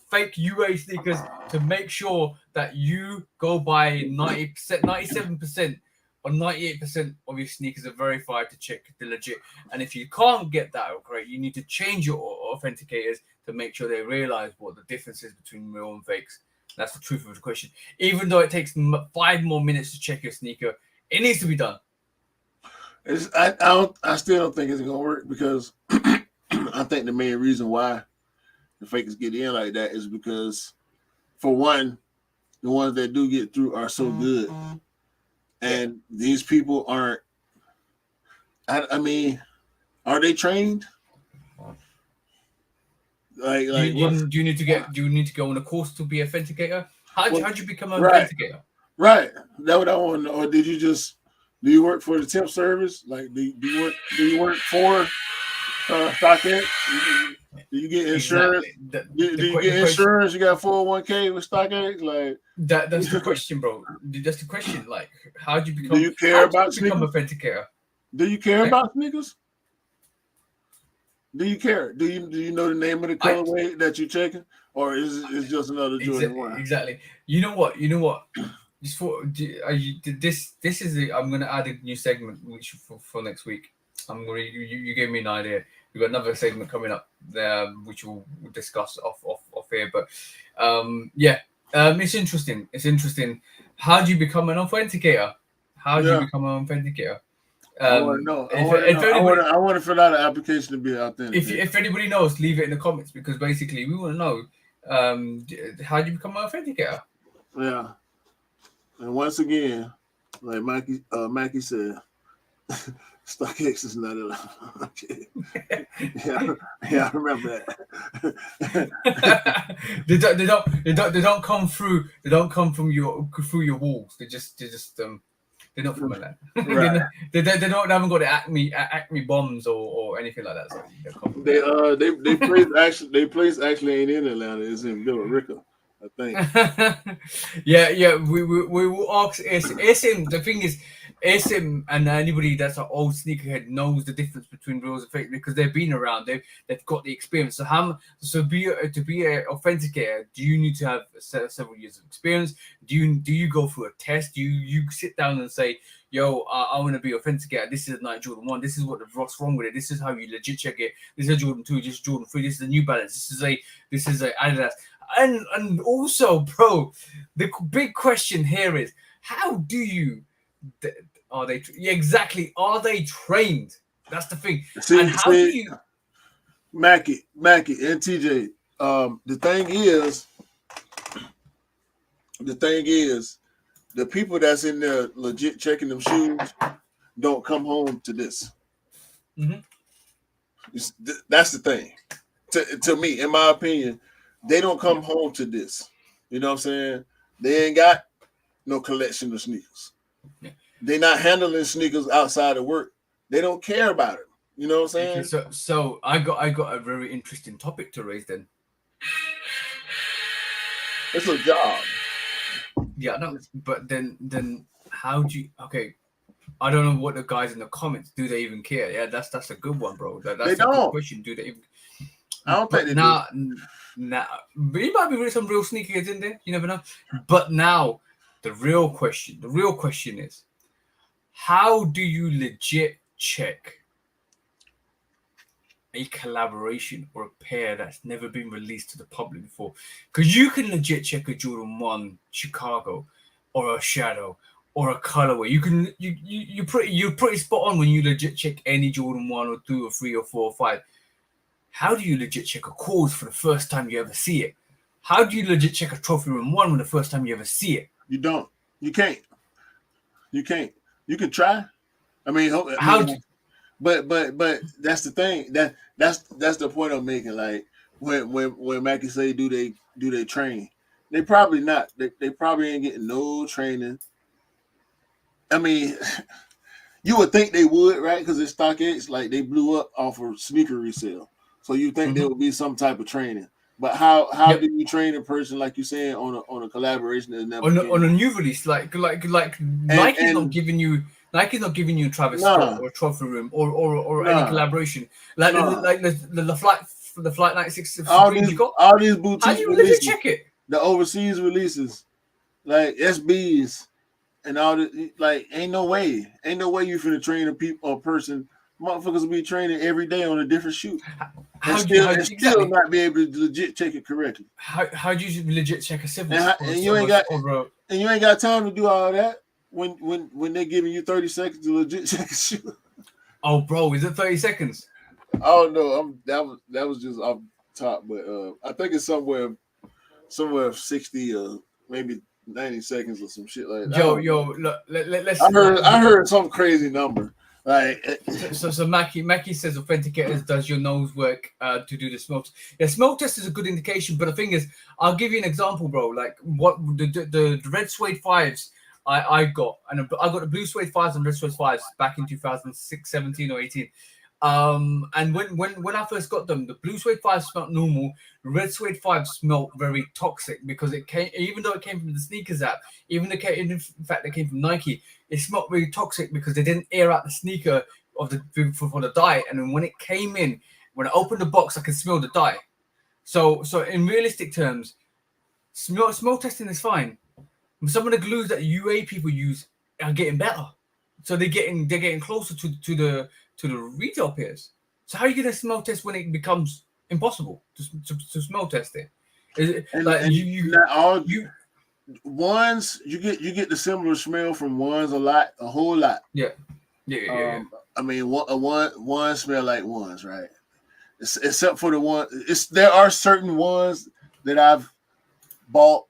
fake UA sneakers to make sure that you go buy 90%, 97%, or 98% of your sneakers are verified to check the legit. And if you can't get that great, you need to change your authenticators to make sure they realize what the difference is between real and fakes. That's the truth of the question. Even though it takes 5 more minutes to check your sneaker, it needs to be done. I still don't think it's gonna work because I think the main reason why the fakers get in like that is because, for one, the ones that do get through are so good, and these people aren't. I mean, are they trained? Like, do you need to go on a course to be authenticator? How'd you become an authenticator? Right, that's what I want to know. Or do you work for the temp service? Like, do you work for StockX? Do you get insurance? Exactly. Do you get insurance? You got 401k with StockX? Like that's the question, bro. That's the question. Like, how do you become? Do you care about become authenticator? Do you care about sneakers? Do you care? Do you know the name of the colorway that you're checking, or is it just another Jordan 1? Exactly. You know what? Just this is I'm gonna add a new segment which for next week. You gave me an idea. We've got another segment coming up there which we'll discuss off here. But it's interesting. It's interesting. How do you become an authenticator? I want to know. I want to fill out an application to be authentic. If anybody knows, leave it in the comments because basically we want to know how do you become an authenticator? Yeah. And once again, like Mackie said, StockX is not allowed. Okay. Yeah, I remember that. They don't come through. They don't come from through your walls. They just They're not from Atlanta. Right. they haven't got the Acme bombs or anything like that. So they place actually ain't in Atlanta. It's in Villa Rica, I think. yeah. We will ask SM. The thing is, SM and anybody that's an old sneakerhead knows the difference between reals and fake because they've been around. They've got the experience. So to be an authenticator, do you need to have several years of experience? Do you go through a test? Do you sit down and say, yo, I want to be authenticator. This is a Nike Jordan 1. This is what's wrong with it. This is how you legit check it. This is a Jordan 2. This is Jordan 3. This is a New Balance. This is a Adidas. And also, bro, the big question here is, how do you are they trained? That's the thing. And how do you, Mackie and TJ? The thing is, the people that's in there legit checking them shoes don't come home to this. Mm-hmm. That's the thing. To me, in my opinion, they don't come home to this. You know what I'm saying? They ain't got no collection of sneakers. Yeah. They're not handling sneakers outside of work. They don't care about it. You know what I'm saying? Okay, so I got a very interesting topic to raise then. It's a job. Yeah, no, but then how do you? Okay, I don't know what the guys in the comments do. They even care? Yeah, that's a good one, bro. That's they a don't. good question. Do they even? I don't think they do. Nah, but you might be some real sneakerheads in there. You never know. But now, the real question is, how do you legit check a collaboration or a pair that's never been released to the public before? Because you can legit check a Jordan 1 Chicago or a Shadow or a colorway. You're pretty spot on when you legit check any Jordan 1 or 2 or 3 or 4 or 5. How do you legit check a cause for the first time you ever see it? How do you legit check a Trophy Room 1 when the first time you ever see it? You don't. You can't. You can try. I mean, but that's the thing. That's the point I'm making. Like when Mackie say do they train? They probably not. They probably ain't getting no training. I mean, you would think they would, right? Because it's StockX, like they blew up off of sneaker resale. So you think there would be some type of training. But how do you train a person, like you're saying, on a collaboration that never on a new release? Like Nike's not giving you Travis Scott or a Trophy Room or any collaboration. Like the Flight 96 all these boutiques. How do you legit check it? The overseas releases, like SBs and all the, like ain't no way you finna train a person. Motherfuckers will be training every day on a different shoe. Still not be able to legit check it correctly. How do you legit check a civil? And you ain't got time to do all that when they're giving you 30 seconds to legit check a shoe. Oh, bro, is it 30 seconds? Oh no, that was just off top, but I think it's somewhere 60 or maybe 90 seconds or some shit like that. Yo, look, let's. I heard some crazy number. Like so Mackie says authenticators does your nose work to do the smell test. Yeah, smell test is a good indication, but the thing is, I'll give you an example, bro. Like what the red suede 5s I got, and I got the blue suede 5s and red suede 5s back in 2006, 17 or 18. And when I first got them, the blue suede 5 smelled normal. The red suede 5 smelled very toxic because even though it came from the sneakers app, in fact it came from Nike, it smelled very toxic because they didn't air out the sneaker for the dye. And then when it came in, when I opened the box, I could smell the dye. So in realistic terms, smell testing is fine. Some of the glues that UA people use are getting better, so they're getting closer to the retail peers. So how are you going to smell test when it becomes impossible to smell test it? Ones you get the similar smell from ones a whole lot. Yeah. I mean, one smell like ones, right? Except for the one. There are certain ones that I've bought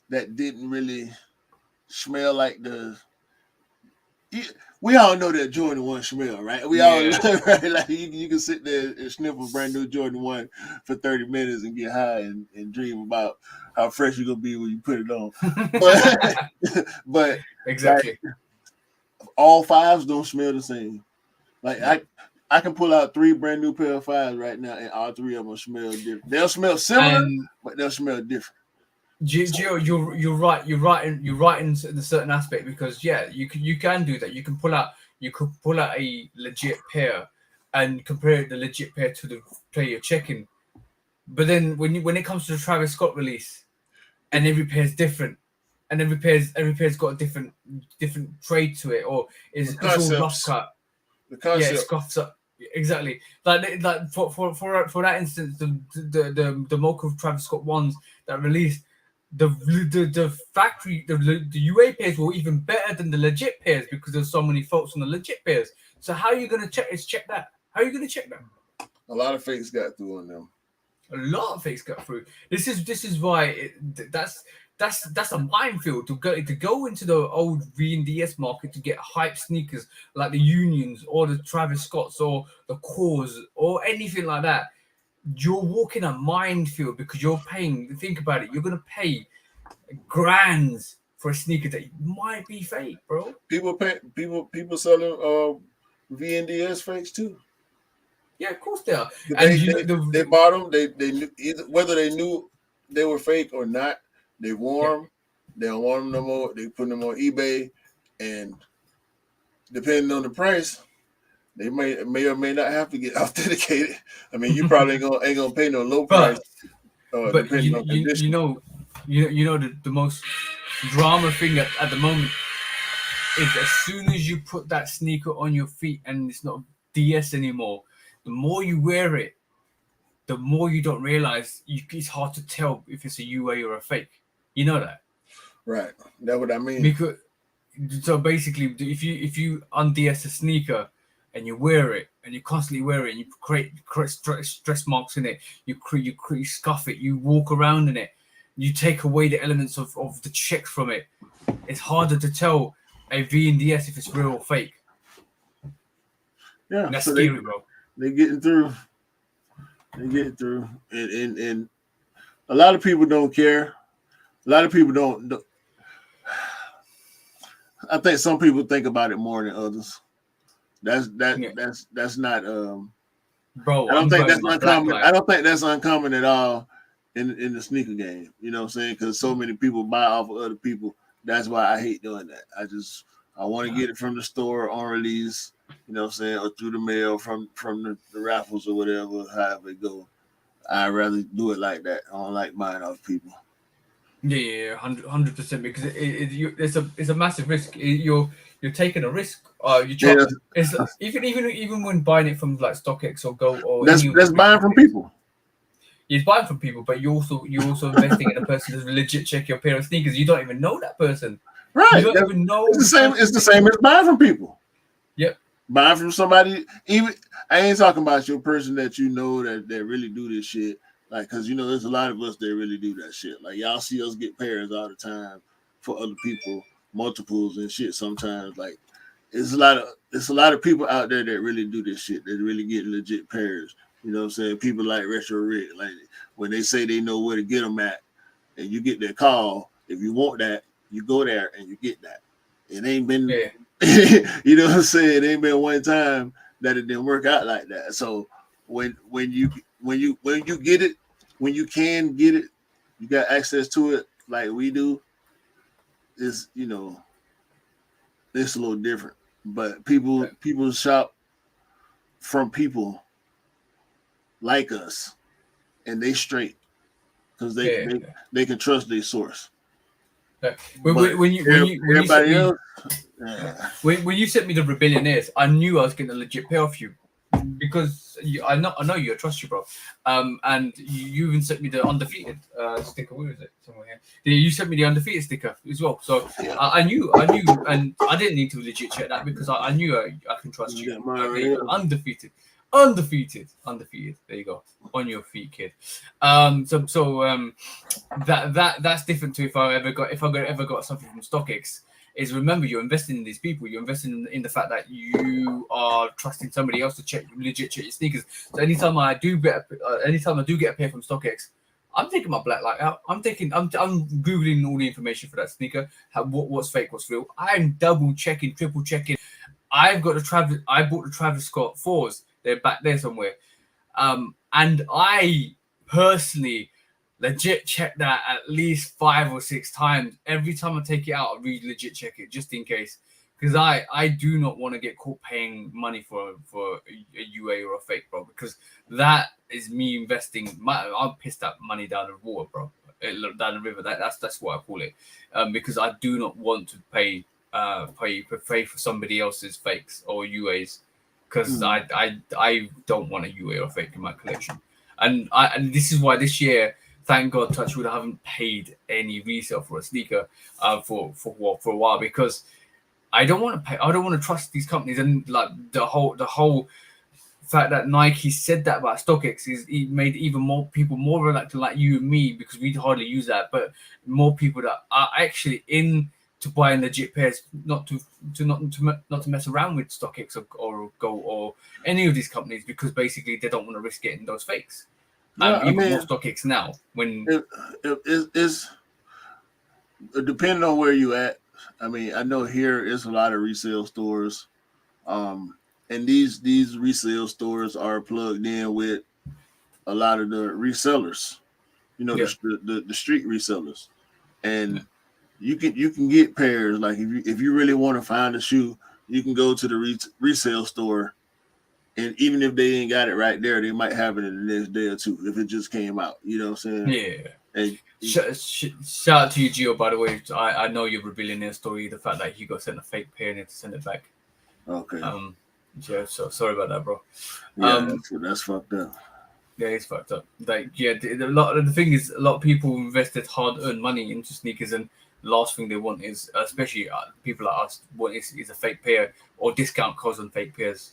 that didn't really smell like the. We all know that Jordan 1 smell, right? We all know, right? Like you can sit there and sniff a brand new Jordan 1 for 30 minutes and get high and dream about how fresh you're gonna be when you put it on. But exactly. all fives don't smell the same. Like I can pull out 3 brand new pair of fives right now, and all 3 of them smell different. They'll smell similar, but they'll smell different. Gio, you're right. You're right in a certain aspect, because you can do that. You can pull out a legit pair and compare the legit pair to the pair you're checking. But then when it comes to the Travis Scott release, and every pair is different, and every pair's got a different trade to it, or it's all rough cut. The concept. Yeah, it scuffs up. Exactly. Like for that instance, the Mocha Travis Scott ones that released, the factory, the UA pairs were even better than the legit pairs, because there's so many faults on the legit pairs. So how are you gonna check that? How are you gonna check that? A lot of fakes got through on them. A lot of fakes got through. This is why that's a minefield to go into the old V&DS market to get hype sneakers like the Unions or the Travis Scotts or the Cores or anything like that. You're walking a minefield, because you're paying. Think about it. You're gonna pay grands for a sneaker that might be fake, bro. People selling V&DS fakes too. Yeah, of course they are. They bought them. They knew, either whether they knew they were fake or not. They wore them. They don't want them no more. They put them on eBay, and depending on the price, they may or may not have to get authenticated. I mean, you probably ain't gonna pay no low price. But you know the most drama thing at the moment is, as soon as you put that sneaker on your feet and it's not DS anymore, the more you wear it, the more you don't realize it's hard to tell if it's a UA or a fake. You know that, right? That's what I mean. Because so basically, if you unDS a sneaker and you wear it and you constantly wear it and you create stress marks in it, you scuff it, you walk around in it, you take away the elements of the checks from it, it's harder to tell a V&DS if it's real or fake. Yeah, and that's scary, bro. They're getting through. And a lot of people don't care. A lot of people don't. I think some people think about it more than others. That's not. Bro, I don't think that's uncommon. I don't think that's uncommon at all in the sneaker game. You know what I'm saying? Because so many people buy off of other people. That's why I hate doing that. I want to get it from the store on release. You know what I'm saying? Or through the mail from the raffles or whatever, however it go. I'd rather do it like that. I don't like buying off people. Yeah, 100%, because it's a massive risk. You're taking a risk. Even when buying it from like StockX or Go or that's buying from people. You're buying from people, but you're also investing in a person who's legit check your pair of sneakers. You don't even know that person. Right. You don't even know. It's the same as buying from people. Yep. Buying from somebody, even I ain't talking about your person that you know that really do this shit. Like, because there's a lot of us that really do that shit. Like, y'all see us get pairs all the time for other people, multiples and shit. Sometimes, like, it's a lot of people out there that really do this shit. That really get legit pairs. You know what I'm saying? People like Retro Rick, like when they say they know where to get them at, and you get their call. If you want that, you go there and you get that. It ain't been, you know what I'm saying? It ain't been one time that it didn't work out like that. So when you get it, when you can get it, you got access to it like we do. It's it's a little different. But people shop from people like us, and they straight because they can trust their source. When you sent me the Rebellionaires, I knew I was getting a legit pair off you, because I know you, I trust you, bro. And you even sent me the undefeated sticker. Where is it? Somewhere here. You sent me the undefeated sticker as well. So I knew, and I didn't need to legit check that, because I knew I can trust you. Undefeated. There you go, on your feet, kid. That's different to if I ever got something from StockX. Is remember, you're investing in these people. You're investing in the fact that you are trusting somebody else to legit check your sneakers. So anytime I do get a pair from StockX, I'm taking my black light out. I'm googling all the information for that sneaker. What's fake, what's real. I'm double checking, triple checking. I bought the Travis Scott 4s. They're back there somewhere. And I personally legit check that at least 5 or 6 times. Every time I take it out, I legit check it just in case. Because I do not want to get caught paying money for a UA or a fake, bro. Because that is me investing. I'll piss that money down the water, bro. Down the river. That's what I call it. Because I do not want to pay for somebody else's fakes or UAs. Because I don't want a UA or a fake in my collection. And this is why this year, thank God, touch wood, I haven't paid any resale for a sneaker for a while, because I don't want to pay. I don't want to trust these companies, and like the whole fact that Nike said that about StockX is it made even more people more reluctant, like you and me, because we hardly use that, but more people that are actually in to buying legit pairs, not to mess around with StockX or Go or any of these companies, because basically they don't want to risk getting those fakes. Yeah, Even more StockX now when it's depending on where you at. I mean, I know here is a lot of resale stores, and these resale stores are plugged in with a lot of the resellers, the street resellers, and you can get pairs. Like if you really want to find a shoe, you can go to the resale store, and even if they ain't got it right there, they might have it in the next day or two if it just came out. You know what I'm saying? Yeah. And shout out to you, Gio, by the way. I know your billionaire story, the fact that he got sent a fake pair and had to send it back. Okay. Yeah, so sorry about that, bro. Yeah, that's fucked up. Yeah, it's fucked up. Like, yeah, the thing is, a lot of people invested hard-earned money into sneakers, and the last thing they want is, especially people like us, is a fake pair or discount codes on fake pairs.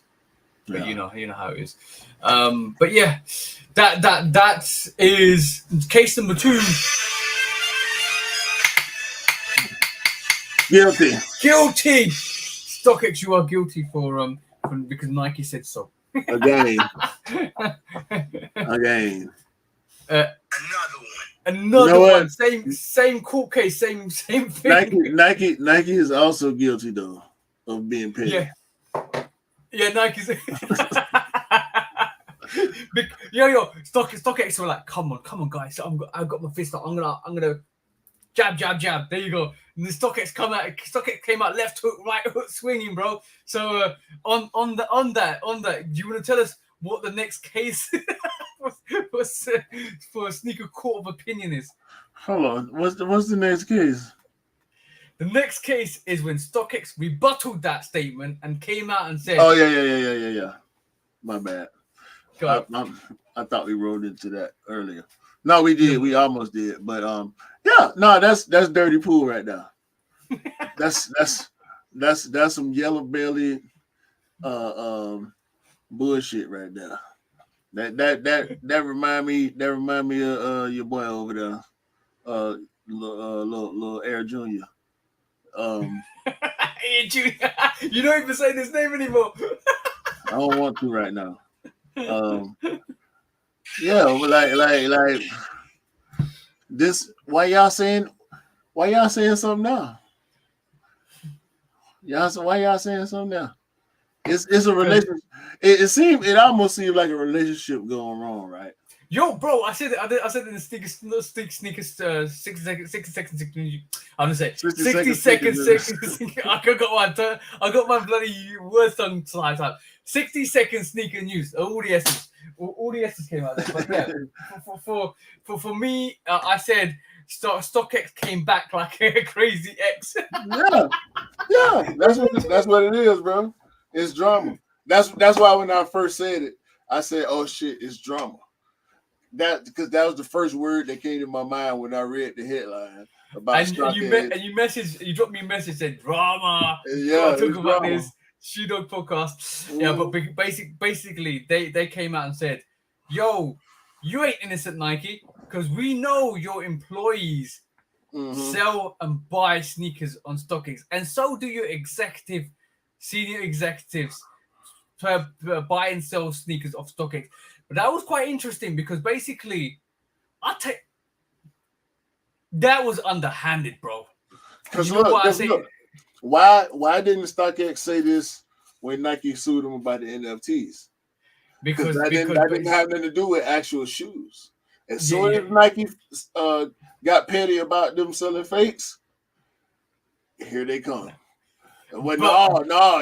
But you know how it is. But yeah, that is case number 2. Guilty. StockX, you are guilty for because Nike said so. Again. Another one. Same court case. Same thing. Nike is also guilty though of being paid. Yeah, Nike's. StockX were like, come on, guys. I've got my fist up. I'm gonna jab. There you go. And the StockX came out left hook, right hook, swinging, bro. So on that, do you want to tell us what the next case was for a sneaker court of opinion is? Hold on. What's the next case? The next case is when StockX rebutted that statement and came out and said, "Oh yeah. My bad. I thought we rolled into that earlier. No, we did. We almost did. But that's dirty pool right now. that's some yellow belly bullshit right there. That remind me of your boy over there, little Air Junior. You don't even say his name anymore. I don't want to right now. Like this. Why y'all saying something now? Why y'all saying something now? It's a relationship. It almost seems like a relationship going wrong, right? Yo, bro, I said in the sneakers 60 seconds. I'm gonna say 60 seconds. I got my bloody words tongue tied up. 60 second sneaker news. All the S's came out there. But yeah, for me, I said StockX came back like a crazy X. yeah. That's what it is, bro. It's drama. That's why when I first said it, I said, "Oh shit, it's drama." Because that was the first word that came to my mind when I read the headline about StockX. You dropped me a message saying drama. Yeah, talk about this Shoe Dog podcast. Ooh. Yeah, but basically they came out and said, "Yo, you ain't innocent, Nike, because we know your employees sell and buy sneakers on StockX, and so do your senior executives buy and sell sneakers off StockX." But that was quite interesting because basically, That was underhanded, bro. Because You know what I say? look, why didn't StockX say this when Nike sued them about the NFTs? Because that didn't have nothing to do with actual shoes. As soon as Nike got petty about them selling fakes, here they come. Well, no,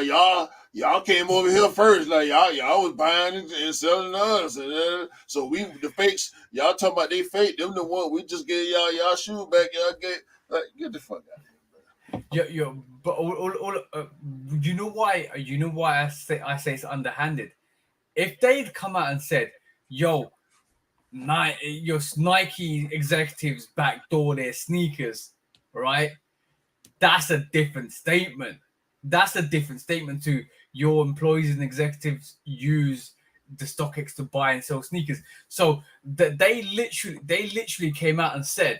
y'all came over here first. Like y'all was buying and selling us, and so we the fakes. Y'all talking about they fake. Them the one we just gave y'all shoe back. Y'all get the fuck out. But you know why? You know why I say it's underhanded. If they'd come out and said, "Yo, your Nike executives backdoor their sneakers," right? That's a different statement. That's a different statement to your employees and executives use the StockX to buy and sell sneakers. So they literally came out and said,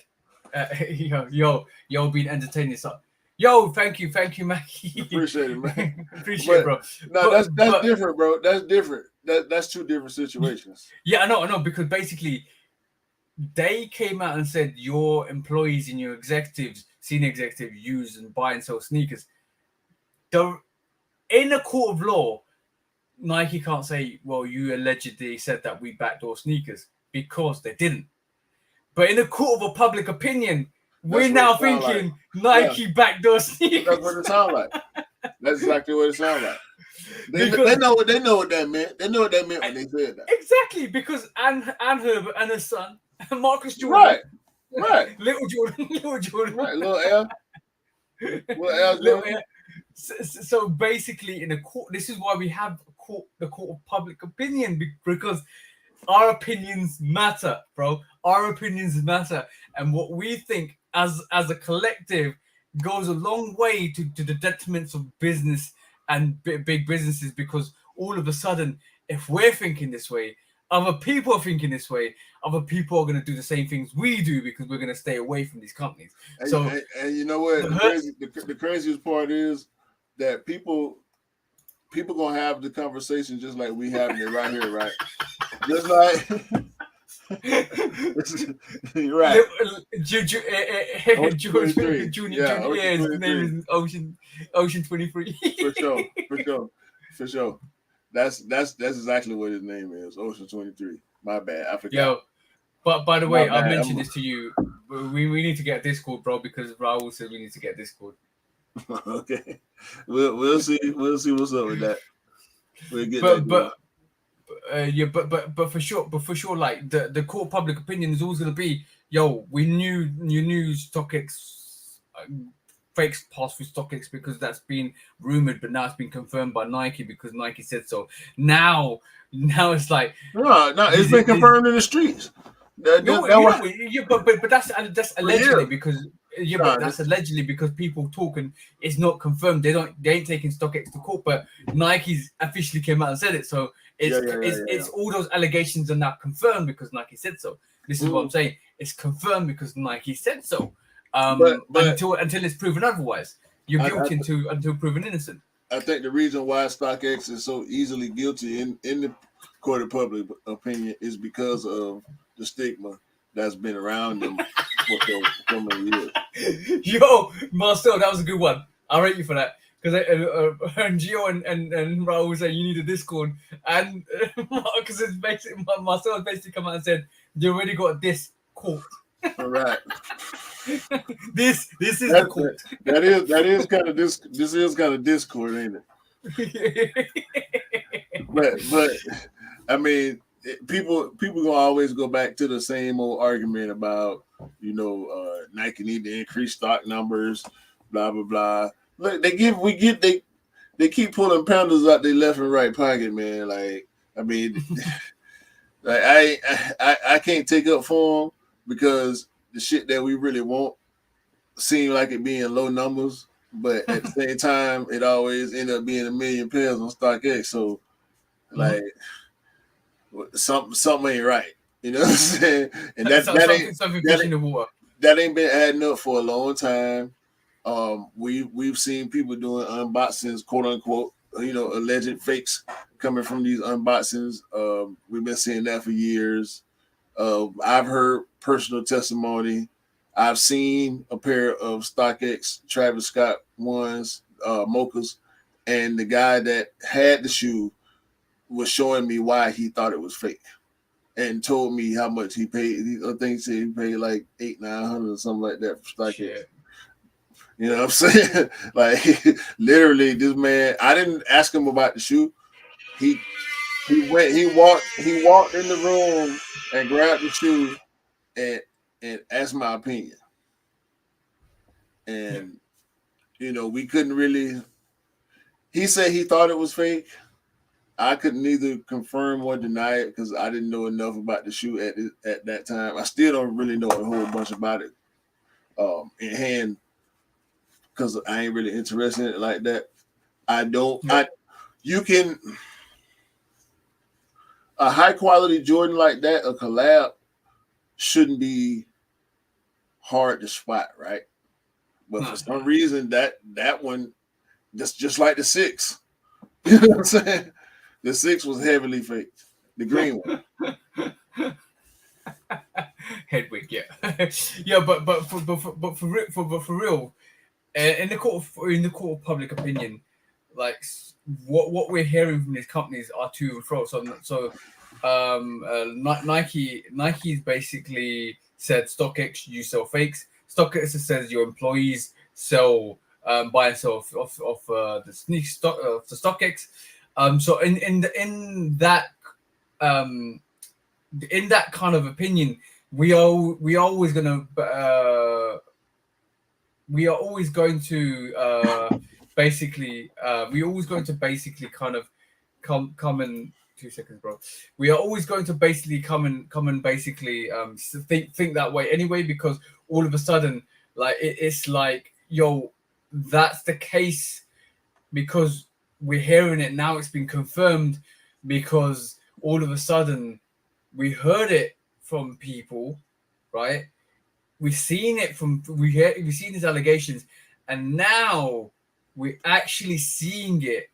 yo, been entertaining yourself. Yo, thank you, Mackie. Appreciate it, man. Appreciate it, bro. No, that's different, bro. That's different. That's two different situations. Yeah, I know, because basically they came out and said your employees and your executives, senior executives, use and buy and sell sneakers. In a court of law, Nike can't say, well, you allegedly said that we backdoor sneakers, because they didn't. But in a court of a public opinion, we're now thinking Nike backdoor sneakers. That's what it sounds like. That's exactly what it sounds like. They know what that meant. They know what that meant when they said that. Exactly, because Ann Herbert and her son, Marcus Jordan. Right. Little Jordan. Right, little L. Little L. So basically, in a court, this is why we have the court of public opinion, because our opinions matter, bro. Our opinions matter, and what we think as a collective goes a long way to the detriments of business and big businesses. Because all of a sudden, if we're thinking this way, other people are thinking this way. Other people are going to do the same things we do, because we're going to stay away from these companies. And you know what? The craziest part is that people gonna have the conversation just like we having it right here, right? Just like you're right. Junior, his name is Ocean 23. For sure. That's exactly what his name is, Ocean 23. My bad, I forgot. Yo, but by the way, I mentioned this to you. We need to get Discord, bro, because Raul said we need to get Discord. Okay, we'll see what's up with that. We'll get but for sure, like the core public opinion is always going to be, yo, we knew StockX fakes passed through StockX because that's been rumored, but now it's been confirmed by Nike because Nike said so. Now it's like it's been confirmed in the streets. But that's allegedly because that's allegedly because people talk and it's not confirmed. They ain't taking StockX to court, but Nike's officially came out and said it. So it's all those allegations are now confirmed because Nike said so. This is what I'm saying. It's confirmed because Nike said so. But until it's proven otherwise, you're guilty until proven innocent. I think the reason why StockX is so easily guilty in the court of public opinion is because of the stigma that's been around them for so many years. Yo, Marcel, that was a good one. I'll rate you for that. Because Gio and Raul said you need a Discord, and Marcus is basically Marcel has basically come out and said you already got this court. All right. This is the court. That is kind of this is kind of Discord, ain't it? but I mean, people gonna always go back to the same old argument about Nike need to increase stock numbers, blah blah blah. Look, they keep pulling pounders out their left and right pocket, man. Like, I mean, like I can't take up for them because the shit that we really want seem like it being low numbers, but at the same time, it always end up being 1 million pairs on StockX. So, like, something ain't right. You know what I'm saying? And that ain't been adding up for a long time. We've seen people doing unboxings, quote unquote, alleged fakes coming from these unboxings. We've been seeing that for years. I've heard personal testimony I've seen a pair of StockX Travis Scott ones, mochas, and the guy that had the shoe was showing me why he thought it was fake, and told me how much he paid. I think he said he paid like 800-900 or something like that for StockX. Shit. You know what I'm saying? Like literally, this man. I didn't ask him about the shoe. He walked in the room and grabbed the shoe and asked my opinion. And we couldn't really. He said he thought it was fake. I couldn't neither confirm or deny it because I didn't know enough about the shoe at that time. I still don't really know a whole bunch about it in hand because I ain't really interested in it like that. I don't. You can a high quality Jordan like that, a collab shouldn't be hard to spot, right? But for some reason that one, that's just like the 6. You know what I'm saying? The 6 was heavily faked. The green one. Hedwig, yeah, yeah, but for real, in the court of public opinion, like what we're hearing from these companies are to and fro. So Nike's basically said StockX, you sell fakes. StockX says your employees sell buy and sell of the sneak stock the StockX. So in that kind of opinion, we are always going to basically kind of come in 2 seconds, bro. We are always going to basically come and basically think that way anyway, because all of a sudden, like it's like, yo, that's the case because we're hearing it now. It's been confirmed because all of a sudden we heard it from people, right? We've seen these allegations, and now we're actually seeing it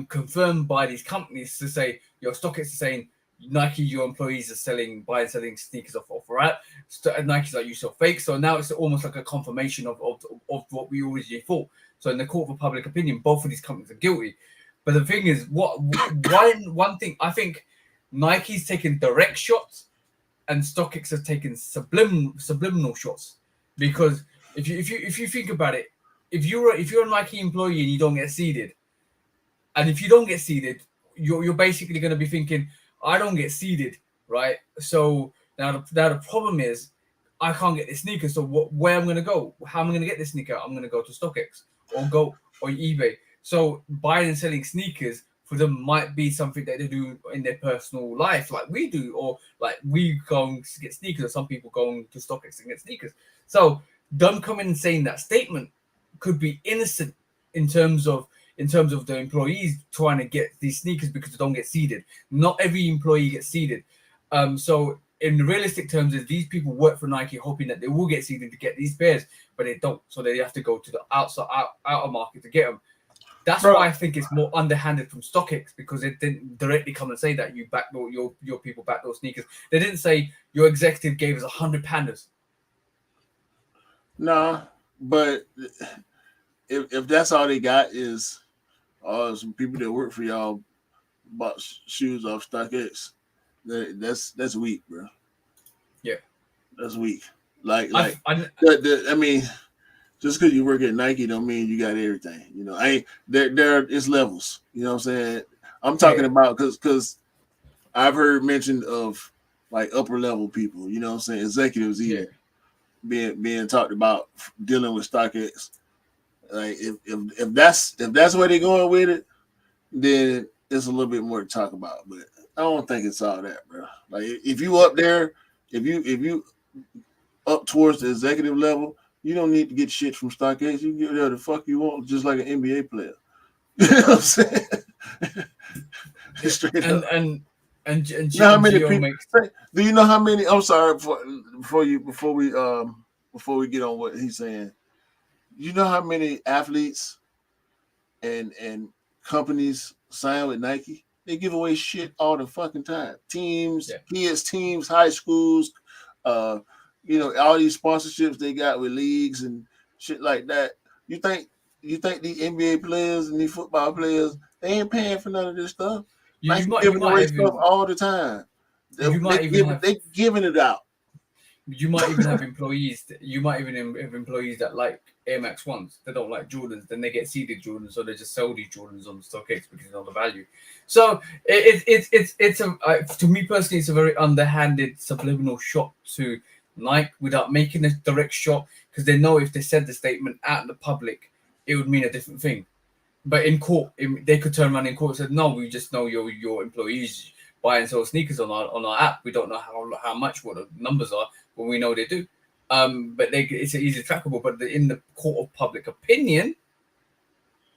confirmed by these companies to say your StockX is saying Nike, your employees are buying selling sneakers off right? Nike's like, you sell fake. So now it's almost like a confirmation of what we already thought. So in the court of public opinion, both of these companies are guilty. But the thing is, one thing I think Nike's taking direct shots and StockX has taken subliminal shots, because if you think about it, if you're a Nike employee and you don't get seeded, and if you don't get seeded, you're basically going to be thinking, I don't get seeded, right? So now the problem is, I can't get this sneaker. So where am I going to go? How am I going to get this sneaker? I'm going to go to StockX or eBay. So buying and selling sneakers for them might be something that they do in their personal life, like we do, or like we go to get sneakers, or some people going to StockX and get sneakers. So them coming and saying that statement could be innocent in terms of the employees trying to get these sneakers because they don't get seeded. Not every employee gets seeded. So in realistic terms, is these people work for Nike hoping that they will get seeded to get these pairs, but they don't. So they have to go to the outer market to get them. That's why I think it's more underhanded from StockX, because it didn't directly come and say that you backdoor your people backdoor sneakers. They didn't say your executive gave us 100 pandas. No, but if that's all they got is some people that work for y'all bought shoes off StockX, that's weak, bro. Yeah, that's weak. I mean, just because you work at Nike don't mean you got everything. You know, there is levels. You know what I'm saying? I'm talking about because I've heard mention of like upper level people. You know what I'm saying? Executives even being talked about dealing with StockX. Like if that's where they're going with it, then there's a little bit more to talk about. But I don't think it's all that, bro. Like if you up there, if you up towards the executive level, you don't need to get shit from StockX. You can get whatever the fuck you want, just like an NBA player. You know what I'm saying? Straight up. And you know how many people? Do you know how many? I'm sorry before we get on what he's saying. You know how many athletes and companies sign with Nike? They give away shit all the fucking time. Teams, kids, teams, high schools, all these sponsorships they got with leagues and shit like that. You think the NBA players and the football players they ain't paying for none of this stuff? You Nike might giving away stuff all the time. you might even have They giving it out. You might even have employees. You might even have employees that like Air Max ones. They don't like Jordans. Then they get seeded Jordans, so they just sell these Jordans on StockX because it's not the value. So it's to me personally, it's a very underhanded subliminal shot to Nike without making a direct shot because they know if they said the statement out in the public, it would mean a different thing. But in court, they could turn around in court and say, "No, we just know your employees buy and sell sneakers on our app. We don't know how much what the numbers are." Well, we know they do, but it's easy trackable. But in the court of public opinion,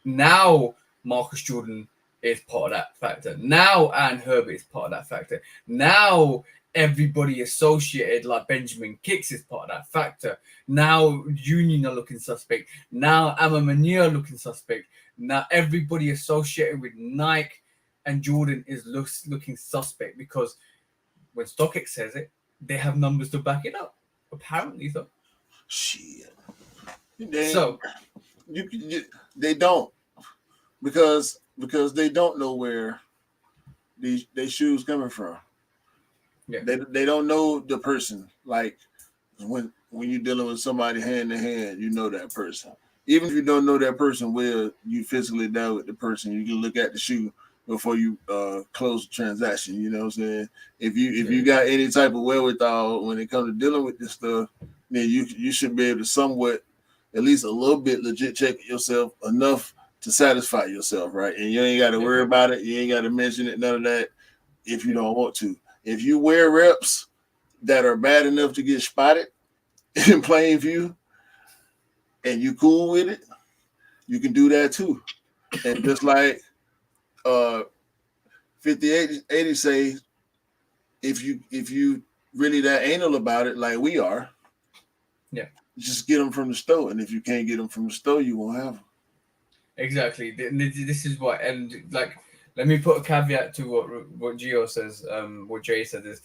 now Marcus Jordan is part of that factor. Now Ann Herbert is part of that factor. Now everybody associated like Benjamin Kicks is part of that factor. Now Union are looking suspect. Now Amamania looking suspect. Now everybody associated with Nike and Jordan is looking suspect because when StockX says it, they have numbers to back it up. Apparently, so. Shit. They don't because they don't know where these shoes coming from. Yeah. They don't know the person. Like when you're dealing with somebody hand to hand, you know that person. Even if you don't know that person well, you physically deal with the person. You can look at the shoe before you close the transaction. You know what I'm saying? If you got any type of wherewithal when it comes to dealing with this stuff, then you should be able to somewhat, at least a little bit, legit check yourself enough to satisfy yourself, right? And you ain't got to worry about it. You ain't got to mention it, none of that, if you don't want to. If you wear reps that are bad enough to get spotted in plain view, and you cool with it, you can do that too. And just like 5080 say, if you really that anal about it, like we are, just get them from the store. And if you can't get them from the store, you won't have them. Exactly. This is what, and like, let me put a caveat to what Gio says. What Jay said is,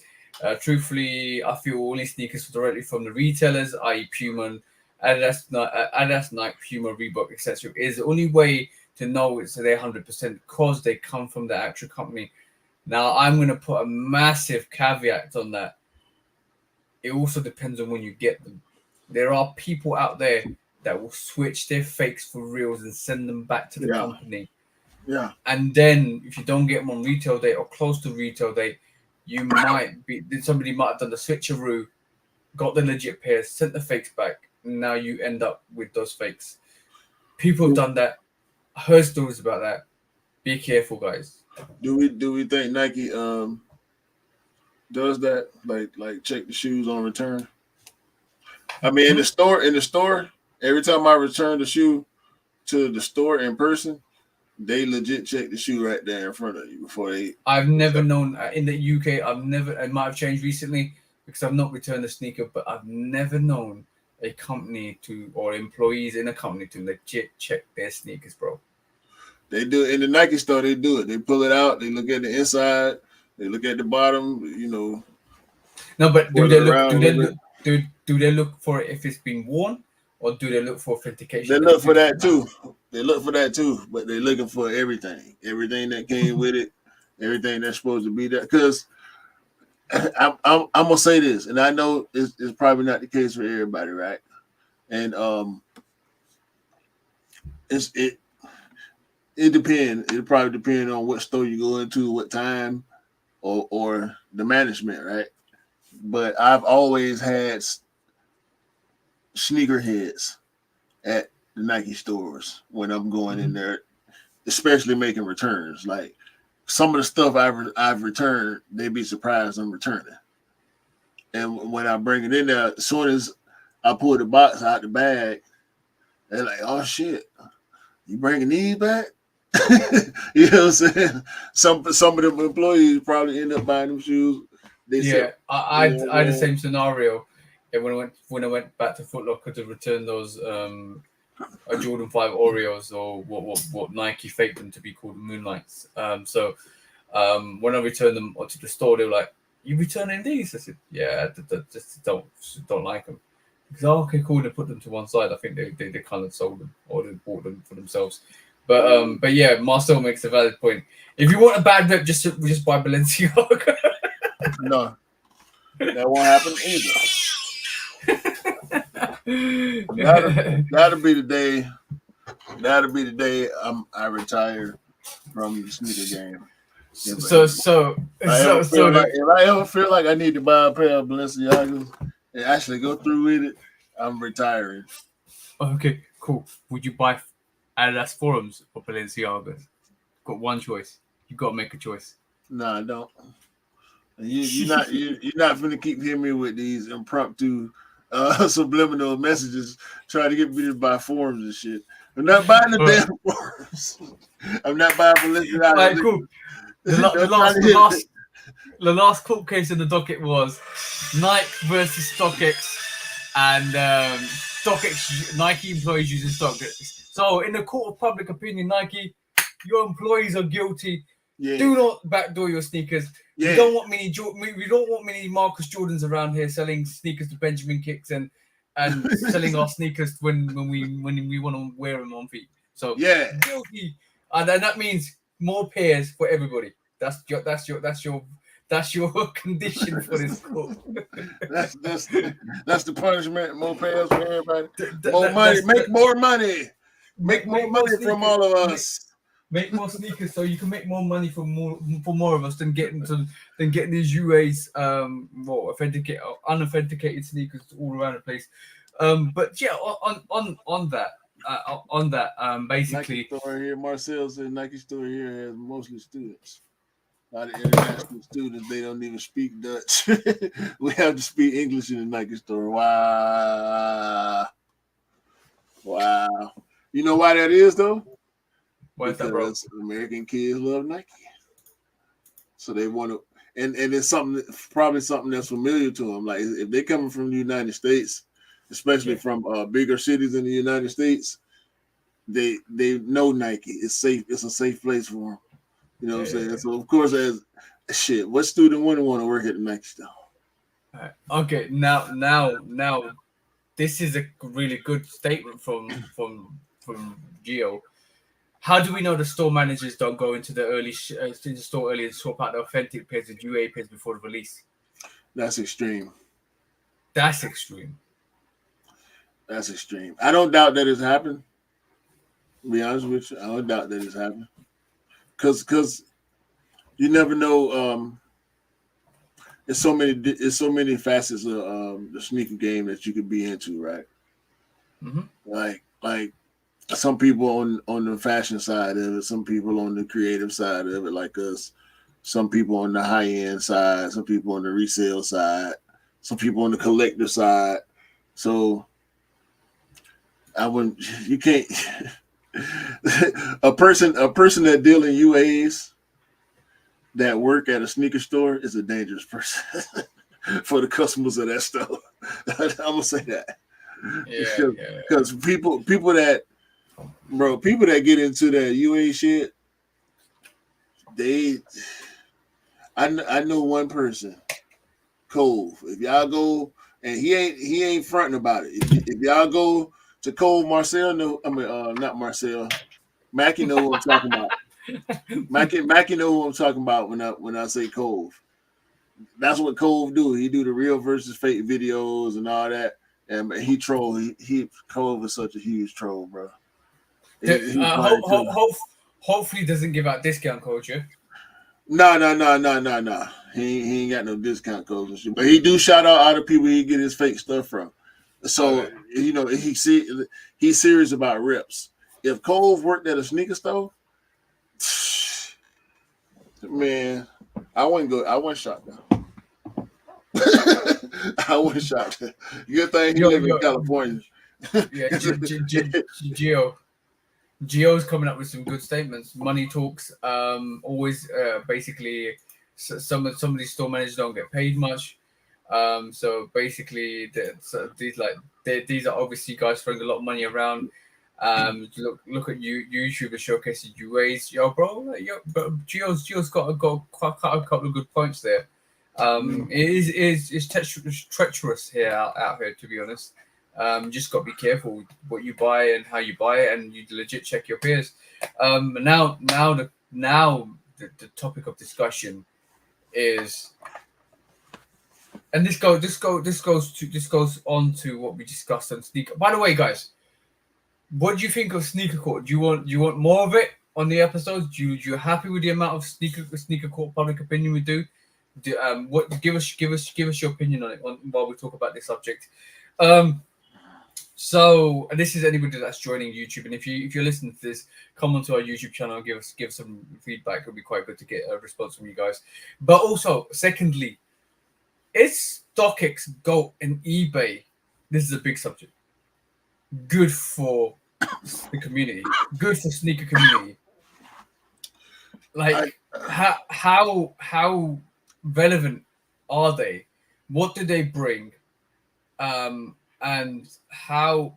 truthfully, I feel all these sneakers directly from the retailers, i.e., Puma, Adidas, Nike, Puma, Reebok, etc. Is the only way to know it's they're 100% because they come from the actual company. Now, I'm going to put a massive caveat on that. It also depends on when you get them. There are people out there that will switch their fakes for reals and send them back to the company. Yeah. And then if you don't get them on retail date or close to retail date, somebody might have done the switcheroo, got the legit pairs, sent the fakes back, and now you end up with those fakes. People have done that. I heard stories about that. Be careful, guys. Do we think Nike does that? Like check the shoes on return? I mean, in the store, every time I return the shoe to the store in person, they legit check the shoe right there in front of you before they. I've never known in the UK. It might have changed recently because I've not returned a sneaker, but I've never known a company or employees in a company to legit check their sneakers, bro. They do it in the Nike store. They do it. They pull it out. They look at the inside. They look at the bottom. You know. No, but do they look for it if it's been worn, or do they look for authentication? They look for that too. They look for that too, but they're looking for everything that came with it, everything that's supposed to be there. Because I'm gonna say this, and I know it's probably not the case for everybody, right? And it depends. It probably depends on what store you go into, what time, or the management, right? But I've always had sneakerheads at the Nike stores when I'm going in there, especially making returns. Like some of the stuff I've returned, they'd be surprised I'm returning. And when I bring it in there, as soon as I pull the box out the bag, they're like, "Oh shit, you bringing these back?" You know what I'm saying? Some of them employees probably end up buying them shoes. I had the same scenario. And when I went back to Foot Locker to return those Jordan 5 Oreos, or what Nike faked them to be called Moonlights. So when I returned them to the store, they were like, You returning these? I said, yeah, just don't like them. Because, oh, okay, cool. They put them to one side. I think they kind of sold them or they bought them for themselves. But yeah, Marcel makes a valid point. If you want a bad rep, just buy Balenciaga. No, that won't happen either. That'll be the day. That'll be the day I retire from the sneaker game. If I ever feel like I need to buy a pair of Balenciagas and actually go through with it, I'm retiring. Okay, cool. Would you buy Adidas Forums or Balenciagas? Got one choice. You got to make a choice. No, I don't. You're not gonna keep hearing me with these impromptu, subliminal messages trying to get me to buy forums and shit. I'm not buying the damn forums. I'm not buying Balenciaga. All right, cool. The last court case in the docket was Nike versus StockX, and StockX Nike employees using StockX. So, in the court of public opinion, Nike, your employees are guilty. Yeah. Do not backdoor your sneakers. Yeah. We don't want many Marcus Jordans around here selling sneakers to Benjamin Kicks and selling our sneakers when we want to wear them on feet. So yeah, guilty, and then that means more pairs for everybody. That's your condition for this court. that's the punishment. More pairs for everybody. More money. Make more money. Make more money from all of us. Make more sneakers so you can make more money for more of us than getting these UAs unauthenticated sneakers all around the place. But yeah, on that, basically, Nike store here, Marcel's and Nike store here has mostly students. A lot of international students, they don't even speak Dutch. We have to speak English in the Nike store. Wow. You know why that is though? Why is that, bro? American kids love Nike, so they want to, and it's probably something that's familiar to them. Like if they're coming from the United States, especially from bigger cities in the United States, they know Nike. It's safe. It's a safe place for them. You know what I'm saying? So of course, what student wouldn't want to work at the Nike store? Right. Okay, now, this is a really good statement from Gio. How do we know the store managers don't go into the store early and swap out the authentic pairs and UA pairs before the release? That's extreme. That's extreme. I don't doubt that it's happened. To be honest with you, I don't doubt that it's happened. Because you never know. There's so many facets of the sneaker game that you could be into, right? Mm-hmm. Like. Some people on the fashion side of it, some people on the creative side of it, like us. Some people on the high end side, some people on the resale side, some people on the collector side. So you can't. a person that deal in UAs that work at a sneaker store is a dangerous person for the customers of that store. I'm gonna say that. Because people that get into that UA shit, I know one person, Cove. If y'all go, and he ain't fronting about it. If y'all go to Cove, not Marcel, Mackie know what I'm talking about. Mackie know what I'm talking about when I say Cove. That's what Cove do. He do the real versus fake videos and all that. And he troll. Cove is such a huge troll, bro. Hopefully, he doesn't give out discount codes, yeah? No. He ain't got no discount codes and shit. But he do shout out other people he get his fake stuff from. So he's serious about reps. If Cove worked at a sneaker store, man, I wouldn't shop down. I wouldn't shop down. Good thing he live in California. Yeah, Gio's coming up with some good statements. Money talks. Always, basically, some of these store managers don't get paid much. So basically, these are obviously guys throwing a lot of money around. Look at YouTube showcasing UAs. But Gio's got quite a couple of good points there. It's treacherous here out here, to be honest. Just got to be careful what you buy and how you buy it, and you legit check your peers. Now the topic of discussion is, and this goes on to what we discussed on sneaker. By the way, guys, what do you think of sneaker court? Do you want more of it on the episodes? You happy with the amount of sneaker court public opinion we do? Give us your opinion on it while we talk about this subject. So, and this is anybody that's joining YouTube, and if you're listening to this, come onto our YouTube channel and give some feedback. It'll be quite good to get a response from you guys. But also, secondly, is StockX, GOAT, and eBay? This is a big subject. Good for the community. Good for sneaker community. Like how relevant are they? What do they bring? And how,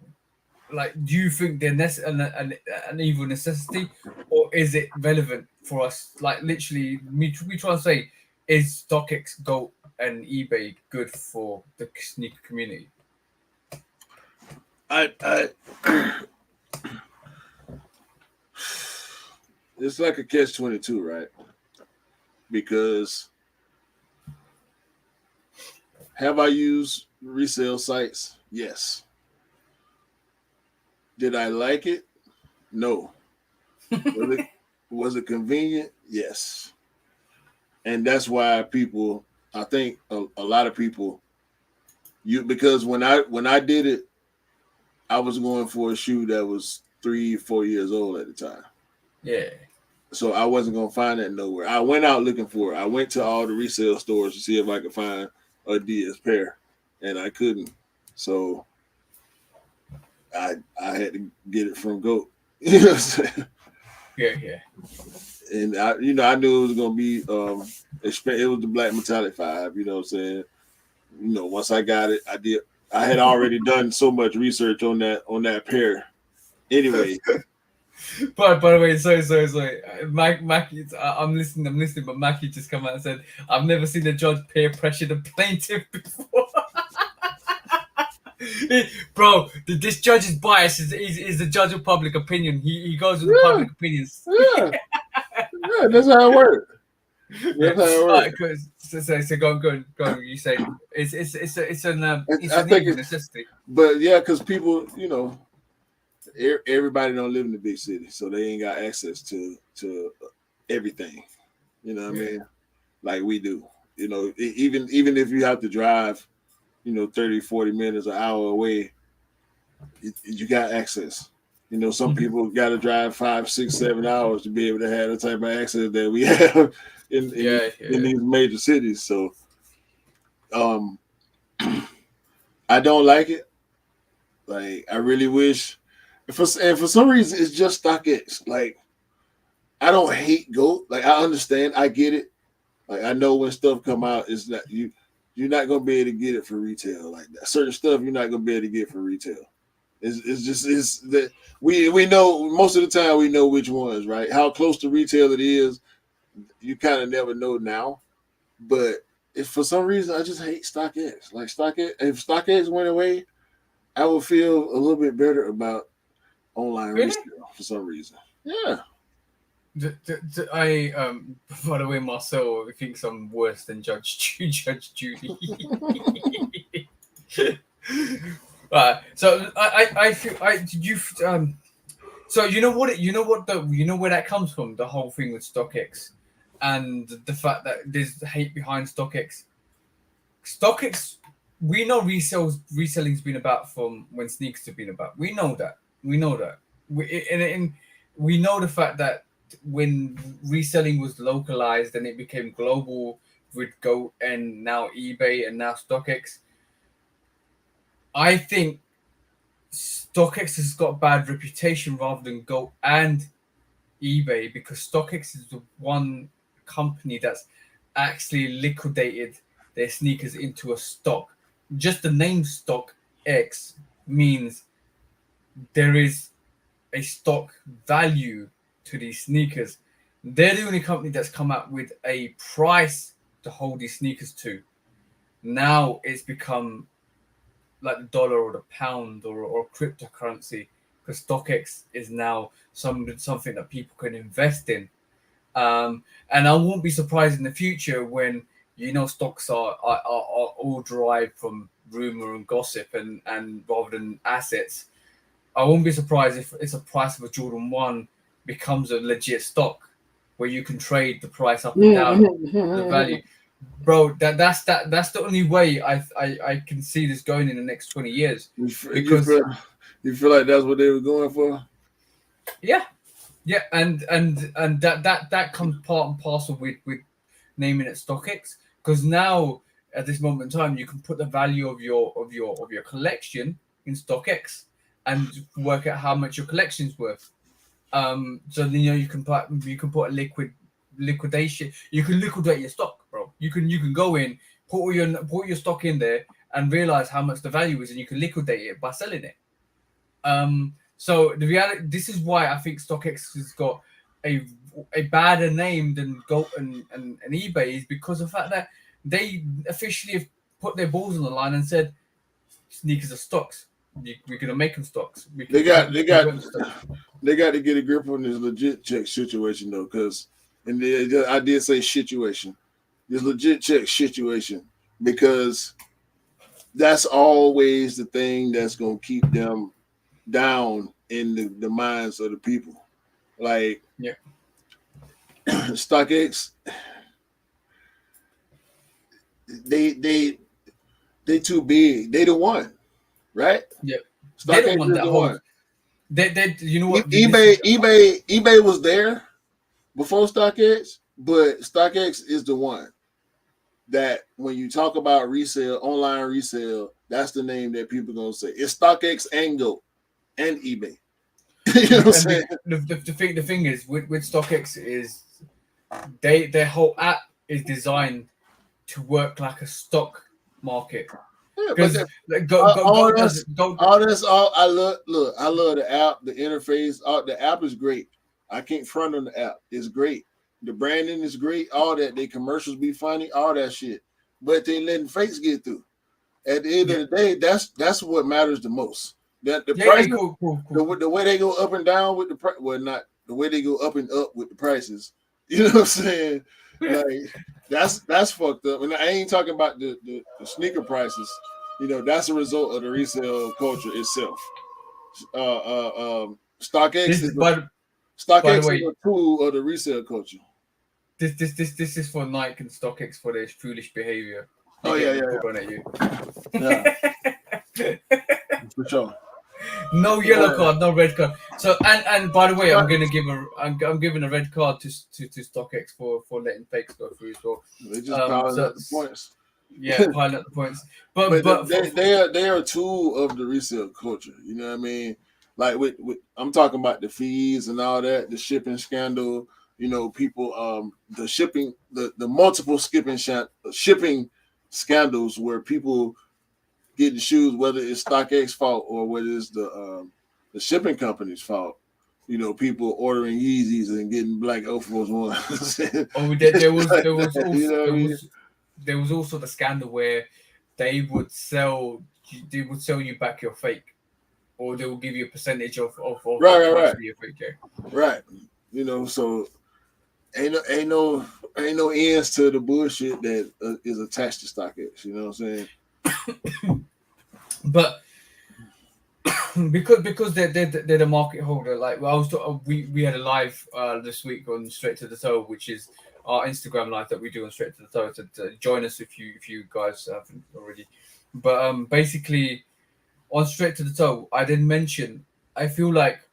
like, do you think they're an evil necessity, or is it relevant for us? Like, literally, we try to say, is StockX, GOAT, and eBay good for the sneaker community? It's like a catch-22, right? Because have I used resale sites? Yes. Did I like it? No. Was it convenient? Yes. And that's why people, I think a lot of people, because when I did it, I was going for a shoe that was 3-4 years old at the time. Yeah. So I wasn't gonna find that nowhere. I went out looking for it. I went to all the resale stores to see if I could find a DS pair, and I couldn't. So I had to get it from GOAT. You know what I'm saying? Yeah. And I knew it was gonna be it was the black metallic 5. You know what I'm saying? Once I got it, I had already done so much research on that pair. Anyway. But by the way, sorry. Mackie, I'm listening, but Mackie just come out and said, I've never seen a judge peer pressure the plaintiff before. Bro, this judge's bias is the judge of public opinion. He goes with the public opinions. Yeah, that's how it works. That's how it works. So go on. You say it's an necessity. But yeah, because people, everybody don't live in the big city, so they ain't got access to everything. You know what I mean? Like we do. Even if you have to drive, 30, 40 minutes, an hour away, you got access. Some people got to drive 5, 6, 7 hours to be able to have the type of access that we have in these major cities. So, I don't like it. Like, I really wish. And for some reason, it's just StockX. Like, I don't hate GOAT. Like, I understand. I get it. Like, I know when stuff come out, it's not you're not gonna be able to get it for retail. Like that. Certain stuff you're not gonna be able to get for retail. It's that we know most of the time we know which ones, right? How close to retail it is, you kind of never know now. But if for some reason I just hate StockX. Like if StockX went away, I would feel a little bit better about online resale for some reason. Yeah. By the way, Marcel thinks I'm worse than Judge Judy. So I feel so where that comes from, the whole thing with StockX and the fact that there's hate behind StockX. StockX, we know reselling's been about from when sneakers have been about. We know that. We know the fact that when reselling was localized and it became global with GOAT and now eBay and now StockX, I think StockX has got a bad reputation rather than GOAT and eBay, because StockX is the one company that's actually liquidated their sneakers into a stock. Just the name StockX means there is a stock value to these sneakers. They're the only company that's come out with a price to hold these sneakers to. Now it's become like the dollar or the pound or cryptocurrency, because StockX is now something that people can invest in. And I won't be surprised in the future when stocks are all derived from rumor and gossip and rather than assets. I won't be surprised if it's a price of a Jordan 1 becomes a legit stock where you can trade the price up and down, the value. Bro, that's the only way I can see this going in the next 20 years. Because you feel like that's what they were going for? Yeah, and that comes part and parcel with naming it StockX, because now at this moment in time you can put the value of your collection in StockX and work out how much your collection's worth. So then you can put a liquidation. You can liquidate your stock, bro. You can go in, put your stock in there, and realize how much the value is, and you can liquidate it by selling it. So the reality, this is why I think StockX has got a badder name than Gold and eBay, is because of the fact that they officially have put their balls on the line and said sneakers are stocks. We're gonna make them stocks. They got to get a grip on this legit check situation though, because I did say situation. This legit check situation, because that's always the thing that's gonna keep them down in the minds of the people. Like, yeah, StockX, they too big. They the one, right? Yeah, StockX is the one. They you know what? eBay was there before StockX, but StockX is the one that when you talk about resale, online resale, that's the name that people are gonna say. It's StockX and Go and eBay. You know what I'm saying? The thing is with StockX is their whole app is designed to work like a stock market. Yeah, but I love the app, the interface. The app is great. I can't front on the app. It's great. The branding is great. All that. They commercials be funny. All that shit. But they letting fakes get through. At the end of the day, that's what matters the most. That the price, cool. The way they go up and down with the price, well, not the way they go up and up with the prices. You know what I'm saying? Like that's fucked up. And I ain't talking about the sneaker prices. You know, that's a result of the resale culture itself. StockX is a tool of the resale culture. This is for Nike and StockX for their foolish behavior. Oh yeah. For sure. No yellow card, no red card. So and by the way, I'm giving a red card to StockX for letting fakes go through as well. They just piling up the points. Yeah, piling up the points. But they are a tool of the resale culture. You know what I mean? Like with I'm talking about the fees and all that, the shipping scandal. You know, people the shipping the multiple shipping scandals where people getting shoes, whether it's StockX fault or whether it's the shipping company's fault. You know, people ordering Yeezys and getting black Air Force Ones. There was also the scandal where they would sell you back your fake, or they will give you a percentage of right. Your fake. Right. You know, so ain't no ends to the bullshit that is attached to StockX. You know what I'm saying? But because they're the market holder, like we had a live this week on Straight to the Toe, which is our Instagram live that we do on Straight to the Toe. To join us if you guys haven't already. But basically on Straight to the Toe, I didn't mention, I feel like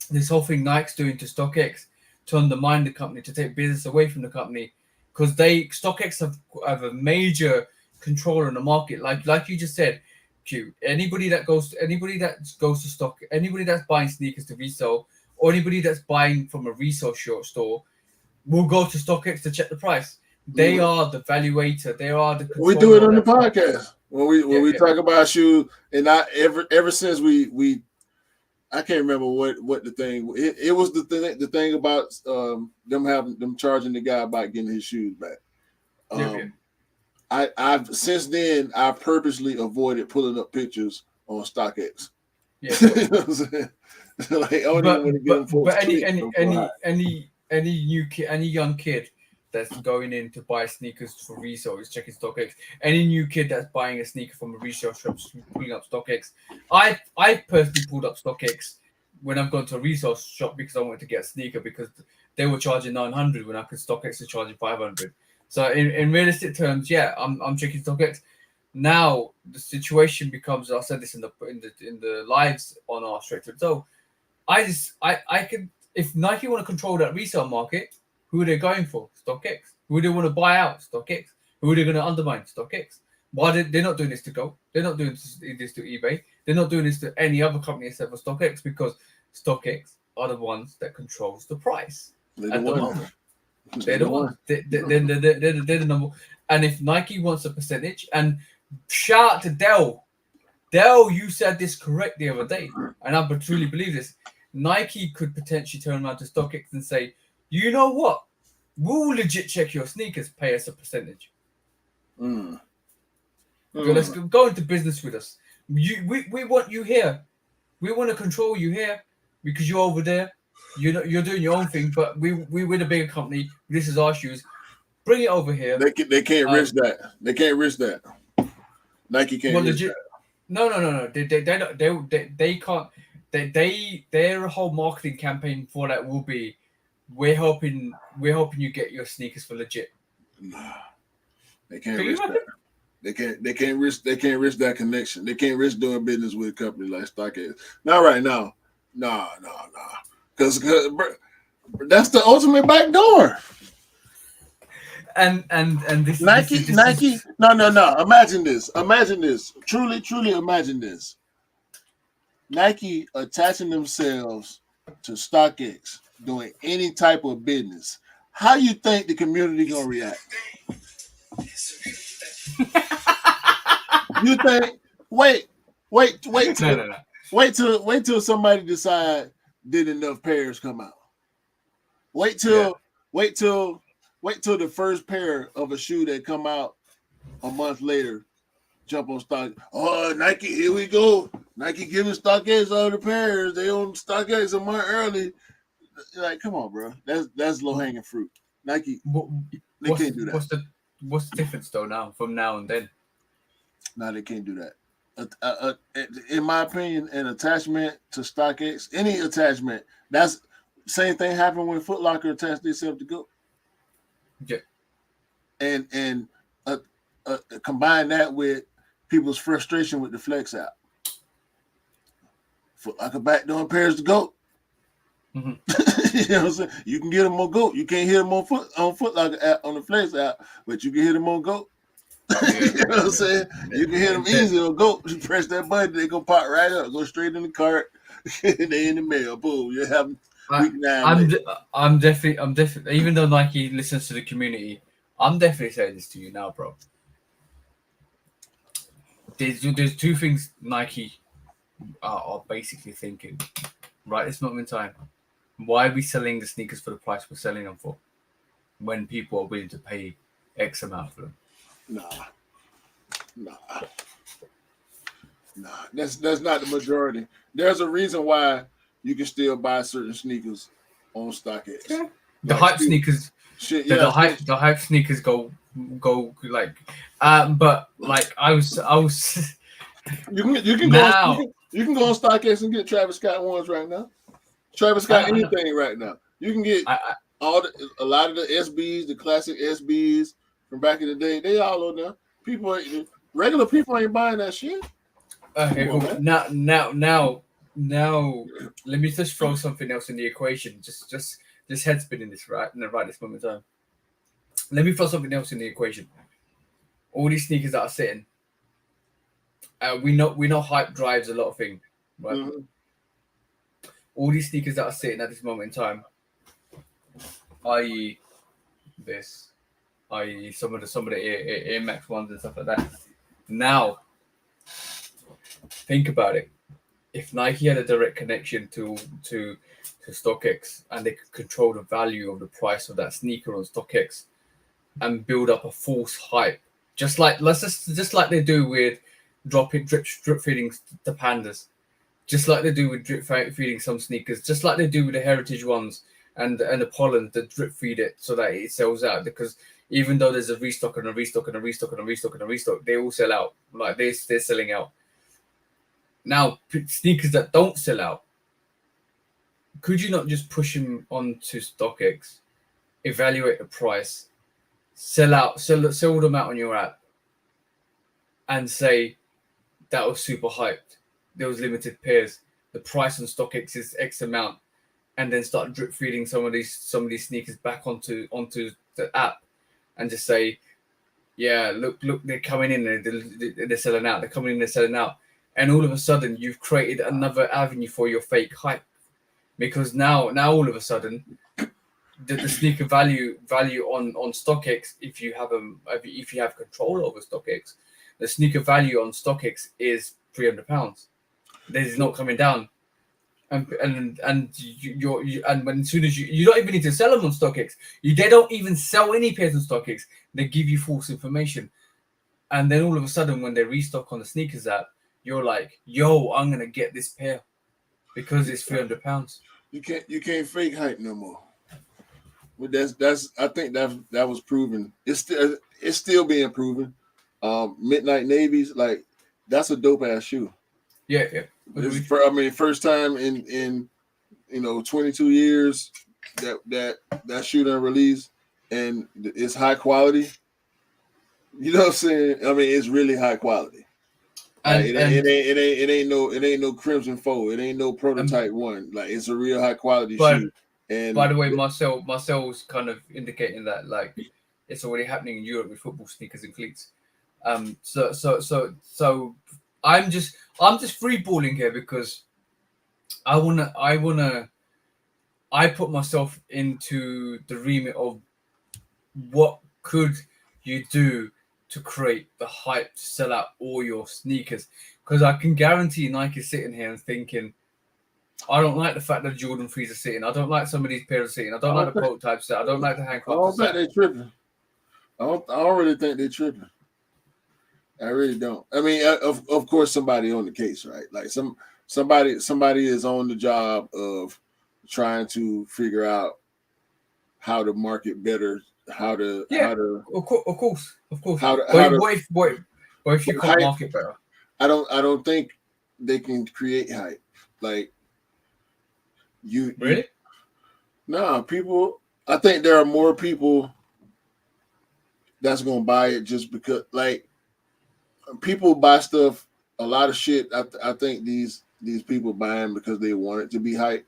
this whole thing Nike's doing to StockX to undermine the company, to take business away from the company, because StockX have a major control in the market. Like you just said, Q. Anybody that goes to stock, anybody that's buying sneakers to resell, or anybody that's buying from a resale store will go to StockX to check the price. They are the valuator. They are the. We do it on the podcast when we talk about shoes, and ever since we I can't remember what the thing. It was the thing about them charging the guy about getting his shoes back. I've since then I purposely avoided pulling up pictures on StockX. Yeah, you know what I'm saying? Like, I don't even want to give them folks any young kid that's going in to buy sneakers for resale is checking StockX. Any new kid that's buying a sneaker from a resale shop is pulling up StockX. I personally pulled up StockX when I've gone to a resale shop because I wanted to get a sneaker because they were charging 900 when I could StockX is charging 500. So in realistic terms, yeah, I'm checking StockX. Now the situation becomes, I said this in the lives on our straight to so I could, if Nike want to control that resale market, who are they going for? StockX. Who do they want to buy out? StockX. Who are they going to undermine? StockX. Why they're not doing this to Go? They're not doing this to eBay. They're not doing this to any other company except for StockX because StockX are the ones that controls the price at the moment. They're the ones. They're the number. And if Nike wants a percentage, and shout out to Dell. Dell, you said this correct the other day, and I truly believe this. Nike could potentially turn around to StockX and say, you know what? We'll legit check your sneakers, pay us a percentage. Let's go into business with us. We want you here. We want to control you here because you're over there. You're doing your own thing, but we're the bigger company. This is our shoes. Bring it over here. They can't risk that. They can't risk that. Nike can't risk that. No. They can't. Their whole marketing campaign for that will be, we're helping you get your sneakers for legit. Nah, they can't risk that. They can't risk that connection. They can't risk doing business with a company like StockX. Not right now. Nah. Because that's the ultimate backdoor. And this Nike. No. Imagine this. Truly imagine this. Nike attaching themselves to StockX, doing any type of business. How you think the community gonna react? You think? Wait. No. Wait till somebody decide did enough pairs come out. Wait till the first pair of a shoe that come out a month later jump on stock. Oh, Nike, here we go. Nike giving StockX all the pairs. They on StockX a month early. Like, come on, bro. That's low hanging fruit. Nike, they can't do that. What's the difference though now from now and then? No, they can't do that. In my opinion, an attachment to StockX, any attachment, that's same thing happened when Foot Locker attached themselves to Go. Yeah. And combine that with people's frustration with the Flex app. Foot Locker back doing pairs to Go. Mm-hmm. You know what I'm saying? You can get them on Go. You can't hit them on Foot Locker app, on the Flex app, but you can hit them on Go. Yeah. You know what I'm saying? You can hit them easy on Go. You press that button, they go pop right up, go straight in the cart, and they in the mail. Boom. You have I'm definitely, even though Nike listens to the community, I'm definitely saying this to you now, bro. There's two things Nike are basically thinking right this moment in time. Why are we selling the sneakers for the price we're selling them for when people are willing to pay X amount for them? Nah. That's not the majority. There's a reason why you can still buy certain sneakers on StockX. Yeah. The hype sneakers. Shit, yeah. The hype sneakers go like, but like I was. You can go on StockX and get Travis Scott ones right now. Travis Scott anything right now. You can get a lot of the SBs, the classic SBs from back in the day. They all on there. Regular people ain't buying that shit. Okay, cool. Now, let me just throw something else in the equation. Just head spinning this right this moment in time. Let me throw something else in the equation. All these sneakers that are sitting. We know hype drives a lot of things, right? Mm-hmm. All these sneakers that are sitting at this moment in time, i.e. some of the Air Max ones and stuff like that. Now, think about it. If Nike had a direct connection to StockX and they could control the value of the price of that sneaker on StockX, and build up a false hype, just like they do with drip feeding the pandas, just like they do with drip feeding some sneakers, just like they do with the heritage ones and the pollen, the drip feed it so that it sells out. Because even though there's a restock and a restock and a restock and a restock and a restock, they all sell out. Like they're selling out. Now sneakers that don't sell out, could you not just push them onto StockX, evaluate the price, sell them out on your app, and say that was super hyped, there was limited pairs, the price on StockX is X amount, and then start drip feeding some of these sneakers back onto the app, and just say, yeah, look, they're coming in, they're selling out, they're coming in, they're selling out, and all of a sudden you've created another avenue for your fake hype, because now all of a sudden the sneaker value on StockX, if you have control over StockX, the sneaker value on StockX is £300. This is not coming down, and when as soon as you don't even need to sell them on StockX, they don't even sell any pairs on StockX. They give you false information, and then all of a sudden when they restock on the sneakers app, you're like, yo, I'm gonna get this pair because it's £300. You can't fake hype no more. But that's I think that was proven. It's still being proven. Midnight Navies, like, that's a dope ass shoe. Yeah. First time in 22 years that shoe done released, and it's high quality. You know what I'm saying? I mean, it's really high quality. And it ain't no Crimson Foe. It ain't no prototype one. Like, it's a real high quality shoe. And by the way, Marcel's kind of indicating that, like, it's already happening in Europe with football sneakers and cleats. So I'm just freeballing here because I put myself into the remit of what could you do to create the hype to sell out all your sneakers, because I can guarantee Nike's sitting here and thinking, I don't like the fact that Jordan 3s are sitting. I don't like some of these pairs are sitting. I don't like the prototypes set. I don't like the handcuffs. I don't think they're tripping. I don't really think they're tripping. I really don't. I mean, of course, somebody on the case, right? Like somebody is on the job of trying to figure out how to market better, how to of course. What if you can't market better? I don't think they can create hype. Like, really? People. I think there are more people that's gonna buy it just because, like, people buy stuff. A lot of shit. I think these people buying because they want it to be hype.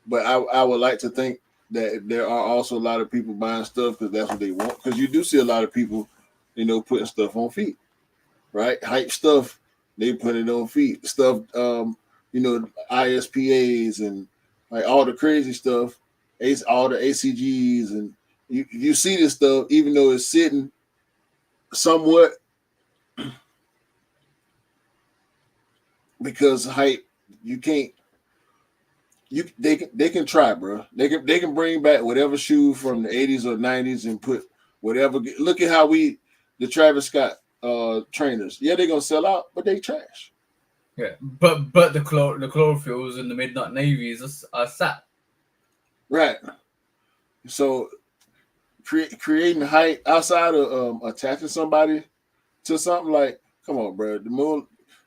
But I would like to think that there are also a lot of people buying stuff because that's what they want. Because you do see a lot of people, putting stuff on feet, right? Hype stuff, they put it on feet. Stuff, ISPAs and like all the crazy stuff, all the ACGs, and you see this stuff even though it's sitting somewhat because hype. They can try, bro. They can bring back whatever shoe from the 80s or 90s and put whatever. Look at how the Travis Scott trainers. Yeah, they're gonna sell out, but they trash. Yeah, but the chlorophylls and the Midnight Navies are sat. Right. So creating hype outside of attaching somebody to something, like, come on, bro.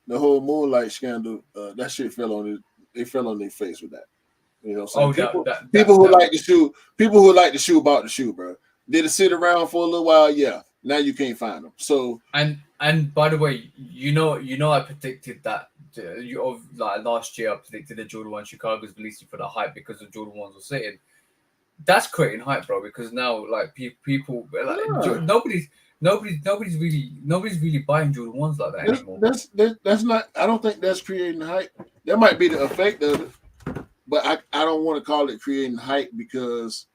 The whole Moonlight scandal, that shit fell on their face with that. You know what I'm saying? People who like the shoe bought the shoe, bro. Did it sit around for a little while? Yeah. Now you can't find them. So and by the way, I predicted that last year I predicted the Jordan 1 Chicago was releasing for the hype because the Jordan 1s were sitting. That's creating hype, bro. Because now, like, people, like, nobody's really buying Jordan 1s like that anymore. That's not. I don't think that's creating hype. That might be the effect of it, but I don't want to call it creating hype because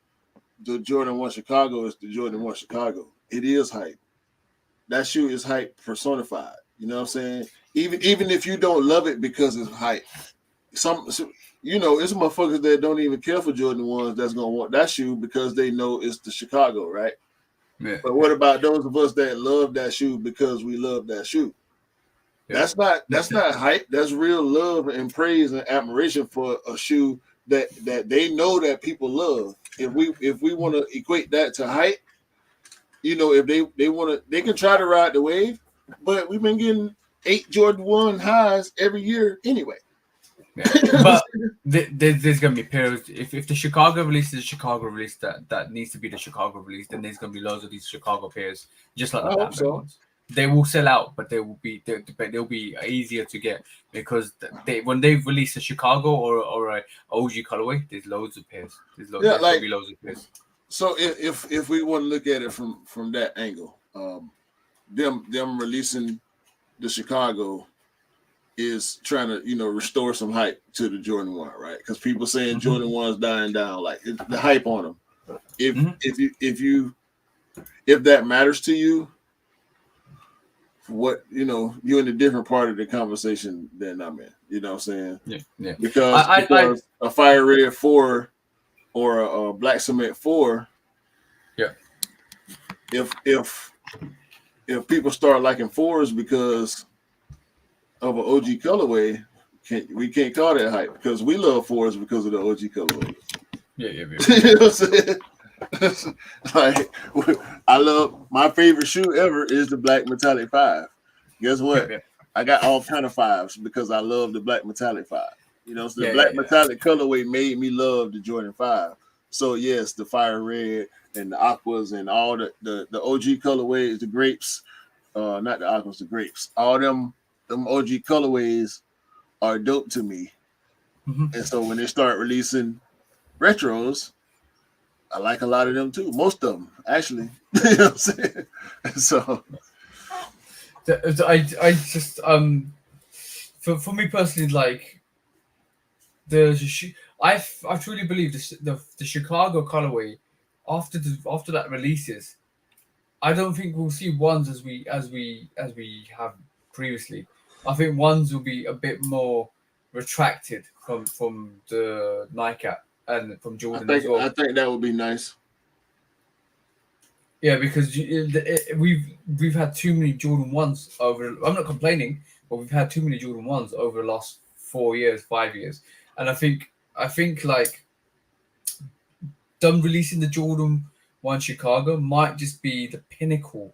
the Jordan 1 Chicago is the Jordan 1 Chicago. It is hype. That shoe is hype personified. You know what I'm saying? Even if you don't love it because it's hype, it's motherfuckers that don't even care for Jordan 1s that's gonna want that shoe because they know it's the Chicago, right? Yeah. But what about those of us that love that shoe because we love that shoe? Yeah. That's not hype. That's real love and praise and admiration for a shoe that they know that people love. If we want to equate that to hype, if they want to, they can try to ride the wave, but we've been getting 8 Jordan 1 highs every year anyway. Yeah. But there's gonna be periods. If the Chicago release is the Chicago release that needs to be the Chicago release, then there's gonna be loads of these Chicago pairs, just like the Batman ones. They will sell out, but they'll be easier to get because when they release a Chicago or a OG colorway, there's loads of pairs. There's gonna be loads of pairs. So if we want to look at it from that angle, them releasing the Chicago is trying to restore some hype to the Jordan 1, right? Because people saying Jordan 1's dying down, like the hype on them. If that matters to you, what you're in a different part of the conversation than I'm in. You know what I'm saying? Yeah. Because a Fire Red 4 or a Black Cement 4. Yeah. If people start liking 4s because of an OG colorway, we can't call that hype because we love 4s because of the OG colorway. Yeah. You know what I'm saying? Like, I love my favorite shoe ever is the Black Metallic 5. Guess what? Yeah. I got all kind of 5s because I love the Black Metallic 5. So the Black Metallic colorway made me love the Jordan 5. So yes, the Fire Red and the Aquas and all the OG colorways, the grapes, not the Aquas, the grapes. All them OG colorways are dope to me. And so when they start releasing retros, I like a lot of them too. Most of them, actually. You know what I'm saying? So I just for me personally, like I truly believe the Chicago colorway after that releases, I don't think we'll see ones as we have previously. I think ones will be a bit more retracted from the Nike and from Jordan as well. I think that would be nice. Yeah, because we've had too many Jordan 1s over. I'm not complaining, but we've had too many Jordan 1s over the last 4 years, 5 years, and I think like them releasing the Jordan 1 Chicago might just be the pinnacle,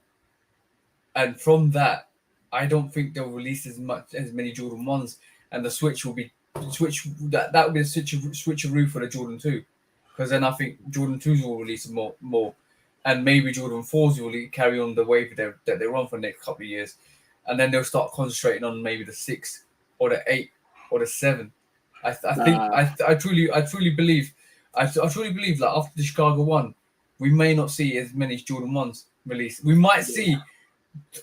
and from that, I don't think they'll release as many Jordan 1s, and the switch will be that will be a switcheroo for the Jordan 2, because then I think Jordan 2s will release more. And maybe Jordan 4s will carry on the wave that they're on for the next couple of years. And then they'll start concentrating on maybe the 6 or the 8 or the 7. I truly believe like after the Chicago 1, we may not see as many Jordan 1s released. We might see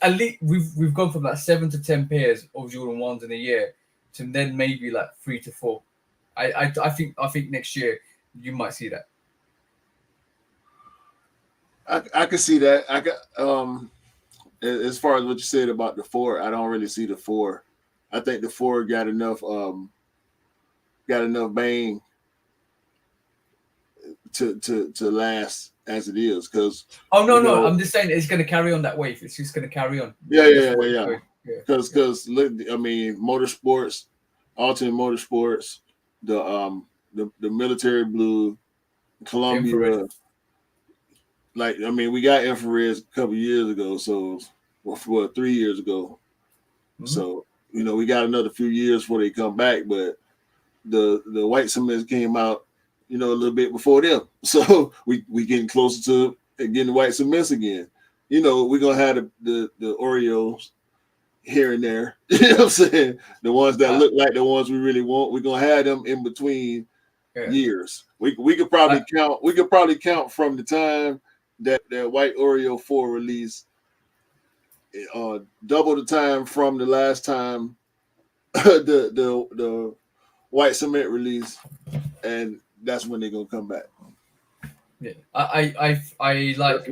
at least we've gone from like 7 to 10 pairs of Jordan 1s in a year to then maybe like 3 to 4. I think next year you might see that. I can see that. I got as far as what you said about the 4, I don't really see the 4. I think the 4 got enough bang to last as it is. Because no, I'm just saying it's going to carry on that wave. It's just going to carry on. Yeah. Because I mean, motorsports, alternate motorsports, the military blue, Columbia. Infrared. Like, I mean, we got infrareds a couple years ago, so 3 years ago. So, we got another few years before they come back, but the white cements came out, a little bit before them. So we getting closer to getting the white cements again. We're gonna have the Oreos here and there. You know what I'm saying? The ones that look like the ones we really want, we're gonna have them in between years. We could probably count. We could probably count from the time that white Oreo 4 release, double the time from the last time the white cement release, and that's when they're gonna come back. Yeah, I like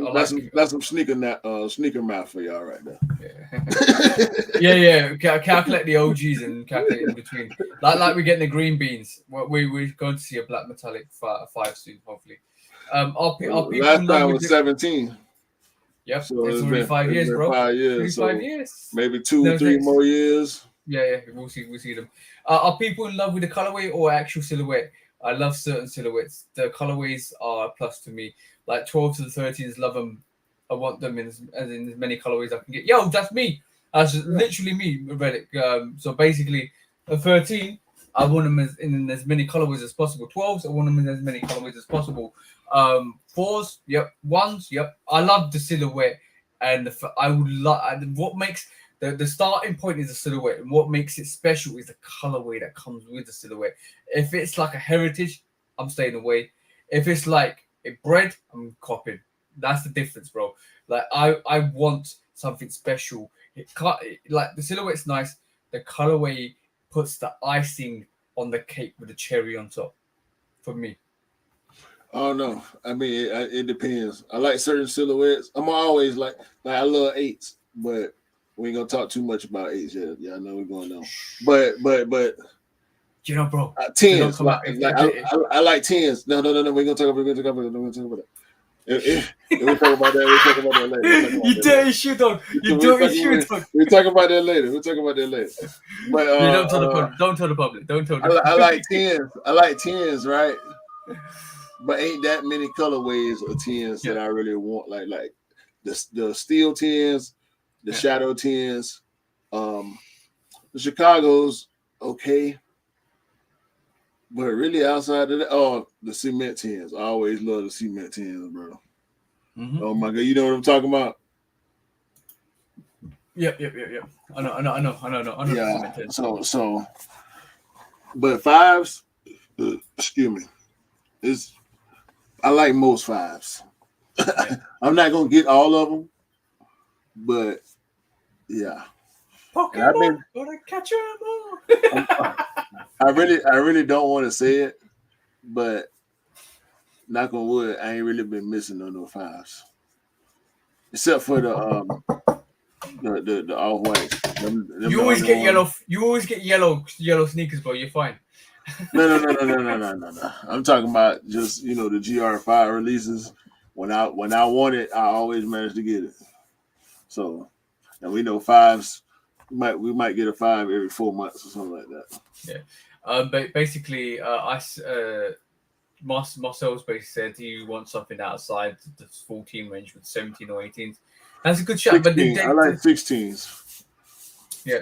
that's some sneaker math for y'all right now. Yeah. Calculate the OGs and calculate in between. Like we're getting the green beans. We're going to see a black metallic 5 soon, hopefully. Our people last time was 17. Yep, So it's already 5 years, bro. 5 years. So 5 years. maybe 2-3 more years. Yeah, we'll see them. Are people in love with the colorway or actual silhouette? I love certain silhouettes. The colorways are a plus to me. Like 12 to the 13s, love them. I want them in as many colorways I can get. Yo, that's me. That's literally me, Relic. So basically, a 13, I want them in as many colorways as possible. 12s, I want them in as many colorways as possible. 4s, yep. 1s, yep. I love the silhouette, and I would love what makes. The starting point is the silhouette, and what makes it special is the colorway that comes with the silhouette. If it's like a heritage, I'm staying away. If it's like a bread, I'm copying. That's the difference, bro. Like I want something special. It can't like the silhouette's nice. The colorway puts the icing on the cake with the cherry on top. For me. Oh no, I mean it depends. I like certain silhouettes. I'm always like I love 8s, but we ain't gonna talk too much about 8s yet. Yeah, I know we're going on. But you know, bro, 10s. I like 10s. No. We're gonna talk about that. If we talk about that, we'll talk about that later. You dirty shit dog. You dirty shit dog. We'll talk about that later. But you don't tell the public. Don't tell the public. Don't tell the public. I like 10s. I like 10s, right? But ain't that many colorways of 10s that I really want. Like the steel 10s, the shadow 10s, the Chicago's okay. But really outside of that, the cement 10s. I always love the cement 10s, bro. Mm-hmm. Oh my god, you know what I'm talking about? Yep. I know. Yeah. So, but 5s, excuse me, I like most 5s. I'm not gonna get all of them, but yeah. Pokemon, gonna catch them all. I really don't want to say it, but knock on wood, I ain't really been missing on no 5s, except for the all whites. You always get yellow. You always get yellow sneakers, bro. You're fine. No. I'm talking about just the GR5 releases. When I want it, I always manage to get it. So, and we know 5s. We might get a 5 every 4 months or something like that. Yeah. But basically, Marcel's basically said he wants something outside the 14 range with 17 or 18s. That's a good shout. 16, but I like 16s. Yeah,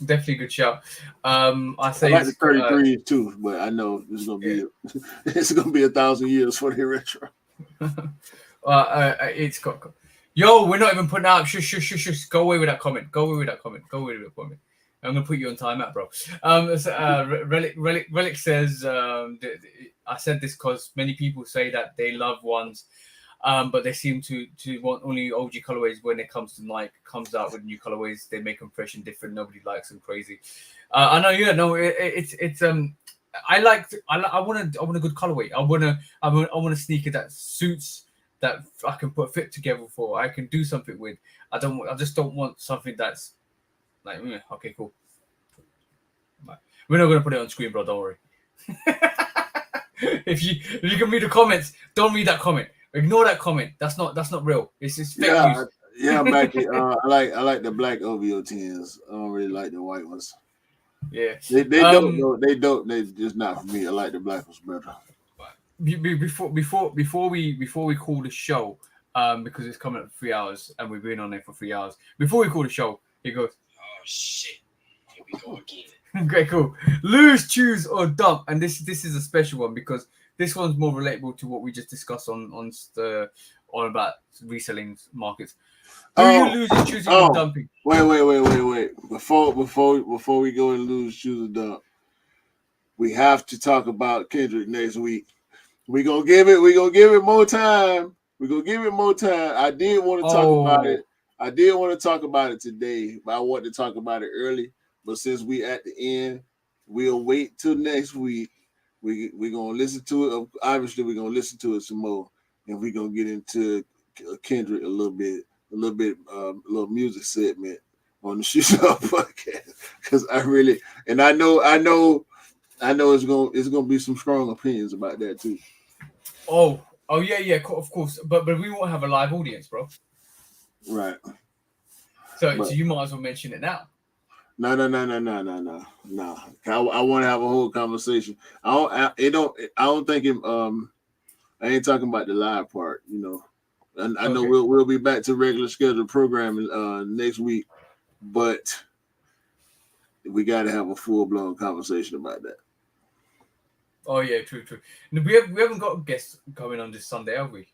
definitely a good shout. I like the 33s too, but I know it's gonna be it's gonna be 1,000 years for the retro. It's got. Yo, we're not even putting out. Shush. Go away with that comment. I'm gonna put you on timeout, bro. Relic says, I said this because many people say that they love ones, but they seem to want only OG colorways when it comes to Nike comes out with new colorways. They make them fresh and different. Nobody likes them crazy. I know, it's I want a good colorway. I want a sneaker that suits, that I can put a fit together for. I can do something with. I just don't want something that's like, okay, cool. We're not gonna put it on screen, bro. Don't worry. If you can read the comments, don't read that comment. Ignore that comment. That's not real. It's fake news. Yeah, Becky. I like the black OVO 10s. I don't really like the white ones. Yeah, they don't. They don't. They just not for me. I like the black ones better. Before we call the show, because it's coming up 3 hours and we've been on there for 3 hours. Before we call the show, he goes, "Oh shit, here we go again." Okay, cool. Lose, choose, or dump, and this is a special one because this one's more relatable to what we just discussed on about reselling markets. Do you lose, choosing, or dumping? Wait. Before we go and lose, choose, or dump, we have to talk about Kendrick next week. We're gonna give it more time. I did want to talk about it. I did want to talk about it today, but I want to talk about it early. But since we at the end, we'll wait till next week. We're gonna listen to it. Obviously, we're gonna listen to it some more, and we're gonna get into Kendrick a little music segment on the Shoot Up podcast. Because I know it's gonna be some strong opinions about that too. Oh yeah, of course. But we won't have a live audience, bro. Right. So you might as well mention it now. No. I want to have a whole conversation. I don't think it. I ain't talking about the live part. I know we'll be back to regular scheduled programming next week, but we got to have a full blown conversation about that. Oh yeah, true. No, we haven't got a guest coming on this Sunday, have we?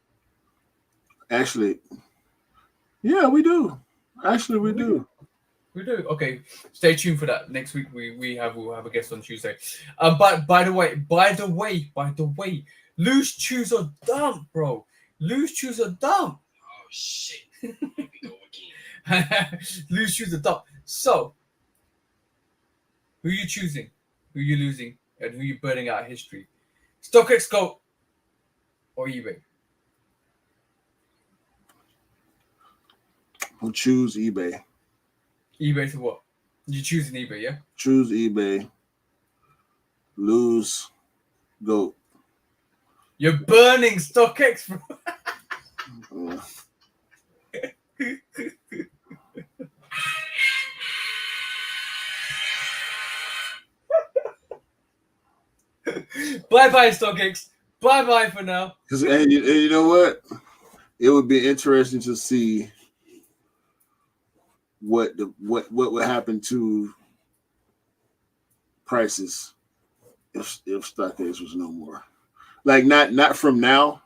Actually, yeah, we do. Actually, we do. We do. Okay, stay tuned for that. Next week we'll have a guest on Tuesday. But by the way, loose shoes are dumb, bro. Loose shoes are dumb. Oh shit. Here we go again. Loose shoes are dumb. So, who are you choosing? Who are you losing? And who are you burning out of history? StockX Go or eBay? I'll choose eBay. eBay to what? You choosing eBay, yeah? Choose eBay. Lose GOAT. You're burning StockX, bro. Bye, StockX. Bye for now. And you know what? It would be interesting to see what would happen to prices if StockX was no more. Like not from now,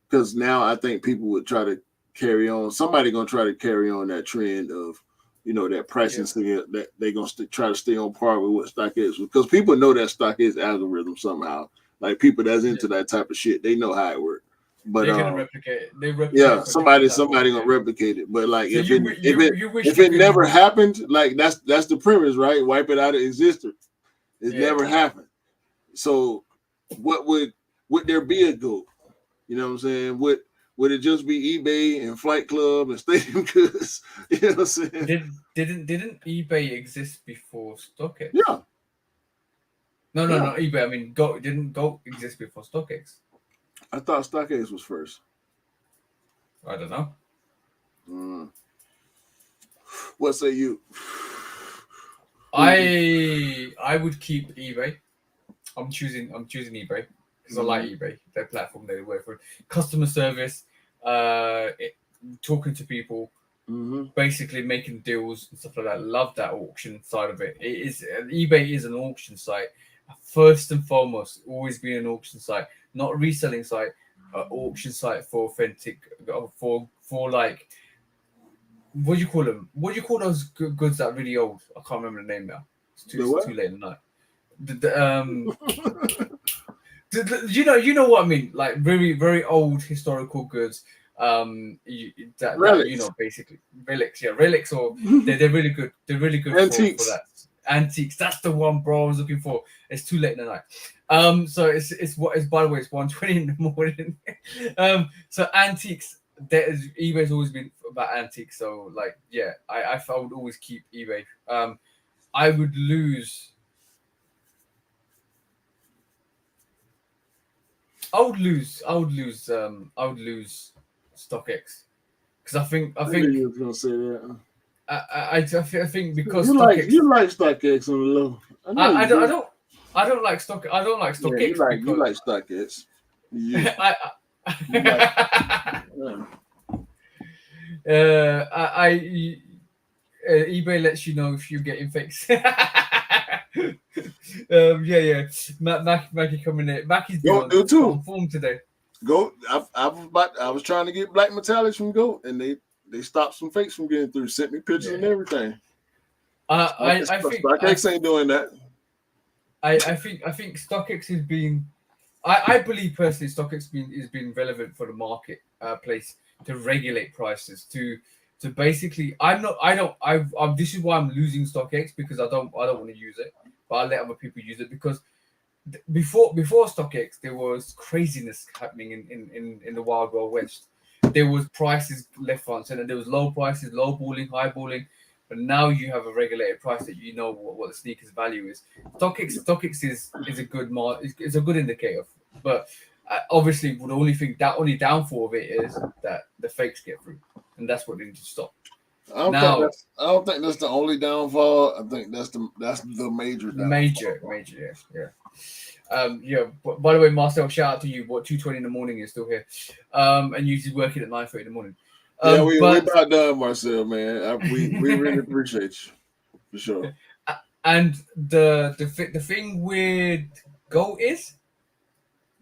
because now I think people would try to carry on. Somebody gonna try to carry on that trend of that pricing thing, that they're gonna try to stay on par with what StockX, because people know that StockX algorithm somehow. Like people that's into that type of shit, they know how it works. But they're gonna replicate it. They replicate somebody gonna replicate it. But like so if it never happened, like that's the premise, right? Wipe it out of existence. It never happened. So would there be a GOAT? You know what I'm saying? Would it just be eBay and Flight Club and Stadium Goods? You know what I'm saying? Didn't eBay exist before StockX? Yeah. No, eBay. I mean, didn't GOAT exist before StockX? I thought StockX was first. I don't know. What say you? I would keep eBay. I'm choosing eBay because I like eBay. Their platform they work for, customer service, talking to people, basically making deals and stuff like that. Love that auction side of it. eBay is an auction site. First and foremost, always been an auction site, not a reselling site, auction site for authentic, for like, what do you call them? What do you call those goods that are really old? I can't remember the name now. It's too late in the night. You know what I mean? Like very, very old historical goods. Basically relics. Yeah, relics, or they're really good. They're really good antiques. For that. Antiques. That's the one, bro. I was looking for. It's too late in the night. So it's by the way, it's 1:20 in the morning. So antiques. eBay's always been about antiques. So like, yeah, I would always keep eBay. I would lose. I would lose StockX because I think you were gonna say that. I think because you like StockX on the low. I don't like StockX. I don't like StockX. Yeah, you like StockX. eBay lets you know if you're getting fakes. Mackie coming in. Mackie's on form today. GOAT. I was trying to get black metallics from GOAT, and they stopped some fakes from getting through. Sent me pictures and everything. I think StockX ain't doing that. I think StockX is being. I believe personally StockX is being relevant for the market place to regulate prices to basically. This is why I'm losing StockX, because I don't want to use it, but I let other people use it, because before StockX there was craziness happening in the wild west. There was prices left, right, and center. There was low prices, low balling, high balling, but now you have a regulated price that you know what the sneaker's value is. StockX is a good it's a good indicator, but obviously the only downfall of it is that the fakes get through. and that's what they need to stop. I don't think that's the only downfall. I think that's the major downfall. Yeah. By the way, Marcel, shout out to you. 2:20 in the morning is still here, and usually working at 9:30 in the morning. We about done, Marcel, man. We really appreciate you for sure. And the thing with gold is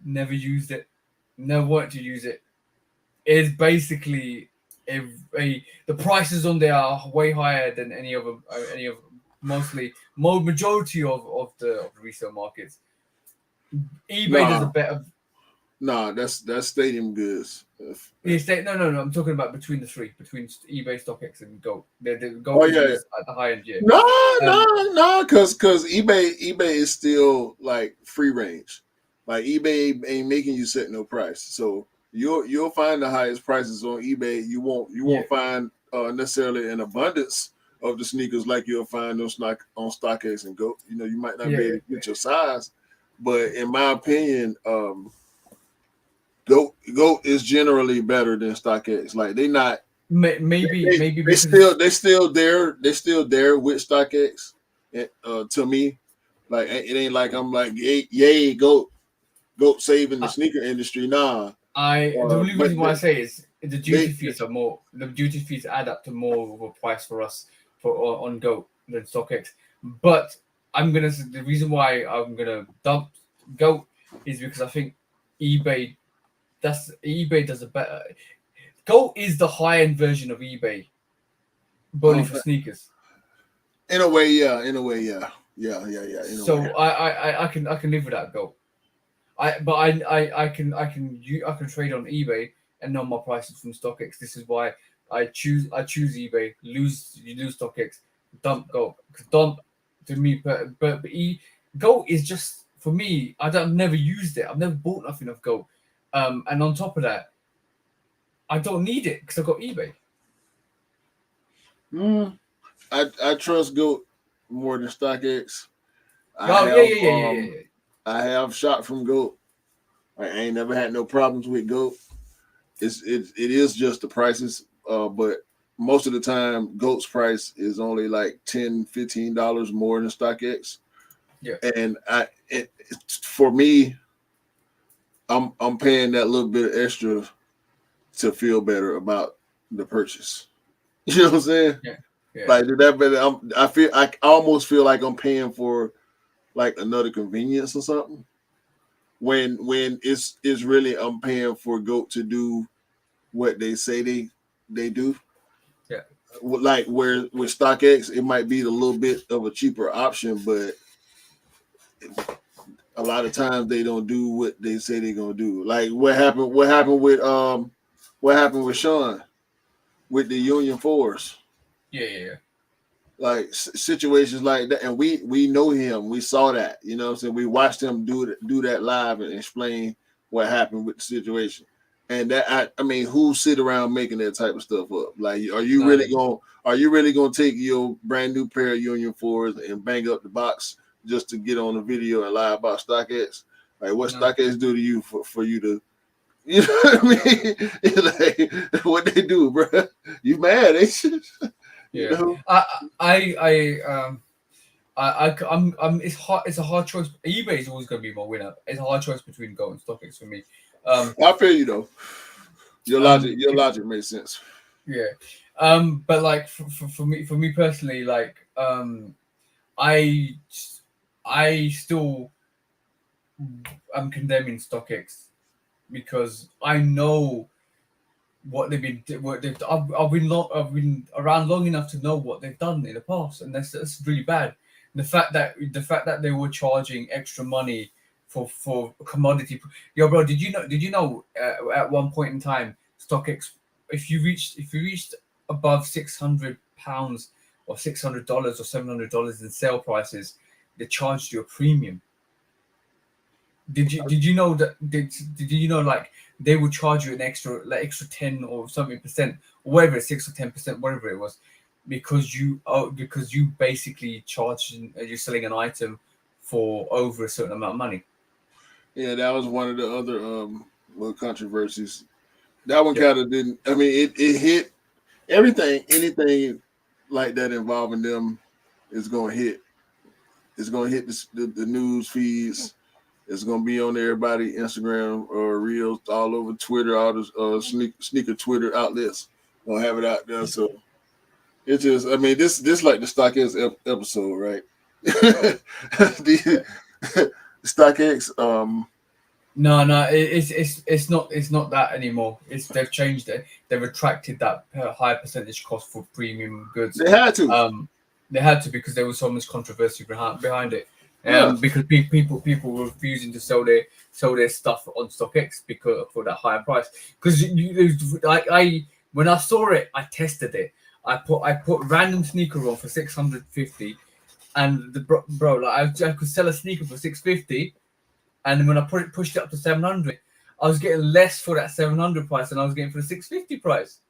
never used it, never wanted to use it. It's basically the prices on there are way higher than any of majority of the resale markets. eBay does a better. No, that's Stadium Goods. No. I'm talking about between the three, between eBay, StockX, and Gold. The Gold is at the high end. Yeah. No, because eBay is still like free range. Like eBay ain't making you set no price, so you'll find the highest prices on eBay. You won't find necessarily an abundance of the sneakers like you'll find on StockX and Gold. You know, you might not be able to get your size, but in my opinion, Goat is generally better than StockX. Like they not maybe they still there with StockX. To me, like it ain't like I'm like yay Goat saving the sneaker industry. Nah. The only reason why I say is the duty fees are more. The duty fees add up to more of a price for us on Goat than StockX. But the reason why I'm gonna dump Goat is because I think eBay does a better. Goat is the high end version of eBay, but only for sneakers. In a way, yeah. So I can live with that Goat. I can trade on eBay and know my prices from StockX. This is why I choose eBay. You lose StockX. Dump Goat. Dump to me, but Goat is just for me. I've never used it. I've never bought nothing of Goat. And on top of that, I don't need it because I've got eBay. I trust Goat more than StockX. I have shot from Goat. I ain't never had no problems with Goat. It is just the prices, but most of the time, Goat's price is only like $10-15 more than StockX. Yeah, and for me, I'm paying that little bit extra to feel better about the purchase. You know what I'm saying? Yeah. Like that better. I almost feel like I'm paying for like another convenience or something. When it's really I'm paying for Goat to do what they say they do. Yeah. Like with StockX, it might be a little bit of a cheaper option, but a lot of times they don't do what they say they're gonna do. Like what happened with Sean with the Union 4s. Yeah. Like situations like that, and we know him. We saw that, you know what I'm saying? We watched him do that live and explain what happened with the situation. And that I mean, who sit around making that type of stuff up? Like, are you really gonna take your brand new pair of Union 4s and bang up the box just to get on the video and lie about StockX? Like, what StockX do to you for you to, you know what I mean? Like, what they do, bro? You mad, ain't you? Yeah. You know? It's hard. It's a hard choice. eBay is always going to be my winner. It's a hard choice between Goat and StockX for me. I feel you though. Your logic makes sense. Yeah. But like for me personally, like I still am condemning StockX because I know what they've been. I've been around long enough to know what they've done in the past, and that's really bad. The fact that they were charging extra money for commodity. Yo, bro, did you know at one point in time, StockX, if you reached above £600 or $600 or $700 in sale prices, they charged you a premium. Did you know that? Did you know like they would charge you an extra 10 or something percent, or whatever, 6 or 10%, whatever it was, because you basically you're selling an item for over a certain amount of money. Yeah, that was one of the other controversies. That one kind of didn't. I mean, it hit. anything like that involving them is going to hit. It's going to hit the news feeds. It's going to be on everybody Instagram or Reels, all over Twitter, all the sneaker Twitter outlets going to have it out there. So it's just, I mean, this like the StockX episode, right? the StockX. No, it's not that anymore. They've changed it. They've attracted that high percentage cost for premium goods. They had to. They had to because there was so much controversy behind it. Because people were refusing to sell their stuff on StockX because for that higher price. Because when I saw it, I tested it. I put random sneaker on for 650, and bro, like I could sell a sneaker for 650, and when I pushed it up to 700, I was getting less for that 700 price than I was getting for the 650 price.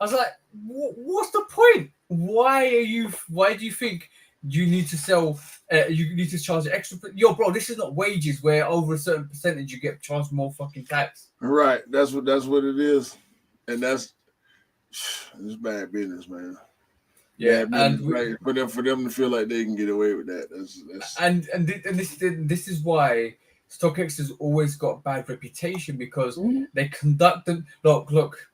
I was like, what's the point? Why do you think you need to sell? You need to charge extra. Yo, bro, this is not wages where over a certain percentage you get charged more fucking tax. Right. That's what it is, and it's bad business, man. Yeah, and right, for them to feel like they can get away with that. That's... And this is why StockX has always got a bad reputation because they conduct them. Look.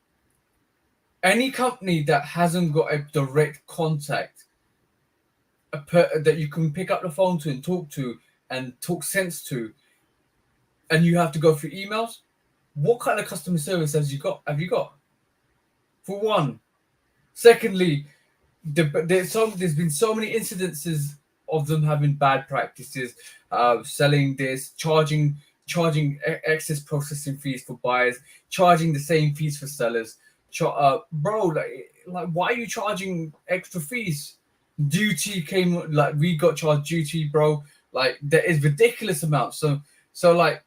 Any company that hasn't got a direct contact, that you can pick up the phone to and talk sense to, and you have to go through emails, what kind of customer service have you got? For one. Secondly, there's been so many incidences of them having bad practices, selling this, charging excess processing fees for buyers, charging the same fees for sellers. Bro, like why are you charging extra fees? Duty came, like we got charged duty, bro. Like there is ridiculous amounts. So like,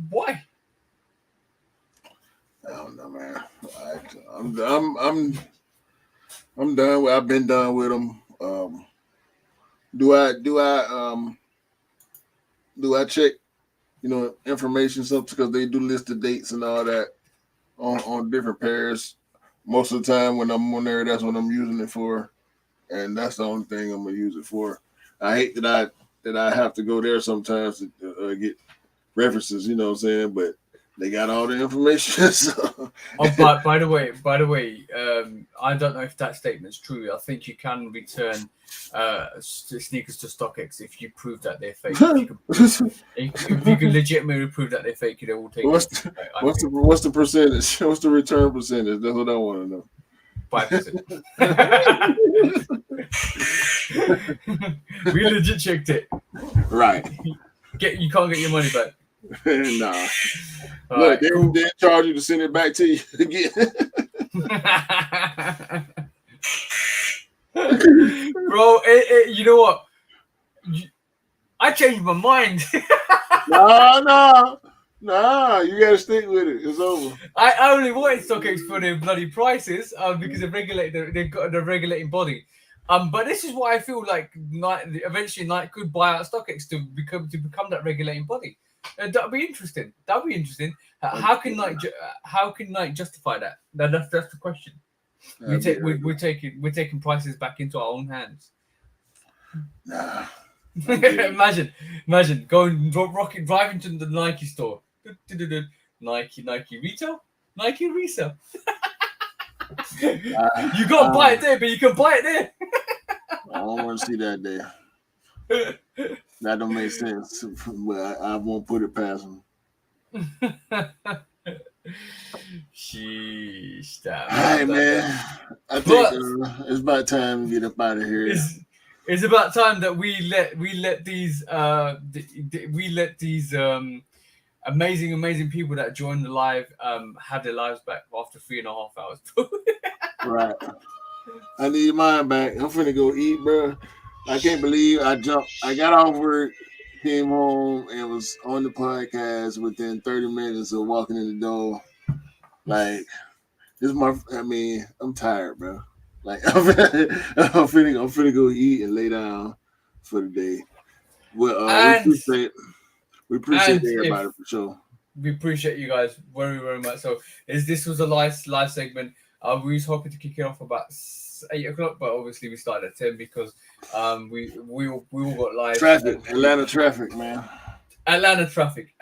why? I don't know, man. I'm done. I've been done with them. Do I check, information something because they do list the dates and all that on different pairs. Most of the time when I'm on there, that's what I'm using it for, and that's the only thing I'm gonna use it for. I hate that I have to go there sometimes to get references. You know what I'm saying? But they got all the information. So. Oh, by the way, I don't know if that statement's true. I think you can return sneakers to StockX if you prove that they're fake. If you can legitimately prove that they're fake, they will take. What's the percentage? What's the return percentage? That's what I want to know. 5%. We legit checked it. Right. You can't get your money back. Nah. Look, they charge you to send it back to you again. Bro, you know what? I changed my mind. No, you gotta stick with it. It's over. I only wanted StockX for their bloody prices because they've got a regulating body. But this is why I feel like eventually Nike could buy out StockX to become that regulating body. That'd be interesting. How can Nike justify that? That's the question. We're taking prices back into our own hands. Nah. Imagine going driving to the Nike store. Nike retail. You gotta buy it there, but you can buy it there. I don't want to see that there. That don't make sense, but I won't put it past them. Sheesh, all right, man. I think it's about time to get up out of here. It's about time that we let these amazing people that joined the live have their lives back after 3.5 hours. Right. I need mine back. I'm finna go eat, bro. I can't believe I got off work, came home, and was on the podcast within 30 minutes of walking in the door. Like, I'm tired, bro. Like, I'm finna go eat and lay down for the day. Well, we appreciate everybody for sure. We appreciate you guys very, very much. So this was a live segment. We was hoping to kick it off about 8 o'clock, but obviously we started at 10 because we all got live. Atlanta traffic, man. Atlanta traffic.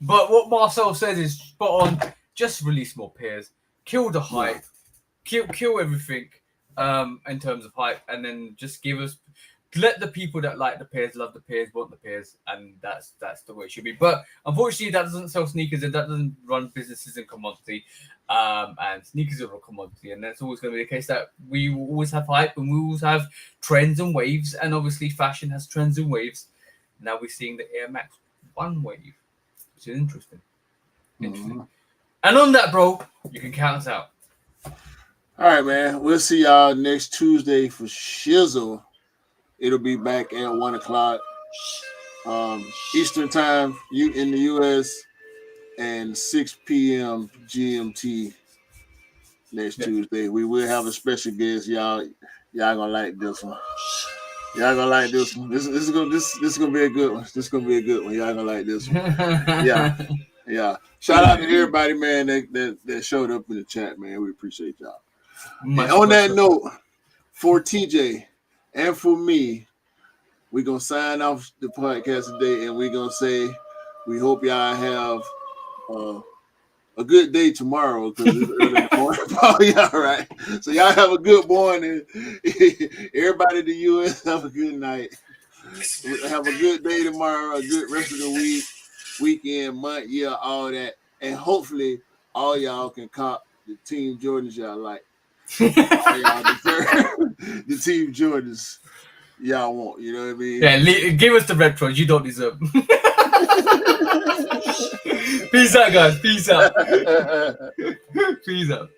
But what Marcel says is spot on. Just release more pairs, kill the hype, kill everything in terms of hype, and then just let the people that like the pairs, love the pairs, want the pairs, and that's the way it should be. But unfortunately, that doesn't sell sneakers and that doesn't run businesses in commodity. And sneakers are a commodity, and that's always going to be the case. That we will always have hype and we always have trends and waves, and obviously fashion has trends and waves. Now we're seeing the Air Max 1 wave, which is interesting. Mm-hmm. And on that, bro, you can count us out. All right, man. We'll see y'all next Tuesday for Shizzle. It'll be back at 1 o'clock Eastern time, you in the US, and 6 p.m. GMT next Tuesday. We will have a special guest. Y'all gonna like this one. Y'all gonna like this one. This is gonna be a good one. This is gonna be a good one. Y'all gonna like this one. Yeah. Shout out to everybody, man, that showed up in the chat, man. We appreciate y'all. And on that note, for TJ and for me, we're gonna sign off the podcast today, and we're gonna say we hope y'all have a good day tomorrow because it's early in the morning. Yeah, right. So y'all have a good morning. Everybody in the US, have a good night. Have a good day tomorrow, a good rest of the week, weekend, month, year, all that. And hopefully all y'all can cop the Team Jordans y'all like. All y'all deserve the Team Jordans y'all want. You know what I mean? Yeah, give us the retros. You don't deserve them. Peace out, guys. Peace out. Peace out.